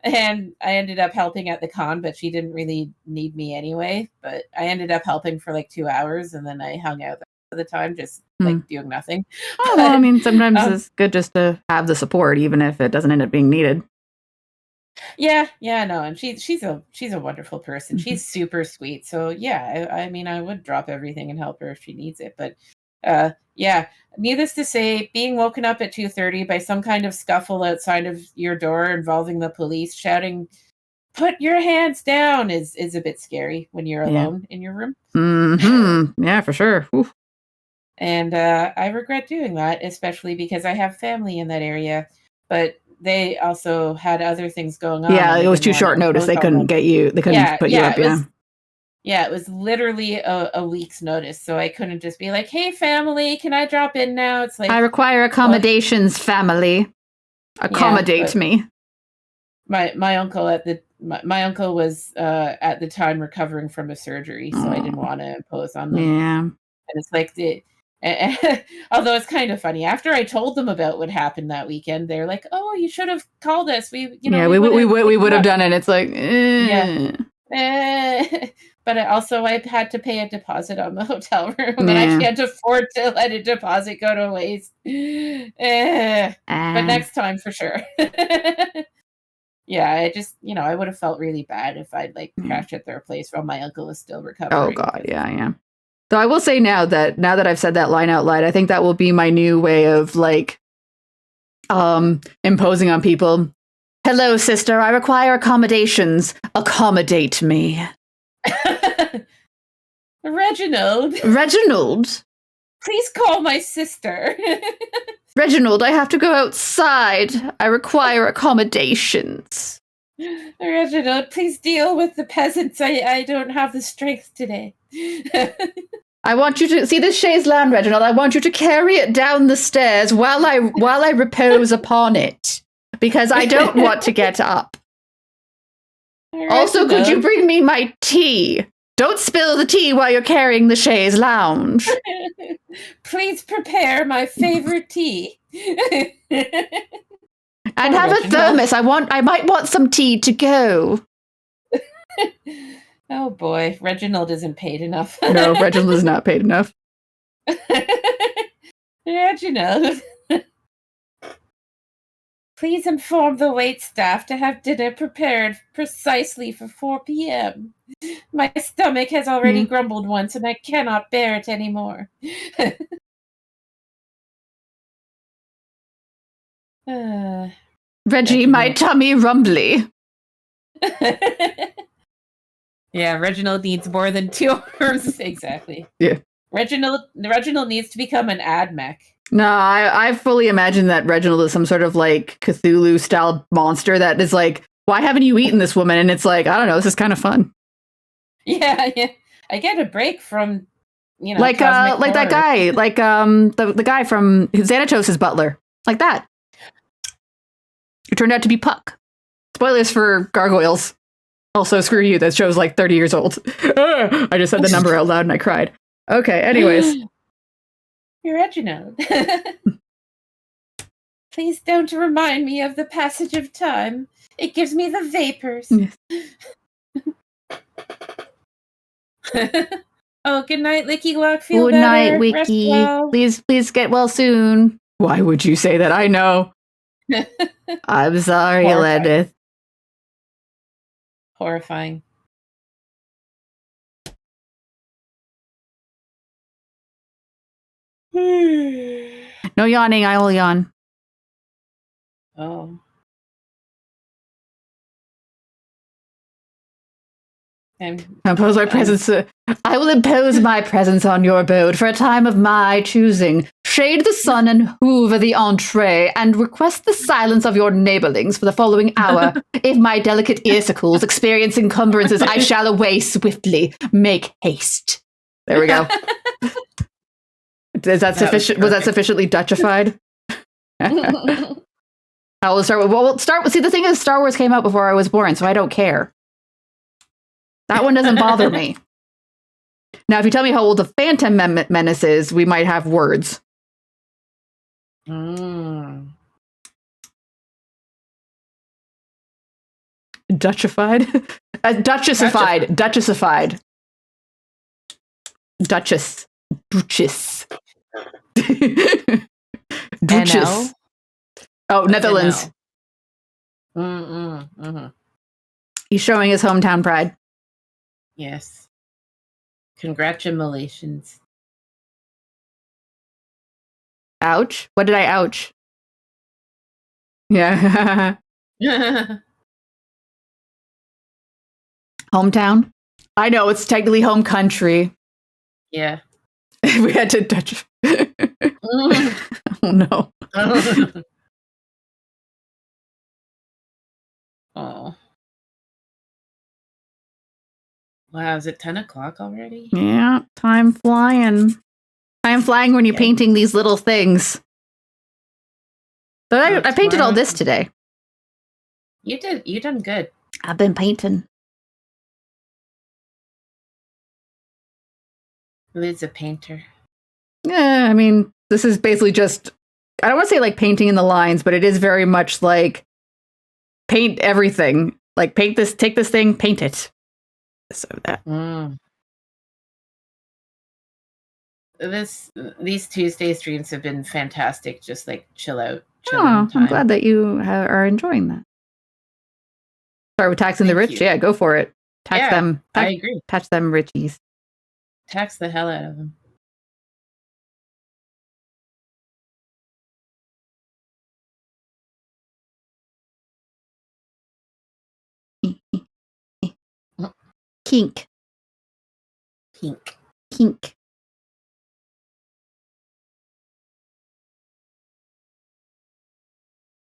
And I ended up helping at the con, but she didn't really need me anyway. But I ended up helping for like 2 hours and then I hung out of the time, just like doing nothing. Oh, well, I mean, sometimes it's good just to have the support, even if it doesn't end up being needed. Yeah, no, and she's a wonderful person. She's super sweet. So yeah, I mean, I would drop everything and help her if she needs it. But yeah, needless to say, being woken up at 2:30 by some kind of scuffle outside of your door involving the police shouting, "Put your hands down," is a bit scary when you're alone in your room. Mm-hmm. Yeah, for sure. Oof. And I regret doing that, especially because I have family in that area. But they also had other things going on. Yeah, it was too short notice. They couldn't get you. They couldn't put you up. It was literally a week's notice, so I couldn't just be like, "Hey, family, can I drop in now?" It's like, I require accommodations, family. Accommodate me. My uncle my uncle was at the time recovering from a surgery, so I didn't want to impose on them. Yeah, and it's like although it's kind of funny, after I told them about what happened that weekend, they're like, "Oh, you should have called us. We would have done it." It's like, but I had to pay a deposit on the hotel room, and I can't afford to let a deposit go to waste. But next time for sure. Yeah, I just, I would have felt really bad if I'd like crashed at their place while my uncle was still recovering. Oh God, yeah. So I will say now that I've said that line out loud, I think that will be my new way of like imposing on people. Hello, sister, I require accommodations. Accommodate me. Reginald. Please call my sister. Reginald, I have to go outside. I require accommodations. Reginald, please deal with the peasants. I don't have the strength today. I want you to see this chaise lounge, Reginald. I want you to carry it down the stairs while I repose upon it, because I don't want to get up. Also, could you bring me my tea? Don't spill the tea while you're carrying the chaise lounge. Please prepare my favorite tea. And have a thermos. I might want some tea to go. Oh boy, Reginald isn't paid enough. No, Reginald is not paid enough. Reginald, please inform the waitstaff to have dinner prepared precisely for 4 p.m. My stomach has already grumbled once, and I cannot bear it anymore. Reggie, my tummy rumbly. Yeah, Reginald needs more than 2 arms. Exactly. Yeah. Reginald needs to become an AdMech. No, I fully imagine that Reginald is some sort of like Cthulhu-style monster that is like, why haven't you eaten this woman? And it's like, I don't know, this is kind of fun. Yeah. I get a break from, like that guy, like the guy from Xanatos' butler, like that. Who turned out to be Puck. Spoilers for Gargoyles. Also, screw you, that show's like 30 years old. I just said the number out loud and I cried. Okay, anyways. You're Reginald. Please don't remind me of the passage of time. It gives me the vapors. Yes. Oh, good night, Licky Lock. Good night, Wiki. Well. Please get well soon. Why would you say that? I know. I'm sorry, Elendith. Horrifying. No yawning, I will yawn. Oh. I will impose my presence on your abode for a time of my choosing. Shade the sun and hoover the entree, and request the silence of your neighborlings for the following hour. If my delicate earsicles experience encumbrances, I shall away swiftly. Make haste. There we go. Is that sufficient? Was that sufficiently Dutchified? We'll start. See, the thing is, Star Wars came out before I was born, so I don't care. That one doesn't bother me. Now, if you tell me how old the Phantom Menace is, we might have words. Dutchified? Duchessified. Duchessified. Duchess. Duchess. Oh, Netherlands. Mm-hmm. He's showing his hometown pride. Yes. Congratulations. Ouch. What did I ouch? Yeah. Hometown? I know, it's technically home country. Yeah. We had to touch. Oh, no. Oh. Wow, is it 10 o'clock already? Yeah, time flying. Time flying when you're painting these little things. But I painted all this today. You did. You done good. I've been painting. Liz a painter. Yeah, I mean, this is basically just, I don't want to say like painting in the lines, but it is very much like paint everything. Like paint this, take this thing, paint it. So that. These Tuesday streams have been fantastic. Just like chill out. Oh, I'm glad that you are enjoying that. Start with taxing the rich. Yeah, go for it. Tax them. I agree. Tax them richies. Tax the hell out of them. Kink. Pink. Kink.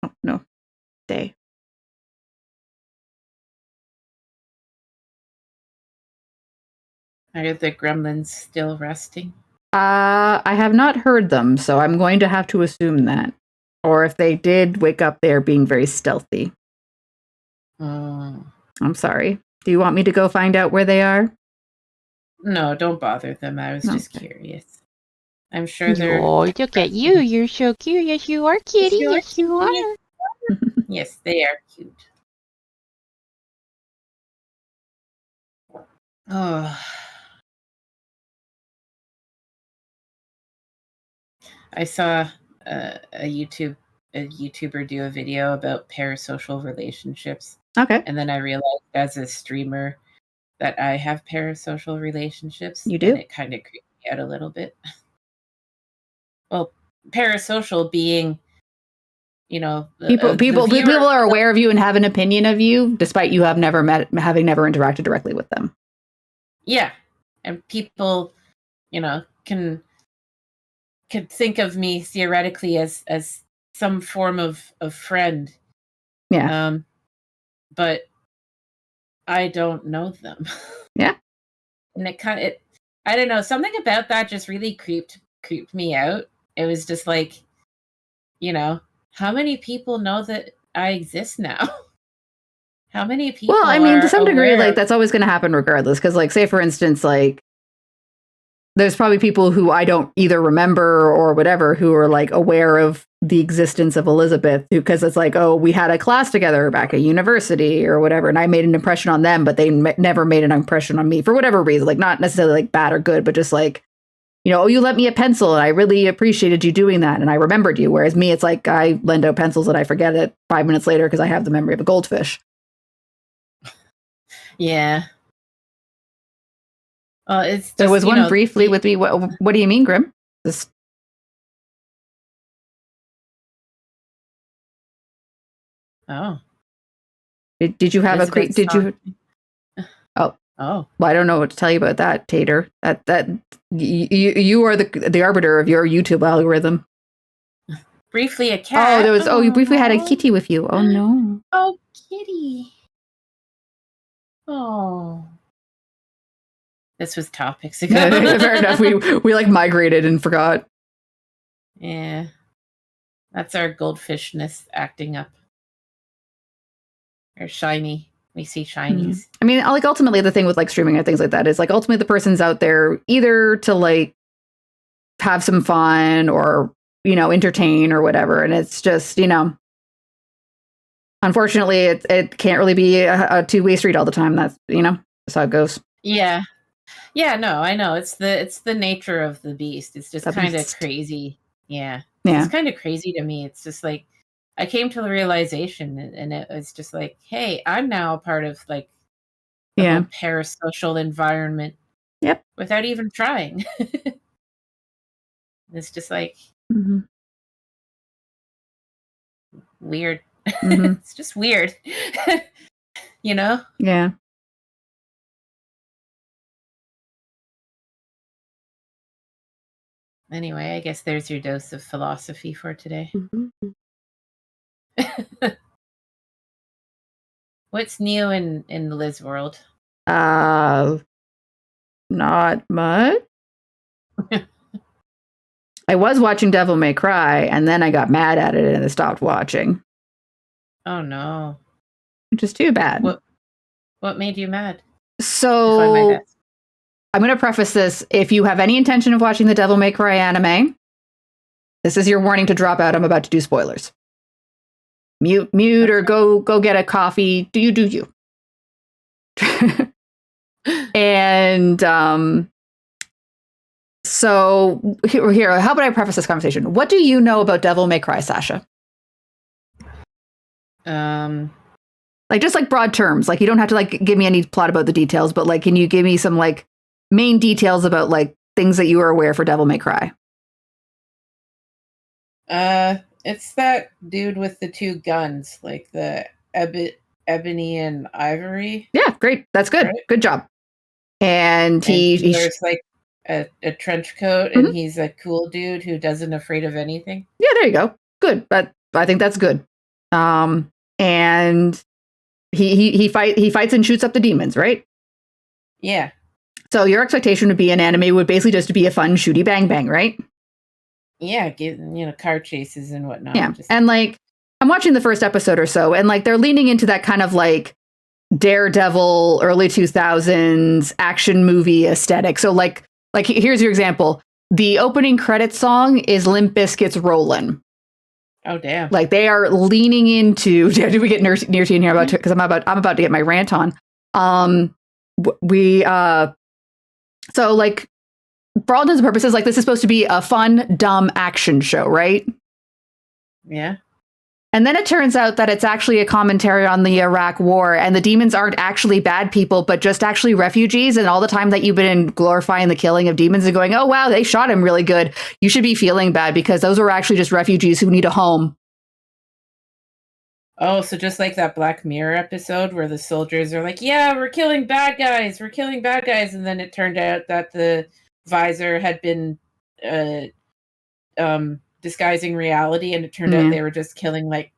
Oh, no. Day. Are the gremlins still resting? I have not heard them, so I'm going to have to assume that. Or if they did wake up, they're being very stealthy. I'm sorry. Do you want me to go find out where they are? No, don't bother them. I was just curious. I'm sure they're... Oh, look at you. You're so cute. Yes, you are, kitty. Yes, you are. Yes, they are cute. Oh. I saw a YouTuber do a video about parasocial relationships. Okay. And then I realized as a streamer that I have parasocial relationships. You do? And it kind of creeped me out a little bit. Well, parasocial being, you know, people are aware of you and have an opinion of you, despite you having never interacted directly with them. Yeah, and people, you know, could think of me theoretically as some form of friend. Yeah. But I don't know them. Yeah. And I don't know, something about that just really creeped me out. It was just like, you know, how many people know that I exist now? How many people? Well, I mean, to some degree, like that's always going to happen regardless. Because, like, say for instance, like there's probably people who I don't either remember or whatever who are like aware of the existence of Elizabeth, because it's like, oh, we had a class together back at university or whatever, and I made an impression on them, but they never made an impression on me for whatever reason. Like, not necessarily like bad or good, but just like, you know, oh, you lent me a pencil and I really appreciated you doing that and I remembered you. Whereas me, it's like I lend out pencils and I forget it 5 minutes later because I have the memory of a goldfish. Yeah. It's just, there was one briefly with me. What do you mean, Grim? Oh. Did you have did you? Oh. Oh. Well, I don't know what to tell you about that, Tater. That you are the arbiter of your YouTube algorithm. Briefly a cat. Oh, you briefly had a kitty with you. Oh no. Oh, kitty. Oh. This was topics ago. Fair enough. We like migrated and forgot. Yeah. That's our goldfishness acting up. Or shiny. We see shinies. I mean, like ultimately the thing with like streaming and things like that is like ultimately the person's out there either to like have some fun or, you know, entertain or whatever. And it's just, you know, unfortunately it can't really be a two-way street all the time. That's, you know, that's how it goes. Yeah. Yeah, no, I know. It's the nature of the beast. It's just kind of crazy. Yeah. It's kind of crazy to me. It's just like I came to the realization and it was just like, hey, I'm now a part of like the whole parasocial environment. Yep. Without even trying. It's just like weird. It's just weird. You know? Yeah. Anyway, I guess there's your dose of philosophy for today. What's new in Liz world? Not much. I was watching Devil May Cry, and then I got mad at it and I stopped watching. Oh no. Which is too bad. What made you mad? So I'm going to preface this. If you have any intention of watching the Devil May Cry anime, this is your warning to drop out. I'm about to do spoilers. Mute, okay. Or go get a coffee. Do you. And so here, how about I preface this conversation? What do you know about Devil May Cry, Sascha? Like just like broad terms. Like you don't have to like give me any plot about the details, but like can you give me some like main details about like things that you are aware for Devil May Cry? It's that dude with the two guns, like the ebony and ivory. Yeah, great. That's good. Right? Good job. And he wears like a trench coat, and he's a cool dude who doesn't afraid of anything. Yeah, there you go. Good. But I think that's good. And he fights and shoots up the demons, right? Yeah. So your expectation would be an anime would basically just be a fun shooty bang bang, right? Yeah, car chases and whatnot. Yeah, and like I'm watching the first episode or so, and like they're leaning into that kind of like Daredevil early 2000s action movie aesthetic. So like here's your example. The opening credits song is Limp Bizkit's Rollin'. Oh damn! Like they are leaning into. Did we get near to in here about because I'm about to get my rant on. So like for all intents and purposes, like this is supposed to be a fun, dumb action show, right? Yeah. And then it turns out that it's actually a commentary on the Iraq War, and the demons aren't actually bad people, but just actually refugees. And all the time that you've been glorifying the killing of demons and going, oh, wow, they shot him really good. You should be feeling bad because those were actually just refugees who need a home. Oh, so just like that Black Mirror episode where the soldiers are like, yeah, we're killing bad guys. And then it turned out that the visor had been disguising reality, and it turned out they were just killing like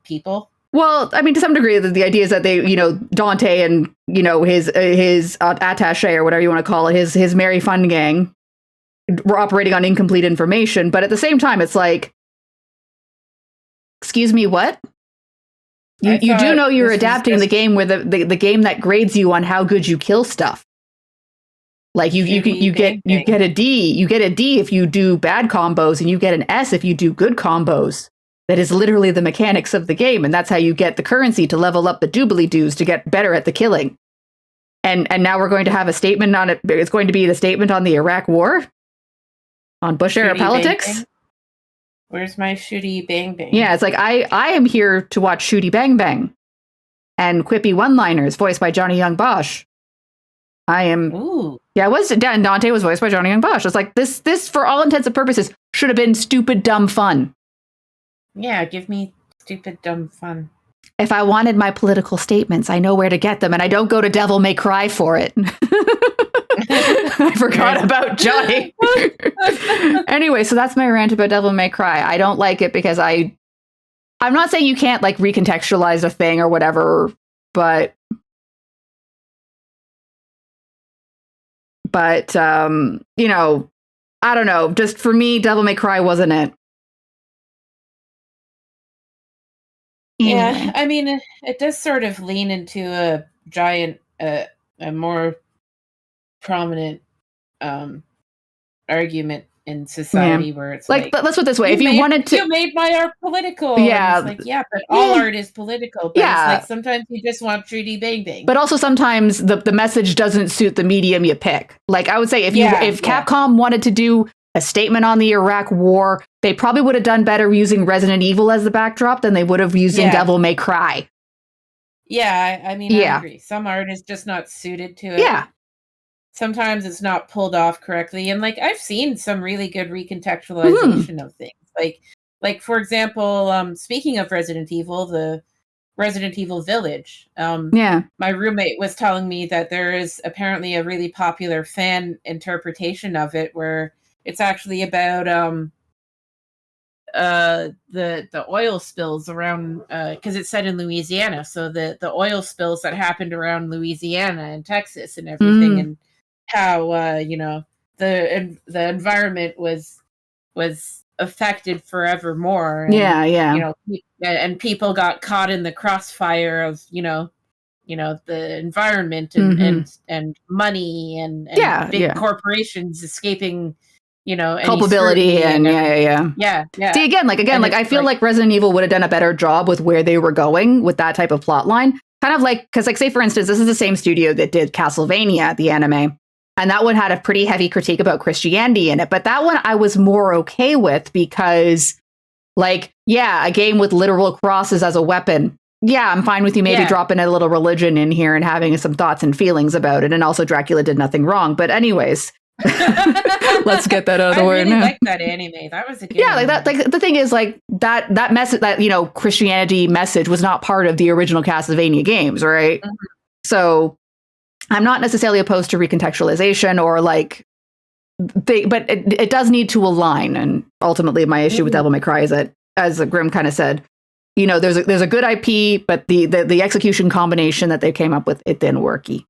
people. Well, I mean, to some degree, the idea is that they, Dante and his attaché or whatever you want to call it, his merry fun gang, were operating on incomplete information. But at the same time, it's like, excuse me, what? You do know you're adapting the game where the game that grades you on how good you kill stuff. Like you get a D. You get a D if you do bad combos, and you get an S if you do good combos. That is literally the mechanics of the game, and that's how you get the currency to level up the doobly doos to get better at the killing. And now we're going to have a statement on it. It's going to be the statement on the Iraq War, on Bush era politics. Bang, bang. Where's my shooty bang bang? Yeah, it's like I am here to watch shooty bang bang, and quippy one-liners voiced by Johnny Young Bosch. I am. Ooh. Yeah, it was. Dante was voiced by Johnny Young Bosch. It's like this, for all intents and purposes, should have been stupid, dumb fun. Yeah, give me stupid, dumb fun. If I wanted my political statements, I know where to get them, and I don't go to Devil May Cry for it. I forgot about Johnny. Anyway, so that's my rant about Devil May Cry. I don't like it because I'm not saying you can't like recontextualize a thing or whatever, but I don't know. Just for me, Devil May Cry wasn't it. Anyway. Yeah, I mean, it does sort of lean into a giant, a more prominent argument in society where it's like let's put it this way: if you wanted to, you made my art political. Yeah, and it's like but all art is political. But it's like sometimes you just want 3D bang bang. But also sometimes the message doesn't suit the medium you pick. Like I would say, if Capcom wanted to do a statement on the Iraq War, they probably would have done better using Resident Evil as the backdrop than they would have using Devil May Cry. Yeah, I mean, I agree. Some art is just not suited to it. Yeah. Sometimes it's not pulled off correctly. And like I've seen some really good recontextualization of things. Like for example, speaking of Resident Evil, the Resident Evil Village. My roommate was telling me that there is apparently a really popular fan interpretation of it where it's actually about the oil spills around because it's set in Louisiana, so the oil spills that happened around Louisiana and Texas and everything, and how the environment was affected forevermore. And, and people got caught in the crossfire of the environment and money and big corporations escaping culpability and yeah. See, again, I feel like Resident Evil would have done a better job with where they were going with that type of plot line. Kind of like, because like say for instance, this is the same studio that did Castlevania, the anime, and that one had a pretty heavy critique about Christianity in it. But that one I was more okay with because, like, a game with literal crosses as a weapon. Yeah, I'm fine with you maybe dropping a little religion in here and having some thoughts and feelings about it. And also Dracula did nothing wrong. But anyways. Let's get that out of the way now. I like that anime. That was a good like that. Like the thing is, like that message, that Christianity message was not part of the original Castlevania games, right? Mm-hmm. So I'm not necessarily opposed to recontextualization or like, but it does need to align. And ultimately, my issue with Devil May Cry is that, as Grim kind of said, there's a good IP, but the execution combination that they came up with, it didn't worky.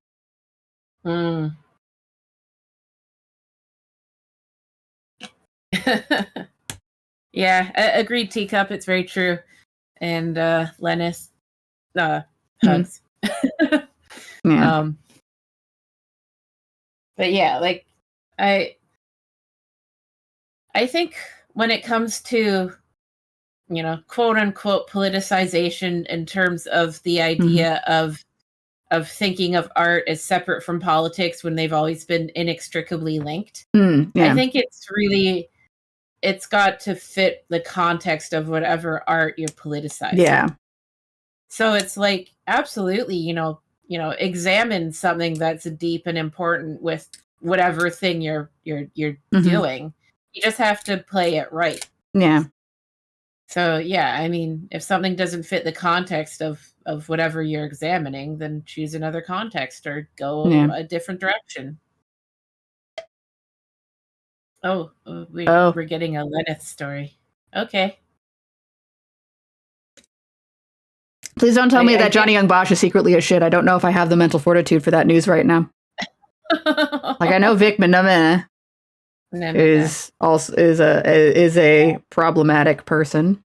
Agreed, Teacup. It's very true. And Lennis, hugs. But like I think when it comes to quote unquote politicization in terms of the idea of thinking of art as separate from politics when they've always been inextricably linked, I think it's got to fit the context of whatever art you're politicizing. Yeah. So it's like, absolutely, examine something that's deep and important with whatever thing you're doing. You just have to play it right. Yeah. So I mean, if something doesn't fit the context of whatever you're examining, then choose another context or go a different direction. We're getting a Lenneth story. Okay. Please don't tell me that Johnny Young Bosch is secretly a shit. I don't know if I have the mental fortitude for that news right now. Like I know Vic Minnamina is a problematic person.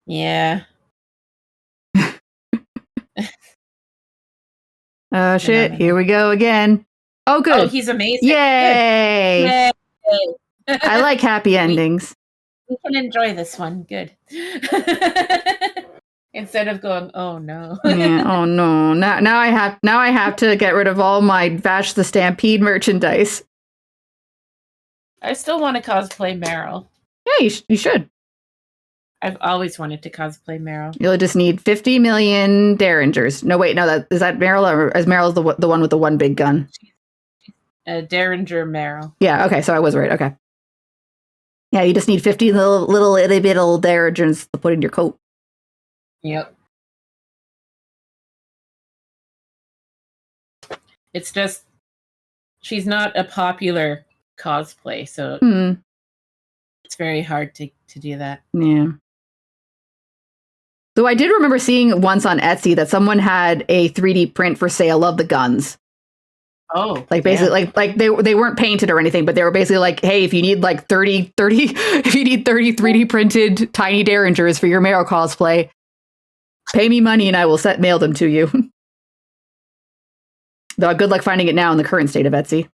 Yeah. Oh shit! Here we go again. Oh, good. Oh, he's amazing. Yay! Yay. I like happy endings. We can enjoy this one. Good. Instead of going, oh no. Oh no. Now I have to get rid of all my Vash the Stampede merchandise. I still want to cosplay Meryl. Yeah, you should. I've always wanted to cosplay Meryl. You'll just need 50 million Derringers. No, wait, no, is that Meryl, or is Meryl the one with the one big gun? Derringer Meryl. Yeah, okay, so I was right, okay. Yeah, you just need 50 little itty bitty Derringers to put in your coat. Yep. It's just, she's not a popular cosplay, so it's very hard to do that. Yeah. So I did remember seeing once on Etsy that someone had a 3D print for sale of the guns. Oh, like basically like they weren't painted or anything, but they were basically like, hey, if you need like 30 if you need 30 3D printed tiny Derringers for your Meryl cosplay, pay me money and I will mail them to you. Though good luck finding it now in the current state of Etsy.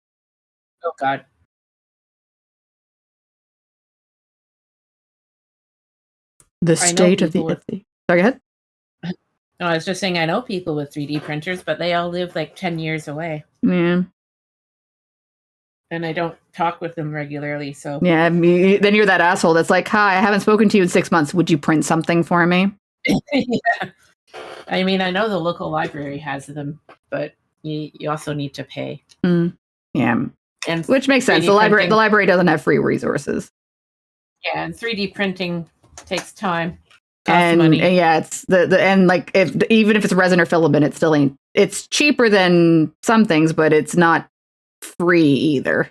Oh God. The state of the Etsy. Sorry, go ahead. No, I was just saying I know people with 3D printers, but they all live like 10 years away. Yeah. And I don't talk with them regularly, so... Yeah, then you're that asshole that's like, hi, I haven't spoken to you in 6 months. Would you print something for me? Yeah. I mean, I know the local library has them, but you also need to pay. Yeah. And which makes sense. The library doesn't have free resources. Yeah, and 3D printing takes time. And money. Yeah, it's and like even if it's resin or filament, it still ain't. It's cheaper than some things, but it's not free either.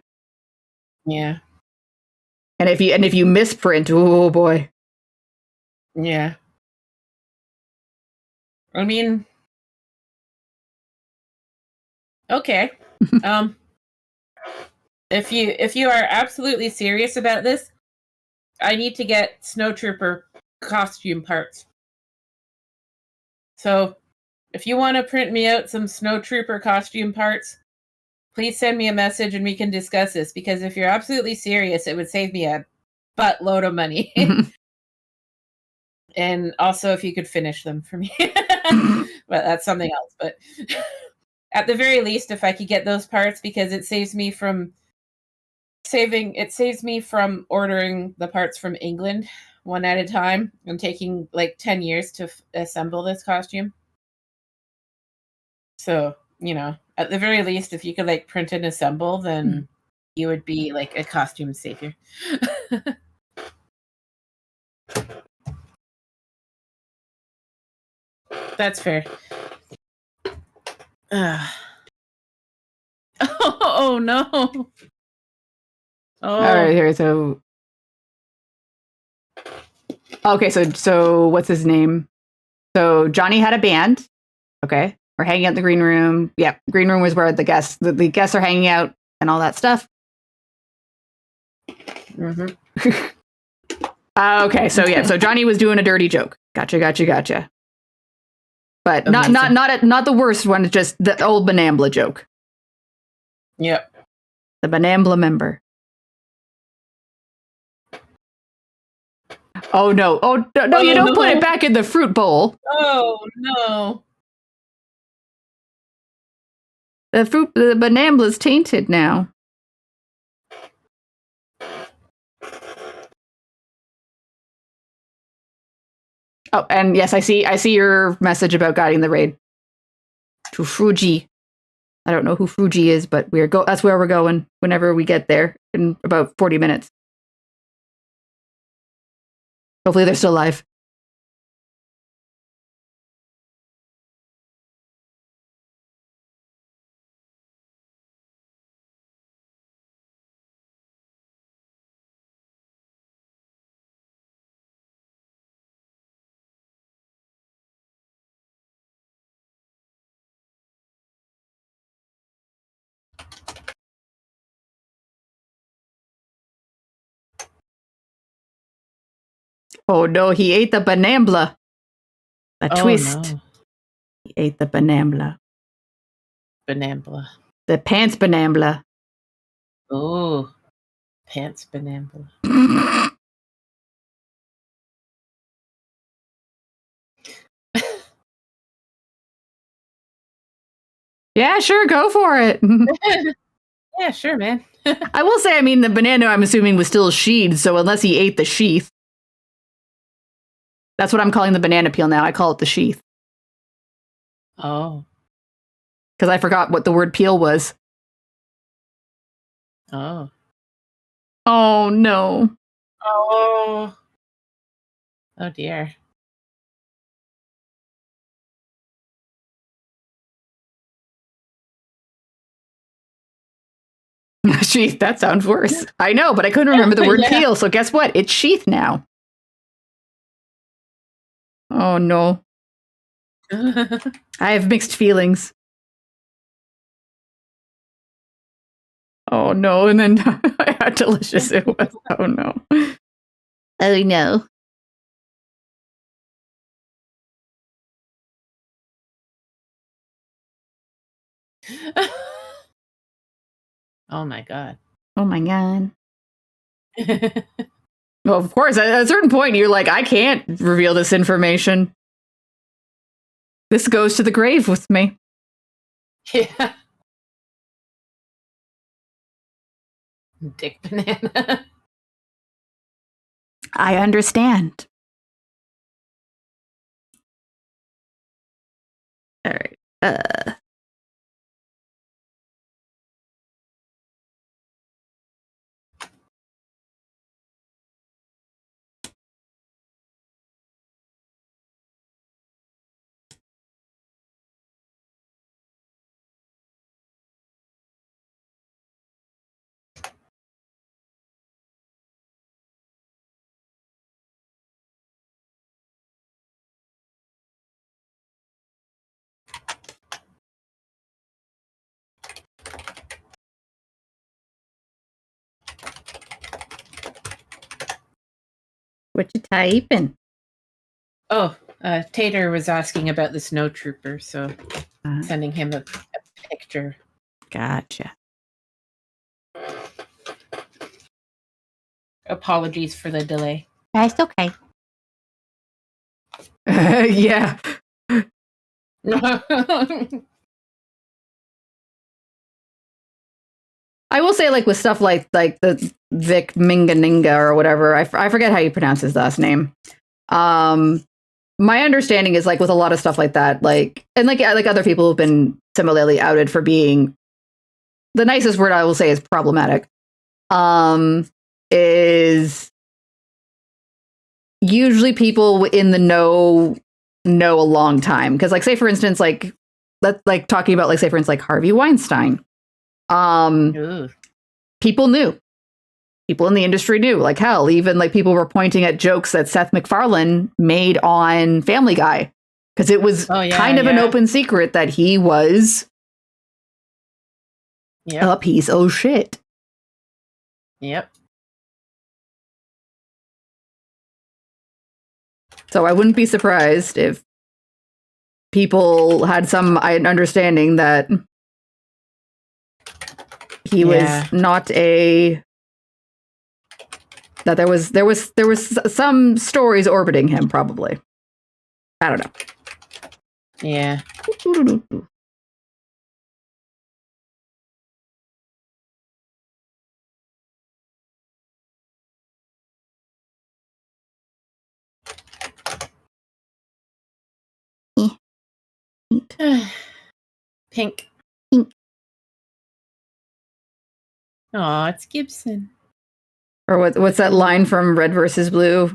Yeah. And if you misprint, oh boy. Yeah. I mean, okay. If you are absolutely serious about this, I need to get snowtrooper costume parts. So, if you want to print me out some snowtrooper costume parts, please send me a message and we can discuss this, because if you're absolutely serious, it would save me a buttload of money. And also if you could finish them for me. But that's something else. But at the very least, if I could get those parts, because it saves me from ordering the parts from England one at a time and taking like 10 years to assemble this costume. So, at the very least, if you could like print and assemble, then you would be like a costume savior. That's fair. Oh no. Oh. All right, here. So, okay, so what's his name? So Johnny had a band. Okay, we're hanging out in the green room. Yeah, green room was where the guests are hanging out and all that stuff. Mm-hmm. Okay, so Johnny was doing a dirty joke. Gotcha. But Amazing. not the worst one. Just the old Banambla joke. Yep. The Banambla member. Oh no! Oh no! You don't put it back in the fruit bowl. Oh no! The Banambla's tainted now. Oh, and yes, I see your message about guiding the raid to Fuji. I don't know who Fuji is, but that's where we're going whenever we get there in about 40 minutes. Hopefully they're still alive. Oh no, he ate the Banambla. A twist. No. He ate the Banambla. Banambla. The pants Banambla. Oh, pants Banambla. Yeah, sure, go for it. Yeah, sure, man. I will say, I mean, the banana, I'm assuming, was still sheathed, so unless he ate the sheath. That's what I'm calling the banana peel now. I call it the sheath. Oh. Because I forgot what the word peel was. Oh. Oh, no. Oh. Oh, dear. Sheath, that sounds worse. I know, but I couldn't remember the word peel, so guess what? It's sheath now. Oh, no. I have mixed feelings. Oh, no. And then how delicious it was. Oh, no. Oh, no. Oh, my God. Oh, my God. Well, of course, at a certain point, you're like, I can't reveal this information. This goes to the grave with me. Yeah. Dick banana. I understand. All right. What you typing? Oh, Tater was asking about the snow trooper, so sending him a picture. Gotcha. Apologies for the delay. That's okay. Yeah. I will say, like, with stuff like the Vic Minganinga or whatever, I forget how you pronounce his last name. My understanding is, like, with a lot of stuff like that, like, and like other people have been similarly outed for being, the nicest word I will say is problematic. Is usually people in the know a long time, because, like, say for instance, like, let's, like, talking about, like, say for instance, like Harvey Weinstein. People knew. People in the industry knew. Like, hell, even, like, people were pointing at jokes that Seth MacFarlane made on Family Guy, because it was kind of an open secret that he was a piece of shit. Yep. So I wouldn't be surprised if people had some understanding that he was not a, that there was some stories orbiting him, probably. I don't know. Yeah. Pink. Oh, it's Gibson. Or what's that line from Red versus Blue?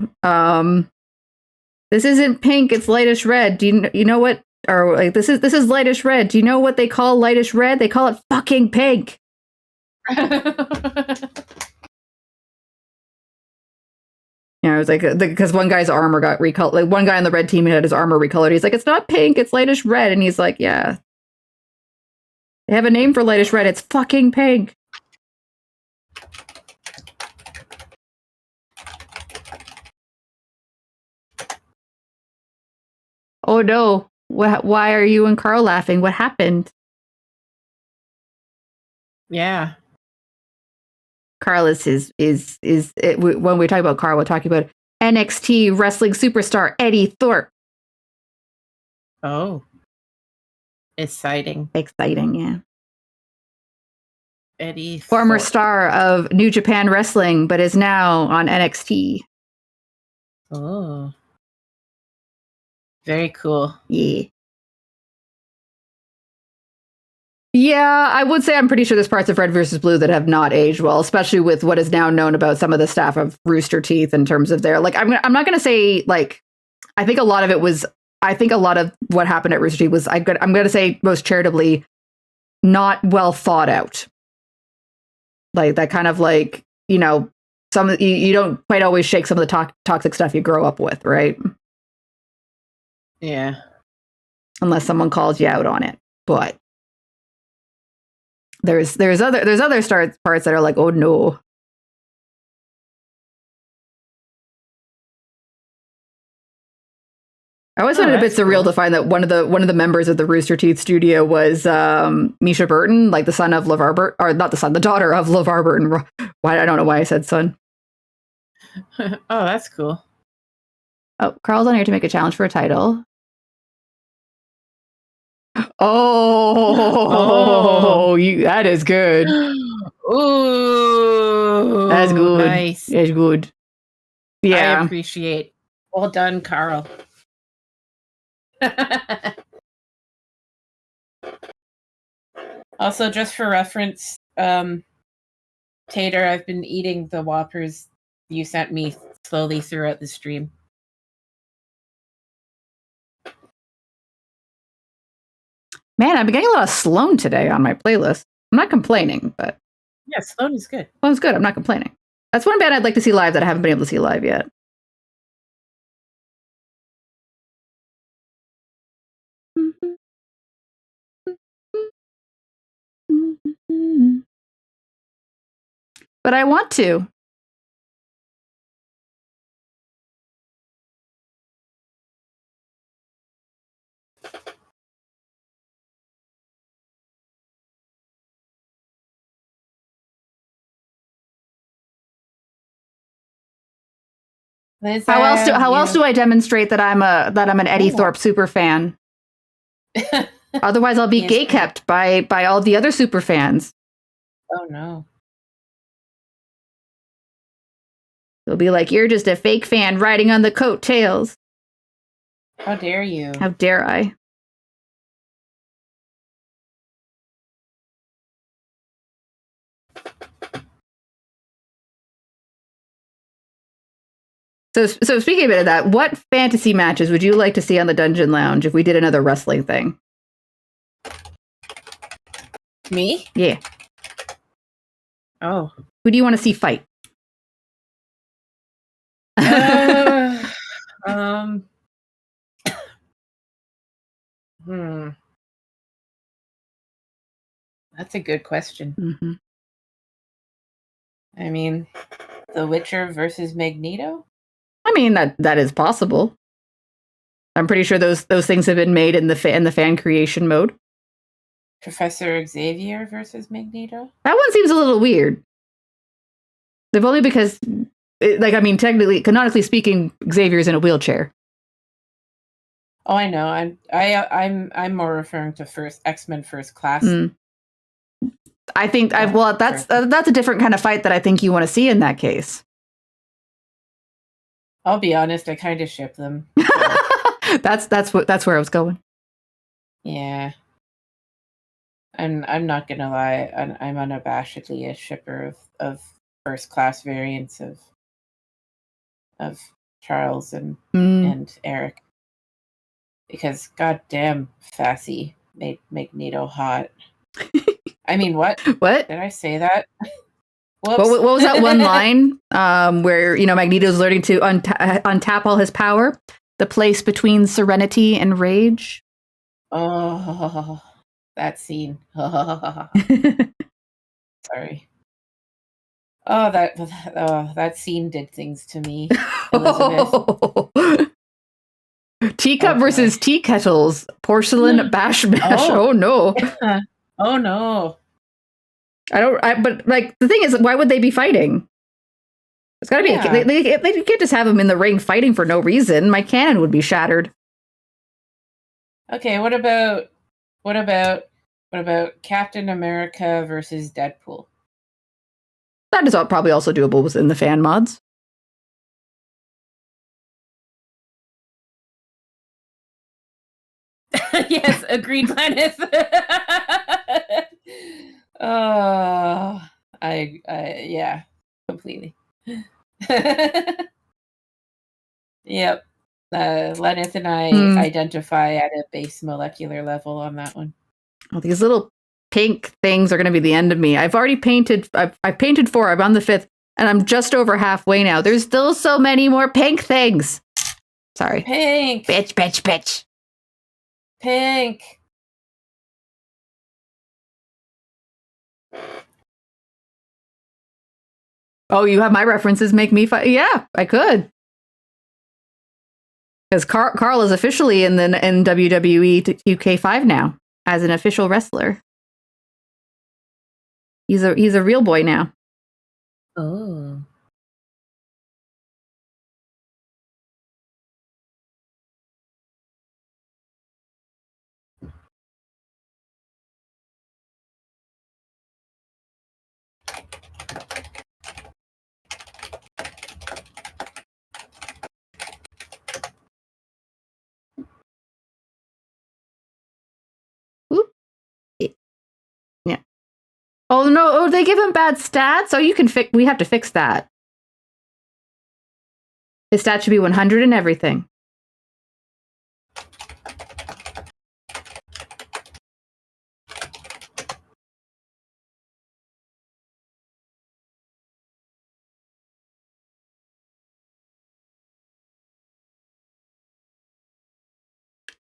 This isn't pink, it's lightish red. Do you know what? Or, like, this is lightish red. Do you know what they call lightish red? They call it fucking pink. You know, it was like, because one guy's armor got recolored. Like, one guy on the red team had his armor recolored. He's like, it's not pink, it's lightish red. And he's like, yeah. They have a name for lightish red. It's fucking pink. Oh no. Why are you and Carl laughing? What happened? Yeah. Carl when we talk about Carl, we're talking about NXT wrestling superstar Eddie Thorpe. Oh. Exciting. Exciting, yeah. Eddie Former Thorpe. star of New Japan Wrestling, but is now on NXT. Oh. Very cool. Yeah. Yeah, I would say I'm pretty sure there's parts of Red versus Blue that have not aged well, especially with what is now known about some of the staff of Rooster Teeth in terms of their, like, I'm not going to say, like, I think a lot of what happened at Rooster Teeth was, I'm going to say most charitably, not well thought out. Like, that kind of, like, you know, you don't quite always shake some of the toxic stuff you grow up with, right? Yeah. Unless someone calls you out on it. But there's other parts that are like, oh no. I always found it a bit surreal to find that one of the members of the Rooster Teeth studio was Misha Burton, like the son of LeVar Burton, or not the son, the daughter of LeVar Burton. Why, I don't know why I said son. Oh, that's cool. Oh, Carl's on here to make a challenge for a title. Oh, that is good. Ooh, that's good. Nice. That's good. Yeah. I appreciate. Well done, Carl. Also, just for reference, Tater, I've been eating the Whoppers you sent me slowly throughout the stream. Man, I've been getting a lot of Sloan today on my playlist. I'm not complaining, but yeah, Sloan is good. Sloan's good. I'm not complaining. That's one band I'd like to see live that I haven't been able to see live yet. But I want to. Liz, How else do I demonstrate that I'm an Eddie Thorpe super fan? Otherwise, I'll be gay kept by all the other super fans. Oh no! They'll be like, "You're just a fake fan riding on the coattails." How dare you? How dare I? So speaking a bit of that, what fantasy matches would you like to see on the Dungeon Lounge if we did another wrestling thing? Me? Yeah. Oh. Who do you want to see fight? That's a good question. Mm-hmm. I mean, The Witcher versus Magneto? I mean, that is possible. I'm pretty sure those things have been made in the fan creation mode. Professor Xavier versus Magneto? That one seems a little weird. If only because, technically, canonically speaking, Xavier's in a wheelchair. Oh, I know. I'm more referring to X-Men First Class. Mm. I think that's a different kind of fight that I think you want to see in that case. I'll be honest, I kind of ship them. So. that's where I was going. Yeah. I'm not gonna lie. I'm unabashedly a shipper of First Class variants of Charles and Eric, because goddamn Fassi made Magneto hot. I mean, what? What? Did I say that? What was that one line where Magneto's learning to untap all his power? The place between serenity and rage. Oh, that scene. Sorry. Oh, that scene did things to me, Elizabeth. Teacup versus tea kettles. Porcelain bash mash. Oh no. Oh no. But the thing is, why would they be fighting? It's got to be. They can't just have them in the ring fighting for no reason. My cannon would be shattered. Okay, what about Captain America versus Deadpool? That is probably also doable within the fan mods. Yes, agreed, Planet. Yeah, completely. Yep. Lenith and I identify at a base molecular level on that one. Well, these little pink things are going to be the end of me. I've already painted. I've painted 4. I'm on the 5th, and I'm just over halfway now. There's still so many more pink things. Sorry. Pink. Bitch. Pink. Oh, you have my references make me fight? Yeah, I could. Because Carl is officially in WWE 2K5 now as an official wrestler. He's a real boy now. Oh. they give him bad stats? Oh, you can fix. We have to fix that. His stats should be 100 and everything.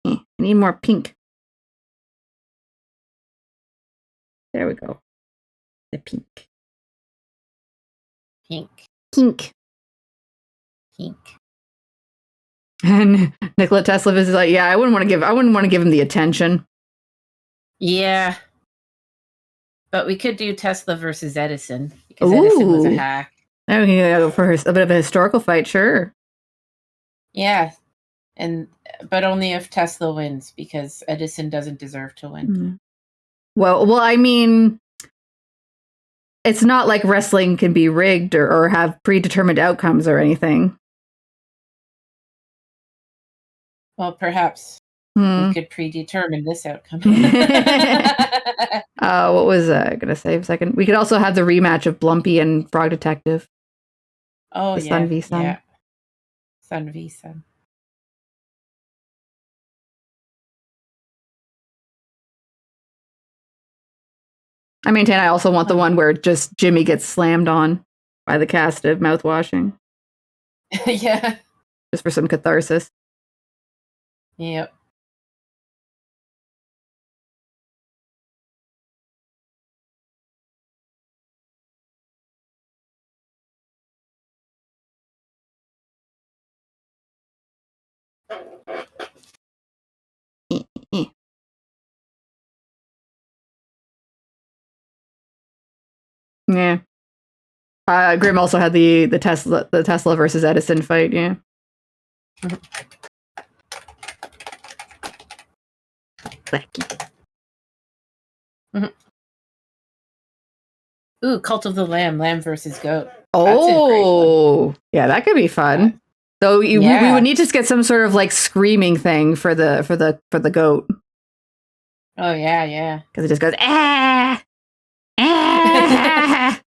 I need more pink. There we go. The pink. Pink. Pink. Pink. And Nikola Tesla is like, yeah, I wouldn't want to give him the attention. Yeah. But we could do Tesla versus Edison because Edison was a hack. Oh, we can go for a bit of a historical fight, sure. Yeah. But only if Tesla wins, because Edison doesn't deserve to win. Mm. Well, I mean, it's not like wrestling can be rigged or have predetermined outcomes or anything. Well, perhaps we could predetermine this outcome. What was I going to say? A second. We could also have the rematch of Blumpy and Frog Detective. Oh, the Sun v Sun. Yeah. Sun v Sun. I maintain I also want the one where just Jimmy gets slammed on by the cast of mouthwashing. Yeah. Just for some catharsis. Yep. Yeah. Grim also had the Tesla versus Edison fight. Yeah. Mm-hmm. Ooh, Cult of the Lamb versus Goat. Oh, yeah, that could be fun. Though we would need to get some sort of like screaming thing for the goat. Oh yeah. Because it just goes ah ah.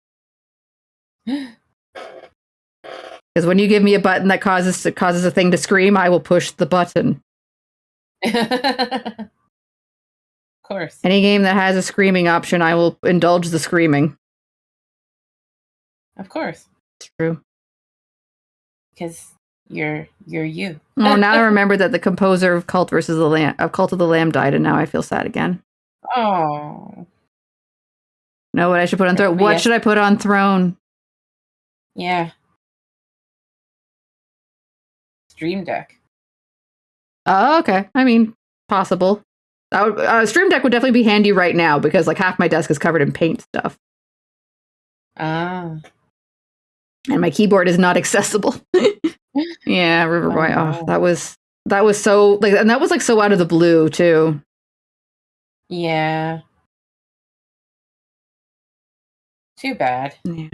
Because when you give me a button that causes a thing to scream, I will push the button. Of course. Any game that has a screaming option, I will indulge the screaming. Of course. It's true. Because you're you. Oh, now I remember that the composer of Cult of the Lamb died, and now I feel sad again. Oh. Know what I should put on Throne? What should I put on Throne? Yeah. Stream Deck. Oh, okay. I mean, possible. Stream Deck would definitely be handy right now because like half my desk is covered in paint stuff. Ah. And my keyboard is not accessible. Yeah, Riverboy. Oh, that was so like, and that was like so out of the blue too. Yeah. Too bad. Yeah.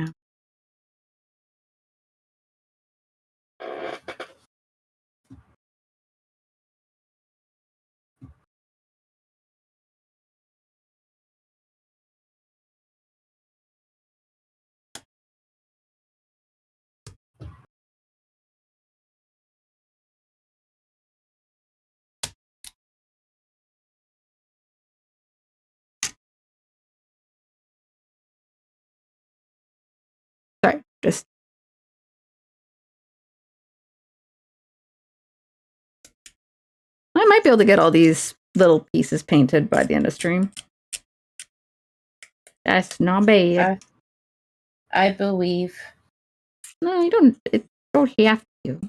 Sorry, just. I might be able to get all these little pieces painted by the end of stream. That's not bad. I believe. No, you don't. It don't have to.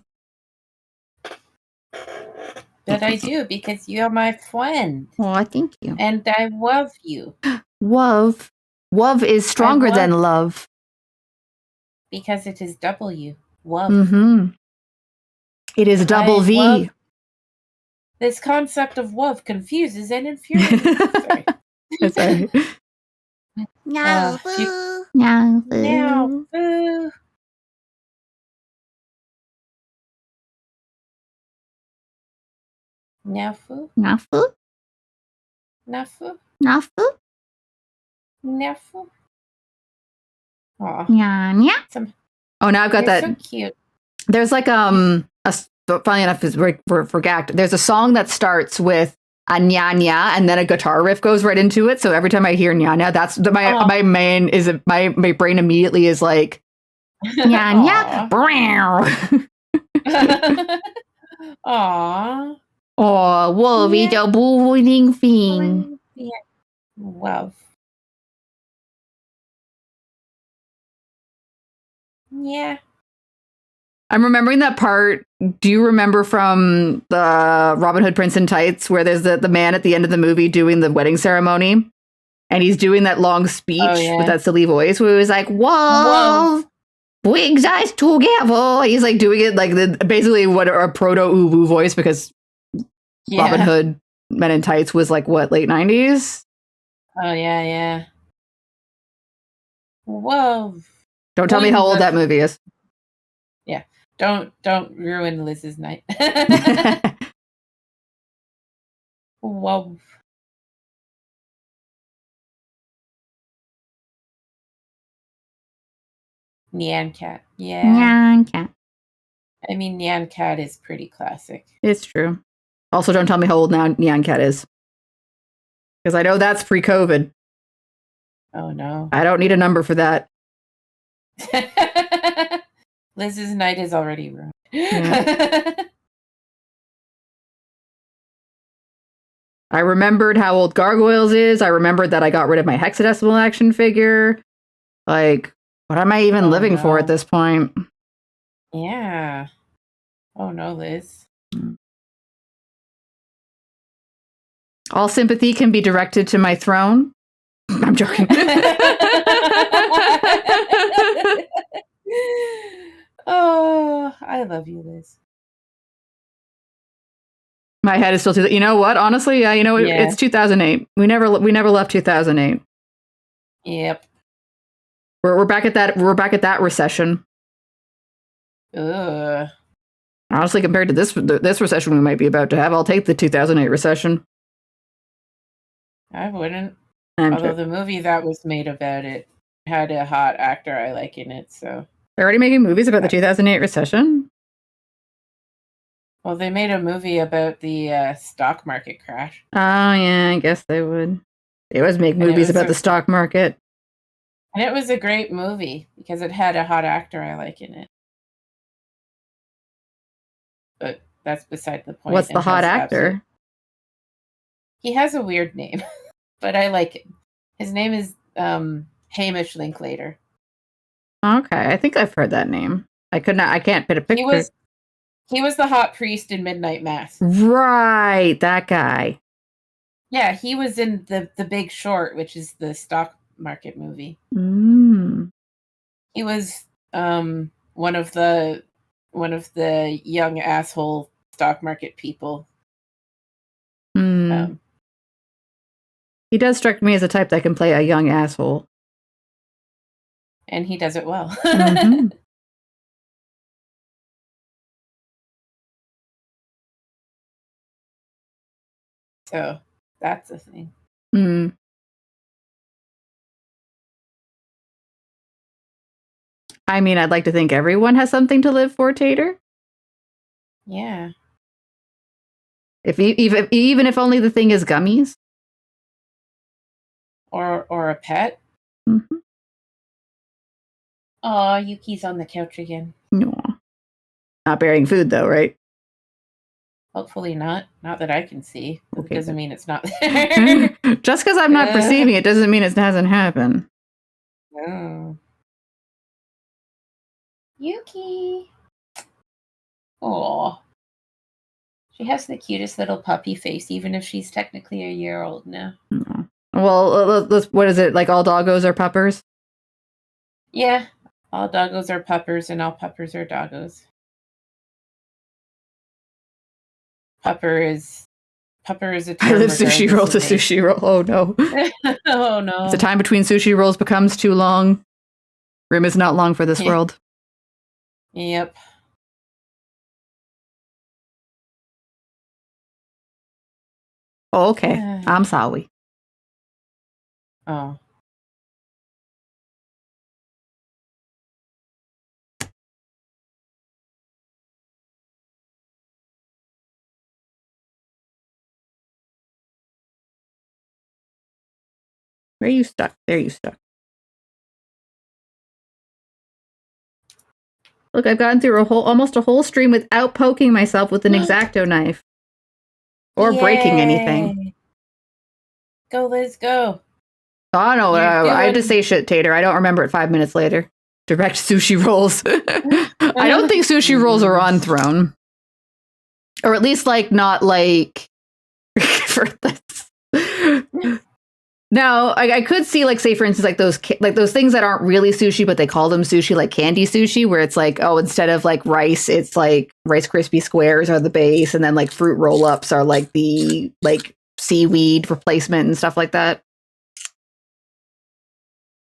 But I do, because you're my friend. Oh, thank you. And I love you. Love. Love is stronger than love. Because it is W. Love. Mm-hmm. It is double V. Love. This concept of love confuses and infuriates. Sorry. Sorry. No, boo. No, boo. No, boo. Nafu? Nafu? Nafu? Nafu? Nafu? Aw. Yeah. Oh, now I've got They're that. so cute. There's like funny enough, is for Gact. There's a song that starts with a nya nya, and then a guitar riff goes right into it. So every time I hear nya nya, that's my main is my brain immediately is like nya nya. Aww. Oh, wo vi cho bu ning fin. Wow. Yeah. I'm remembering that part. Do you remember from the Robin Hood Prince in Tights where there's the man at the end of the movie doing the wedding ceremony? And he's doing that long speech with that silly voice where he was like, whoa, wigs eyes together. He's like doing it like basically what a proto uwu voice because Robin Hood Men in Tights was like what, late 90s? Oh, yeah. Whoa. Don't tell me how old that movie is. Yeah. Don't ruin Liz's night. Whoa. Nyan Cat. Yeah. Nyan Cat. I mean, Nyan Cat is pretty classic. It's true. Also, don't tell me how old now Nyan Cat is. Because I know that's pre-COVID. Oh, no. I don't need a number for that. Liz's night is already ruined. Yeah. I remembered how old Gargoyles is. I remembered that I got rid of my hexadecimal action figure. Like, what am I even living for at this point? Yeah. Oh, no, Liz. All sympathy can be directed to my throne. I'm joking. Oh, I love you, Liz. My head is still too. You know what? Honestly, it's 2008. We never left 2008. Yep. We're back at that. We're back at that recession. Ugh. Honestly, compared to this recession we might be about to have, I'll take the 2008 recession. I wouldn't. Although the movie that was made about it had a hot actor I like in it, so. They're already making movies about the 2008 recession? Well, they made a movie about the stock market crash. Oh, yeah, I guess they would. They always make movies about the stock market. And it was a great movie because it had a hot actor I like in it. But that's beside the point. What's the hot actor? He has a weird name, but I like it. His name is Hamish Linklater. Okay, I think I've heard that name. I can't put a picture. He was the hot priest in Midnight Mass. Right, that guy. Yeah, he was in the Big Short, which is the stock market movie. Mm. He was one of the young asshole stock market people. Mm. He does strike me as a type that can play a young asshole. And he does it well. Mm-hmm. So that's a thing. Mm. I mean, I'd like to think everyone has something to live for, Tater. Yeah. Even if only the thing is gummies. Or a pet. Mm-hmm. Aw, Yuki's on the couch again. No. Not bearing food, though, right? Hopefully not. Not that I can see. Okay, it doesn't mean it's not there. Just because I'm not perceiving it doesn't mean it hasn't happened. Oh. Yuki. Aw. She has the cutest little puppy face, even if she's technically a year old now. No. Well, what is it? Like all doggos are puppers? Yeah. All doggos are puppers, and all puppers are doggos. Pupper is a term. I live sushi roll to sushi roll. Oh no. Oh no. The time between sushi rolls becomes too long. Room is not long for this world. Yep. Oh, okay. I'm sorry. Oh. Where are you stuck? There you stuck. Look, I've gotten through almost a whole stream without poking myself with an X-Acto knife. Or breaking anything. Go, Liz, go. I don't know. I had to say shit, Tater. I don't remember it 5 minutes later. Direct sushi rolls. I don't think sushi rolls are on Throne. Or at least, like, not like... for this. Now, I could see, like, say, for instance, like those things that aren't really sushi, but they call them sushi, like candy sushi, where it's like, oh, instead of like rice, it's like Rice Krispie squares are the base, and then like fruit roll-ups are like the like seaweed replacement and stuff like that.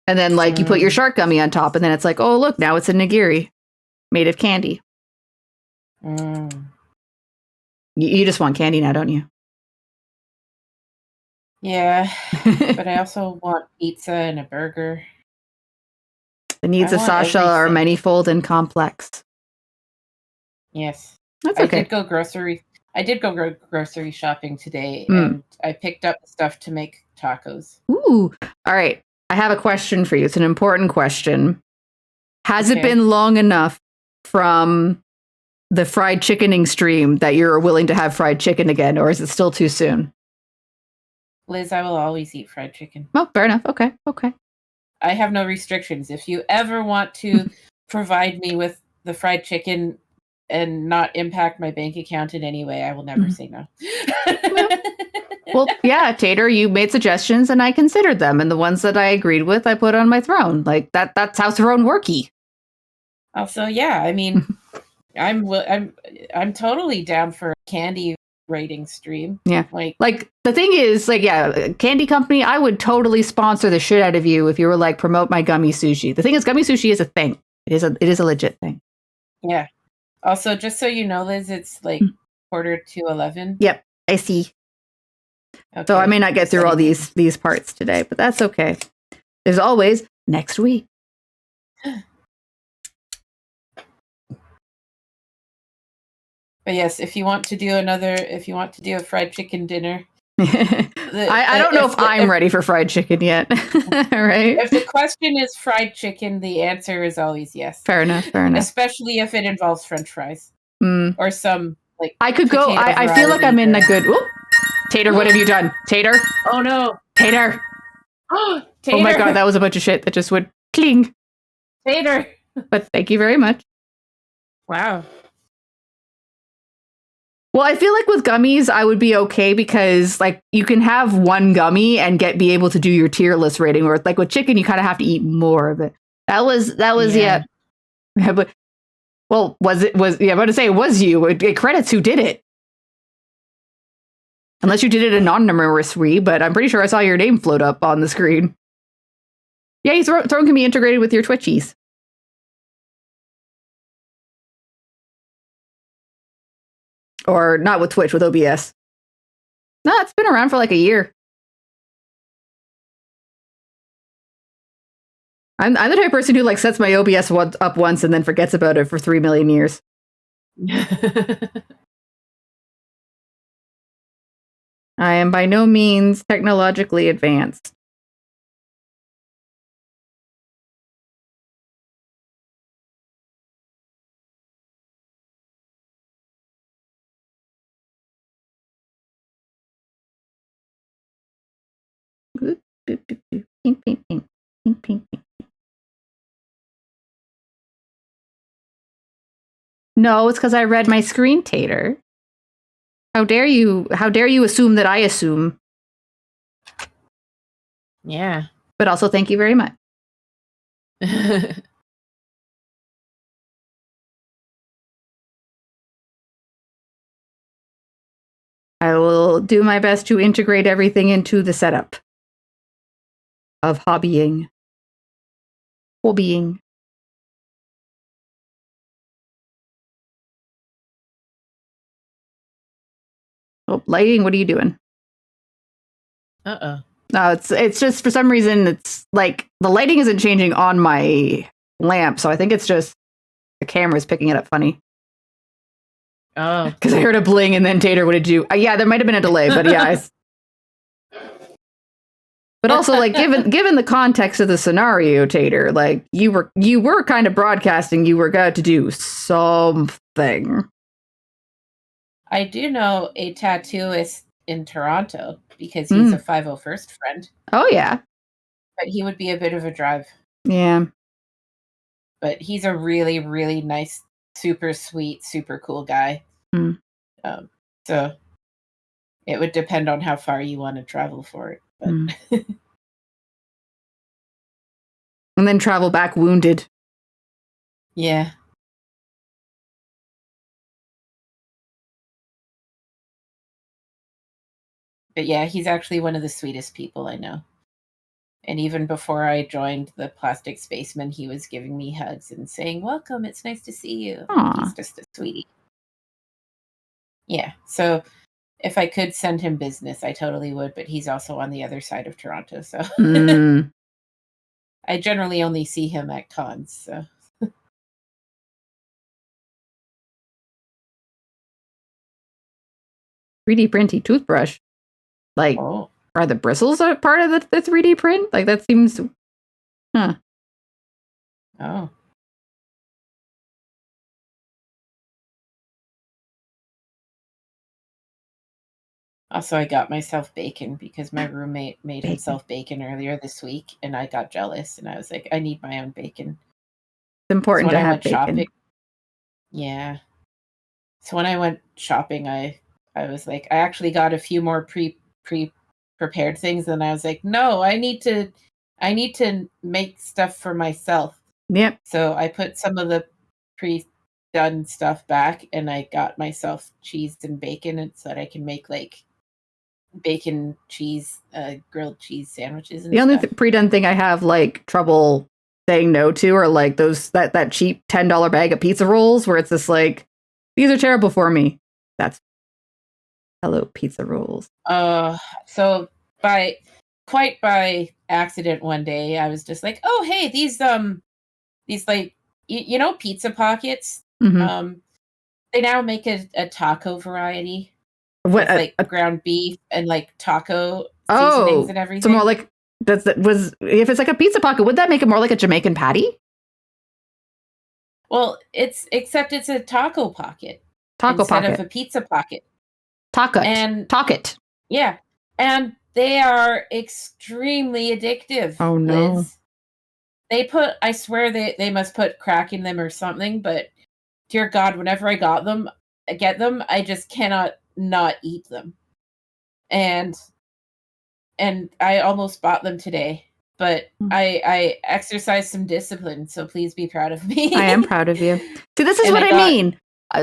And then like you put your shark gummy on top, and then it's like, oh, look, now it's a nigiri made of candy. You just want candy now, don't you? Yeah, but I also want pizza and a burger. The needs of Sascha are manifold and complex. Yes. That's okay. I did go grocery shopping today, and I picked up stuff to make tacos. Ooh. All right. I have a question for you. It's an important question. Has it been long enough from the fried chickening stream that you're willing to have fried chicken again, or is it still too soon? Liz, I will always eat fried chicken. Oh, fair enough. Okay. I have no restrictions. If you ever want to provide me with the fried chicken and not impact my bank account in any way, I will never say no. Well, yeah, Tater, you made suggestions and I considered them, and the ones that I agreed with, I put on my throne. Like that's how Throne worky. Also, yeah, I mean, I'm totally down for a candy rating stream. Yeah. Like the thing is, like, yeah, candy company, I would totally sponsor the shit out of you if you were like, promote my gummy sushi. The thing is, gummy sushi is a thing. It is a legit thing. Yeah. Also, just so you know, Liz, it's like 11:45. Yep, I see. Okay. So I may not get through all these parts today, but that's okay. There's always next week. But yes, if you want to do a fried chicken dinner. I don't know if I'm ready for fried chicken yet. Right? If the question is fried chicken, the answer is always yes. Fair enough. Especially if it involves French fries. Or some like I could go. I feel like I'm in a good. Whoop. Tater, what have you done? Tater? Oh no. Tater. Tater. Oh my god, that was a bunch of shit that just went cling. Tater. But thank you very much. Wow. Well, I feel like with gummies, I would be okay because like you can have one gummy and be able to do your tier list rating, or like with chicken, you kind of have to eat more of it. That was yeah. But well, I'm about to say it was you. It credits who did it. Unless you did it anonymously, but I'm pretty sure I saw your name float up on the screen. Yeah, Throne can be integrated with your Twitchies. Or not with Twitch, with OBS. No, it's been around for like a year. I'm the type of person who like sets my OBS up once and then forgets about it for 3 million years. I am by no means technologically advanced. No, it's because I read my screen, Tater. How dare you assume that I assume? Yeah. But also thank you very much. I will do my best to integrate everything into the setup of hobbying. Oh, lighting, what are you doing? Uh-oh. No, it's just for some reason it's like the lighting isn't changing on my lamp, so I think it's just the camera's picking it up funny. Oh. Because I heard a bling and then Tater, what did you? Yeah, there might have been a delay, but yeah. But also, like, given the context of the scenario, Tater, like you were kind of broadcasting you were going to do something. I do know a tattooist in Toronto because he's a 501st friend. Oh yeah, but he would be a bit of a drive. Yeah, but he's a really, really nice, super sweet, super cool guy. So it would depend on how far you want to travel for it. But and then travel back wounded. Yeah. But yeah, he's actually one of the sweetest people I know. And even before I joined the Plastic Spaceman, he was giving me hugs and saying, "Welcome, it's nice to see you." He's just a sweetie. Yeah, so if I could send him business, I totally would, but he's also on the other side of Toronto, so I generally only see him at cons, so 3D printy toothbrush. Like, are the bristles a part of the 3D print? Like, that seems... Huh. Oh. Also, I got myself bacon because my roommate made himself bacon earlier this week, and I got jealous, and I was like, I need my own bacon. It's important to have bacon. Shopping, yeah. So when I went shopping, I was like, I actually got a few more prepared things, and I was like, no, I need to make stuff for myself. Yep. So I put some of the pre-done stuff back, and I got myself cheese and bacon, and so that I can make like bacon cheese grilled cheese sandwiches. And the only pre-done thing I have like trouble saying no to are like those that cheap $10 bag of pizza rolls where it's just like, these are terrible for me. That's hello pizza rolls. So by accident one day I was just like, oh hey, these like you know pizza pockets. They now make a taco variety. What like ground beef and like taco seasonings and everything. So more like if it's like a pizza pocket, would that make it more like a Jamaican patty? Well, it's a taco pocket. Instead of a pizza pocket. Taco. Yeah. And they are extremely addictive. Oh no. Liz. I swear they must put crack in them or something, but dear God, whenever I get them, I just cannot not eat them. And I almost bought them today, but I exercised some discipline, so please be proud of me. I am proud of you. See, this is what I mean.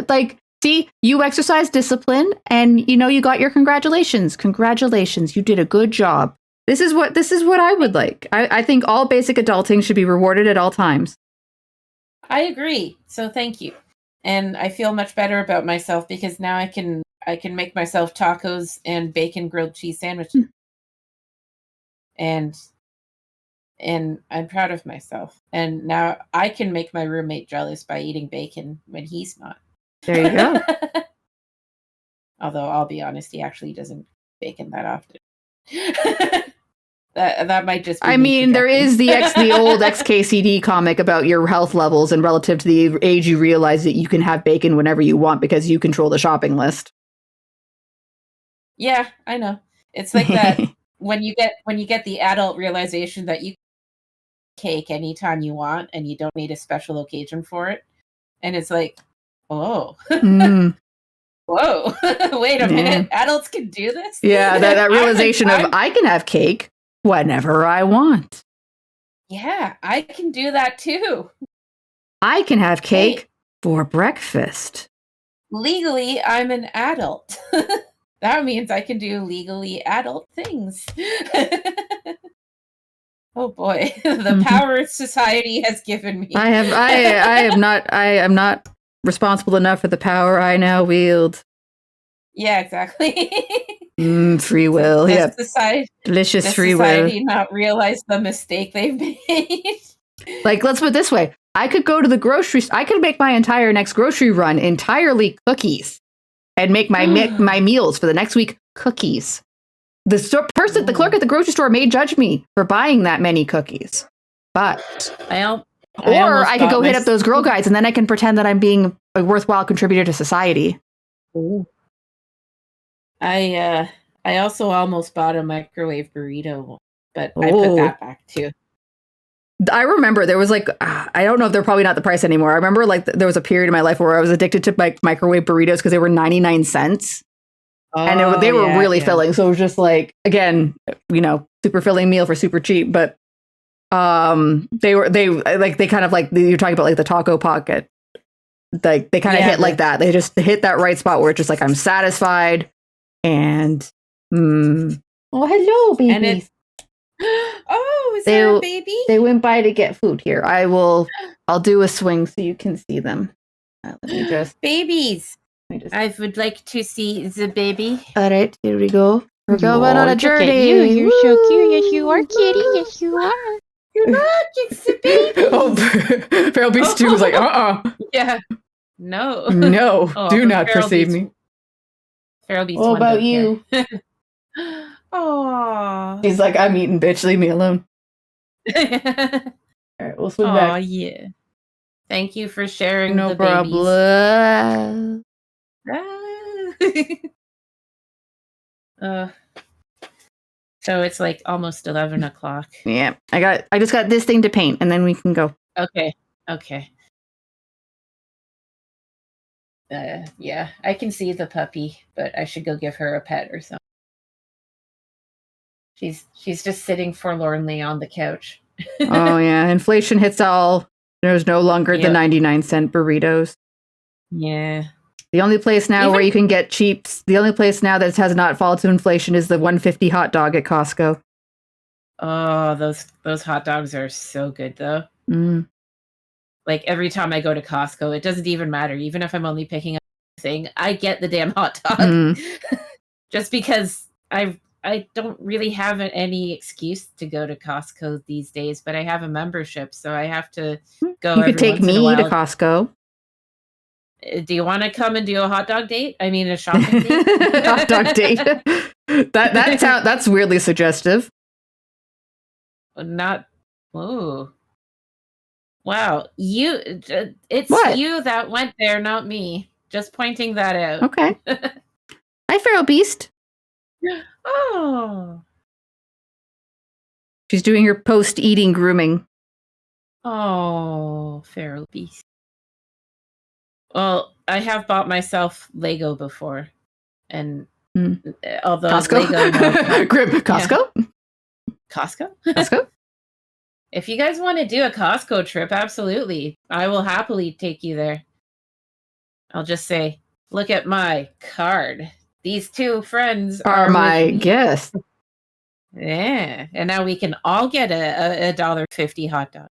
Like, see, you exercise discipline and you got your congratulations. Congratulations. You did a good job. This is what I would like. I think all basic adulting should be rewarded at all times. I agree. So thank you. And I feel much better about myself because now I can make myself tacos and bacon grilled cheese sandwiches. And I'm proud of myself. And now I can make my roommate jealous by eating bacon when he's not. There you go. Although I'll be honest, he actually doesn't bacon that often. that might just be there is the old XKCD comic about your health levels and relative to the age you realize that you can have bacon whenever you want because you control the shopping list. Yeah, I know. It's like that when you get the adult realization that you can cake anytime you want and you don't need a special occasion for it. And it's like, oh. Whoa. Wait a minute. Adults can do this? Yeah, that realization of I can have cake whenever I want. Yeah, I can do that too. I can have cake for breakfast. Legally, I'm an adult. That means I can do legally adult things. Oh boy, the power society has given me. I am not responsible enough for the power I now wield. Yeah, exactly. Free will. Yeah. Delicious free society will. Not realize the mistake they've made. Like, let's put it this way. I could go to the grocery store. I could make my entire next grocery run entirely cookies and make my meals for the next week cookies. the clerk at the grocery store may judge me for buying that many cookies. But I could go hit up those Girl Guides, and then I can pretend that I'm being a worthwhile contributor to society. Ooh. I also almost bought a microwave burrito, but I put that back too. I remember there was like, I don't know if they're probably not the price anymore. I remember like there was a period in my life where I was addicted to like microwave burritos because they were 99 cents. And they were really filling. So it was just like, again, super filling meal for super cheap. But they kind of like, you're talking about like the taco pocket. Like they kind of hit like that. They just hit that right spot where it's just like, I'm satisfied. And, oh, hello, babies. Is there a baby? They went by to get food here. I'll do a swing so you can see them. Let me just. Babies. I would like to see the baby. All right, here we go. We're going on a journey. Look at you. You're so cute. Yes, you are, kitty. Yes, you are. Look, it's the baby. Oh, Feral Beast 2 was like, Yeah. No. No, do not perceive me. Feral Beast What about you? Oh. He's like, I'm eating, bitch. Leave me alone. All right, we'll swim back. Oh, yeah. Thank you for sharing no the problem. So it's like almost 11 o'clock. Yeah, I just got this thing to paint, and then we can go. Okay. Yeah, I can see the puppy, but I should go give her a pet or something. She's just sitting forlornly on the couch. Oh yeah, inflation hits all. There's no longer the 99-cent burritos. Yeah. The only place now where you can get cheaps, the only place now that has not fallen to inflation is the $1.50 hot dog at Costco. Oh, those hot dogs are so good though. Mm. Like every time I go to Costco, it doesn't even matter. Even if I'm only picking up a thing, I get the damn hot dog. Just because I don't really have any excuse to go to Costco these days, but I have a membership, so I have to go. You could take me to Costco. Do you want to come and do a hot dog date? I mean, a shopping date? Hot dog date. That's weirdly suggestive. Not. Ooh. Wow. It's what? You that went there, not me. Just pointing that out. Okay. Hi, Feral Beast. Oh. She's doing her post-eating grooming. Oh, Feral Beast. Well, I have bought myself Lego before, and although Costco, Lego, Costco. If you guys want to do a Costco trip, absolutely, I will happily take you there. I'll just say, look at my card. These two friends are my guests. Yeah, and now we can all get a $1.50 hot dog.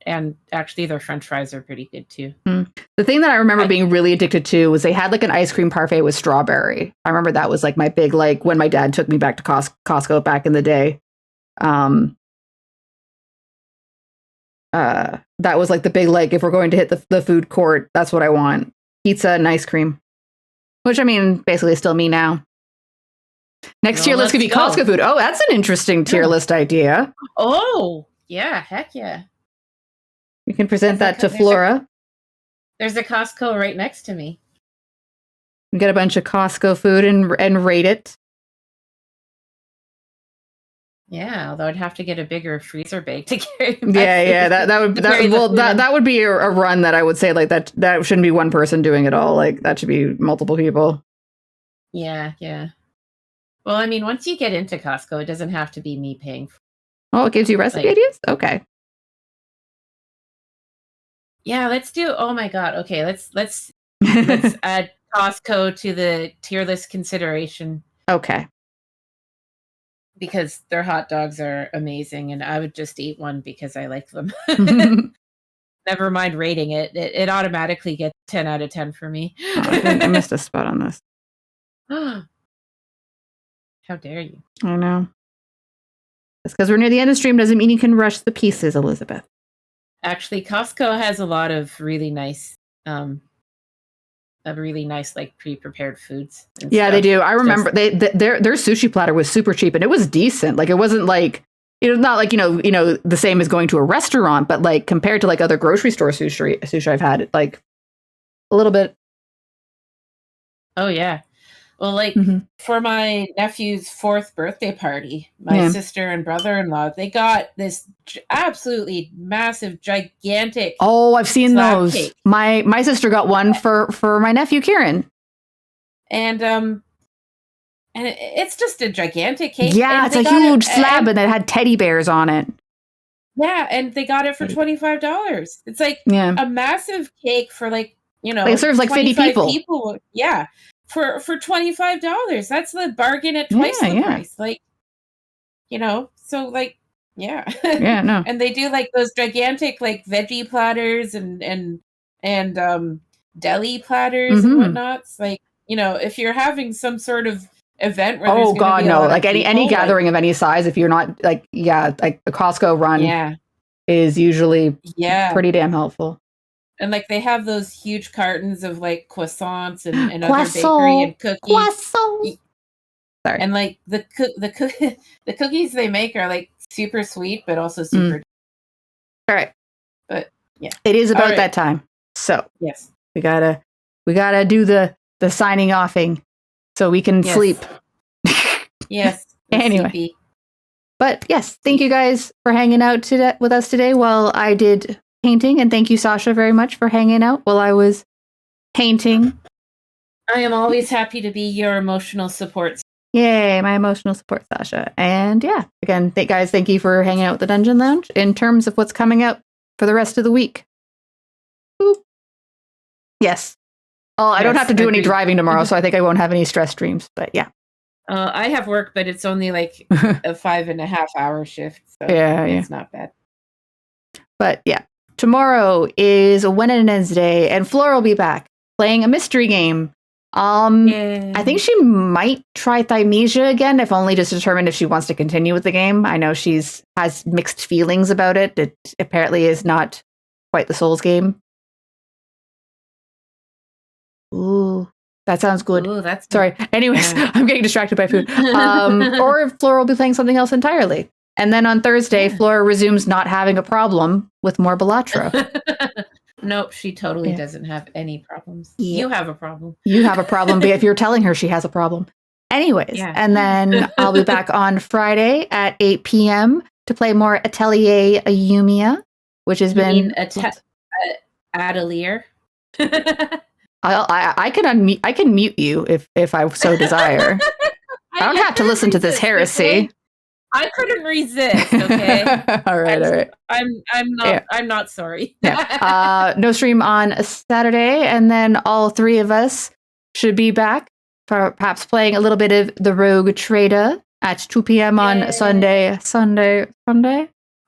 And actually, their French fries are pretty good too. The thing that I remember being really addicted to was they had like an ice cream parfait with strawberry. I remember that was like my big, like when my dad took me back to Costco back in the day. That was like the big, like if we're going to hit the food court, that's what I want. Pizza and ice cream. Which I mean, basically still me now. Next tier list could be Costco food. Oh, that's an interesting tier list idea. Oh, yeah, heck yeah. You can present that to Flora. There's a Costco right next to me. Get a bunch of Costco food and rate it. Yeah, although I'd have to get a bigger freezer bag to carry. Yeah, that would be a run that I would say like that shouldn't be one person doing it all. Like that should be multiple people. Yeah. Well, I mean, once you get into Costco, it doesn't have to be me paying. Oh, it gives you recipe ideas? Okay. Yeah, let's do. Oh my god. Okay, let's add Costco to the tier list consideration. Okay. Because their hot dogs are amazing, and I would just eat one because I like them. Never mind rating it. It automatically gets 10 out of 10 for me. I missed a spot on this. How dare you? I know. Just because we're near the end of the stream doesn't mean you can rush the pieces, Elizabeth. Actually, Costco has a lot of really nice a really nice like pre-prepared foods. Yeah, stuff. They do. I remember their sushi platter was super cheap and it was decent. Like it wasn't like not like the same as going to a restaurant, but like compared to like other grocery store sushi I've had, like a little bit. Oh yeah. Well, like for my nephew's 4th birthday party, my sister and brother-in-law, they got this absolutely massive, gigantic. Oh, I've seen those. Cake. My sister got one for my nephew Kieran. And it's just a gigantic cake. Yeah, it's a huge slab, and it had teddy bears on it. Yeah, and they got it for $25. It's like a massive cake for like it serves like 50 people. Yeah. For $25, that's the bargain at twice the price. Like, so like, yeah, no. And they do like those gigantic like veggie platters and deli platters and whatnot. It's like, if you're having some sort of event where there's God, be no, a lot like of people, any gathering of any size, if you're not like like the Costco run, is usually pretty damn helpful. And like they have those huge cartons of like croissants and other bakery and cookies. Croissant. Sorry. And like the cookies they make are like super sweet, but also super. All right. But yeah, it is about that time. So yes, we gotta do the signing offing so we can sleep. Yes. Anyway. CP. But yes, thank you guys for hanging out with us today while I did painting, and thank you, Sascha, very much for hanging out while I was painting. I am always happy to be your emotional support. Yay, my emotional support, Sascha. And yeah, again, thank you for hanging out with the Dungeon Lounge in terms of what's coming up for the rest of the week. Boop. Yes. Oh, I don't have to do any driving tomorrow, so I think I won't have any stress dreams, but yeah. I have work, but it's only like a 5.5-hour shift, so it's not bad. But yeah. Tomorrow is Wednesday, and Flora will be back playing a mystery game. I think she might try Thymesia again, if only just to determine if she wants to continue with the game. I know has mixed feelings about it. It apparently is not quite the Souls game. Ooh, that sounds good. Ooh, that's sorry. Anyways, I'm getting distracted by food. Or if Flora will be playing something else entirely. And then on Thursday, Flora resumes not having a problem with more Balatro. Nope, she totally doesn't have any problems. Yeah. You have a problem. You have a problem, but if you're telling her she has a problem. Anyways, and then I'll be back on Friday at 8 p.m. to play more Atelier Ayumia, which has been... Atelier? I can mute you if I so desire. I don't have to listen to this heresy. Okay? I couldn't resist. Okay. all right. I'm not sorry. No stream on a Saturday, and then all three of us should be back for perhaps playing a little bit of the Rogue Trader at 2 p.m. on Sunday.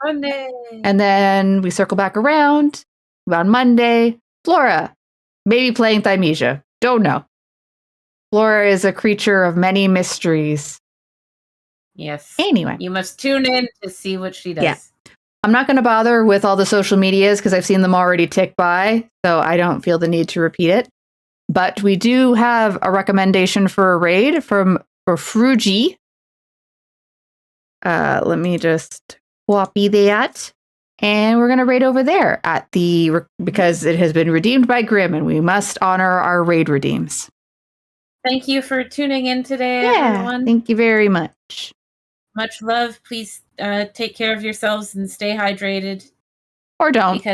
And then we circle back around on Monday. Flora, maybe playing Thymesia. Don't know. Flora is a creature of many mysteries. Yes. Anyway. You must tune in to see what she does. Yeah. I'm not going to bother with all the social medias because I've seen them already tick by, so I don't feel the need to repeat it. But we do have a recommendation for a raid for Fruji. Let me just copy that. And we're going to raid over there because it has been redeemed by Grim, and we must honor our raid redeems. Thank you for tuning in today, everyone. Thank you very much. Much love. Please take care of yourselves and stay hydrated. Or don't.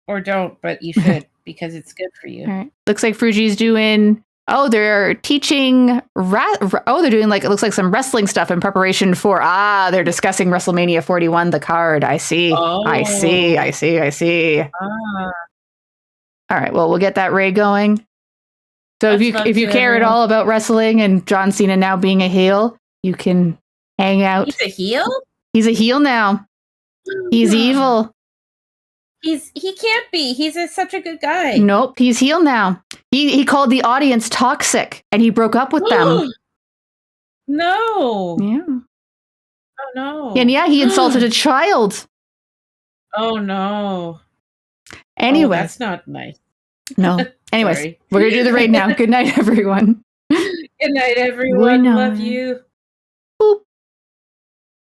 Or don't, but you should because it's good for you. All right. Looks like Fuji's doing... they're teaching... they're doing it looks like some wrestling stuff in preparation for... they're discussing WrestleMania 41, the card. I see. I see. All right, well, we'll get that raid going. So if you care at all about wrestling and John Cena now being a heel, you can hang out. He's a heel? He's a heel now. He's evil. He can't be. He's such a good guy. Nope, he's heel now. He called the audience toxic and he broke up with them. No. Yeah. Oh no. And he insulted a child. Oh no. Anyway. That's not nice. No. Anyways, Sorry. we're going to do the raid now. Good night, everyone. Good night, everyone. Love you.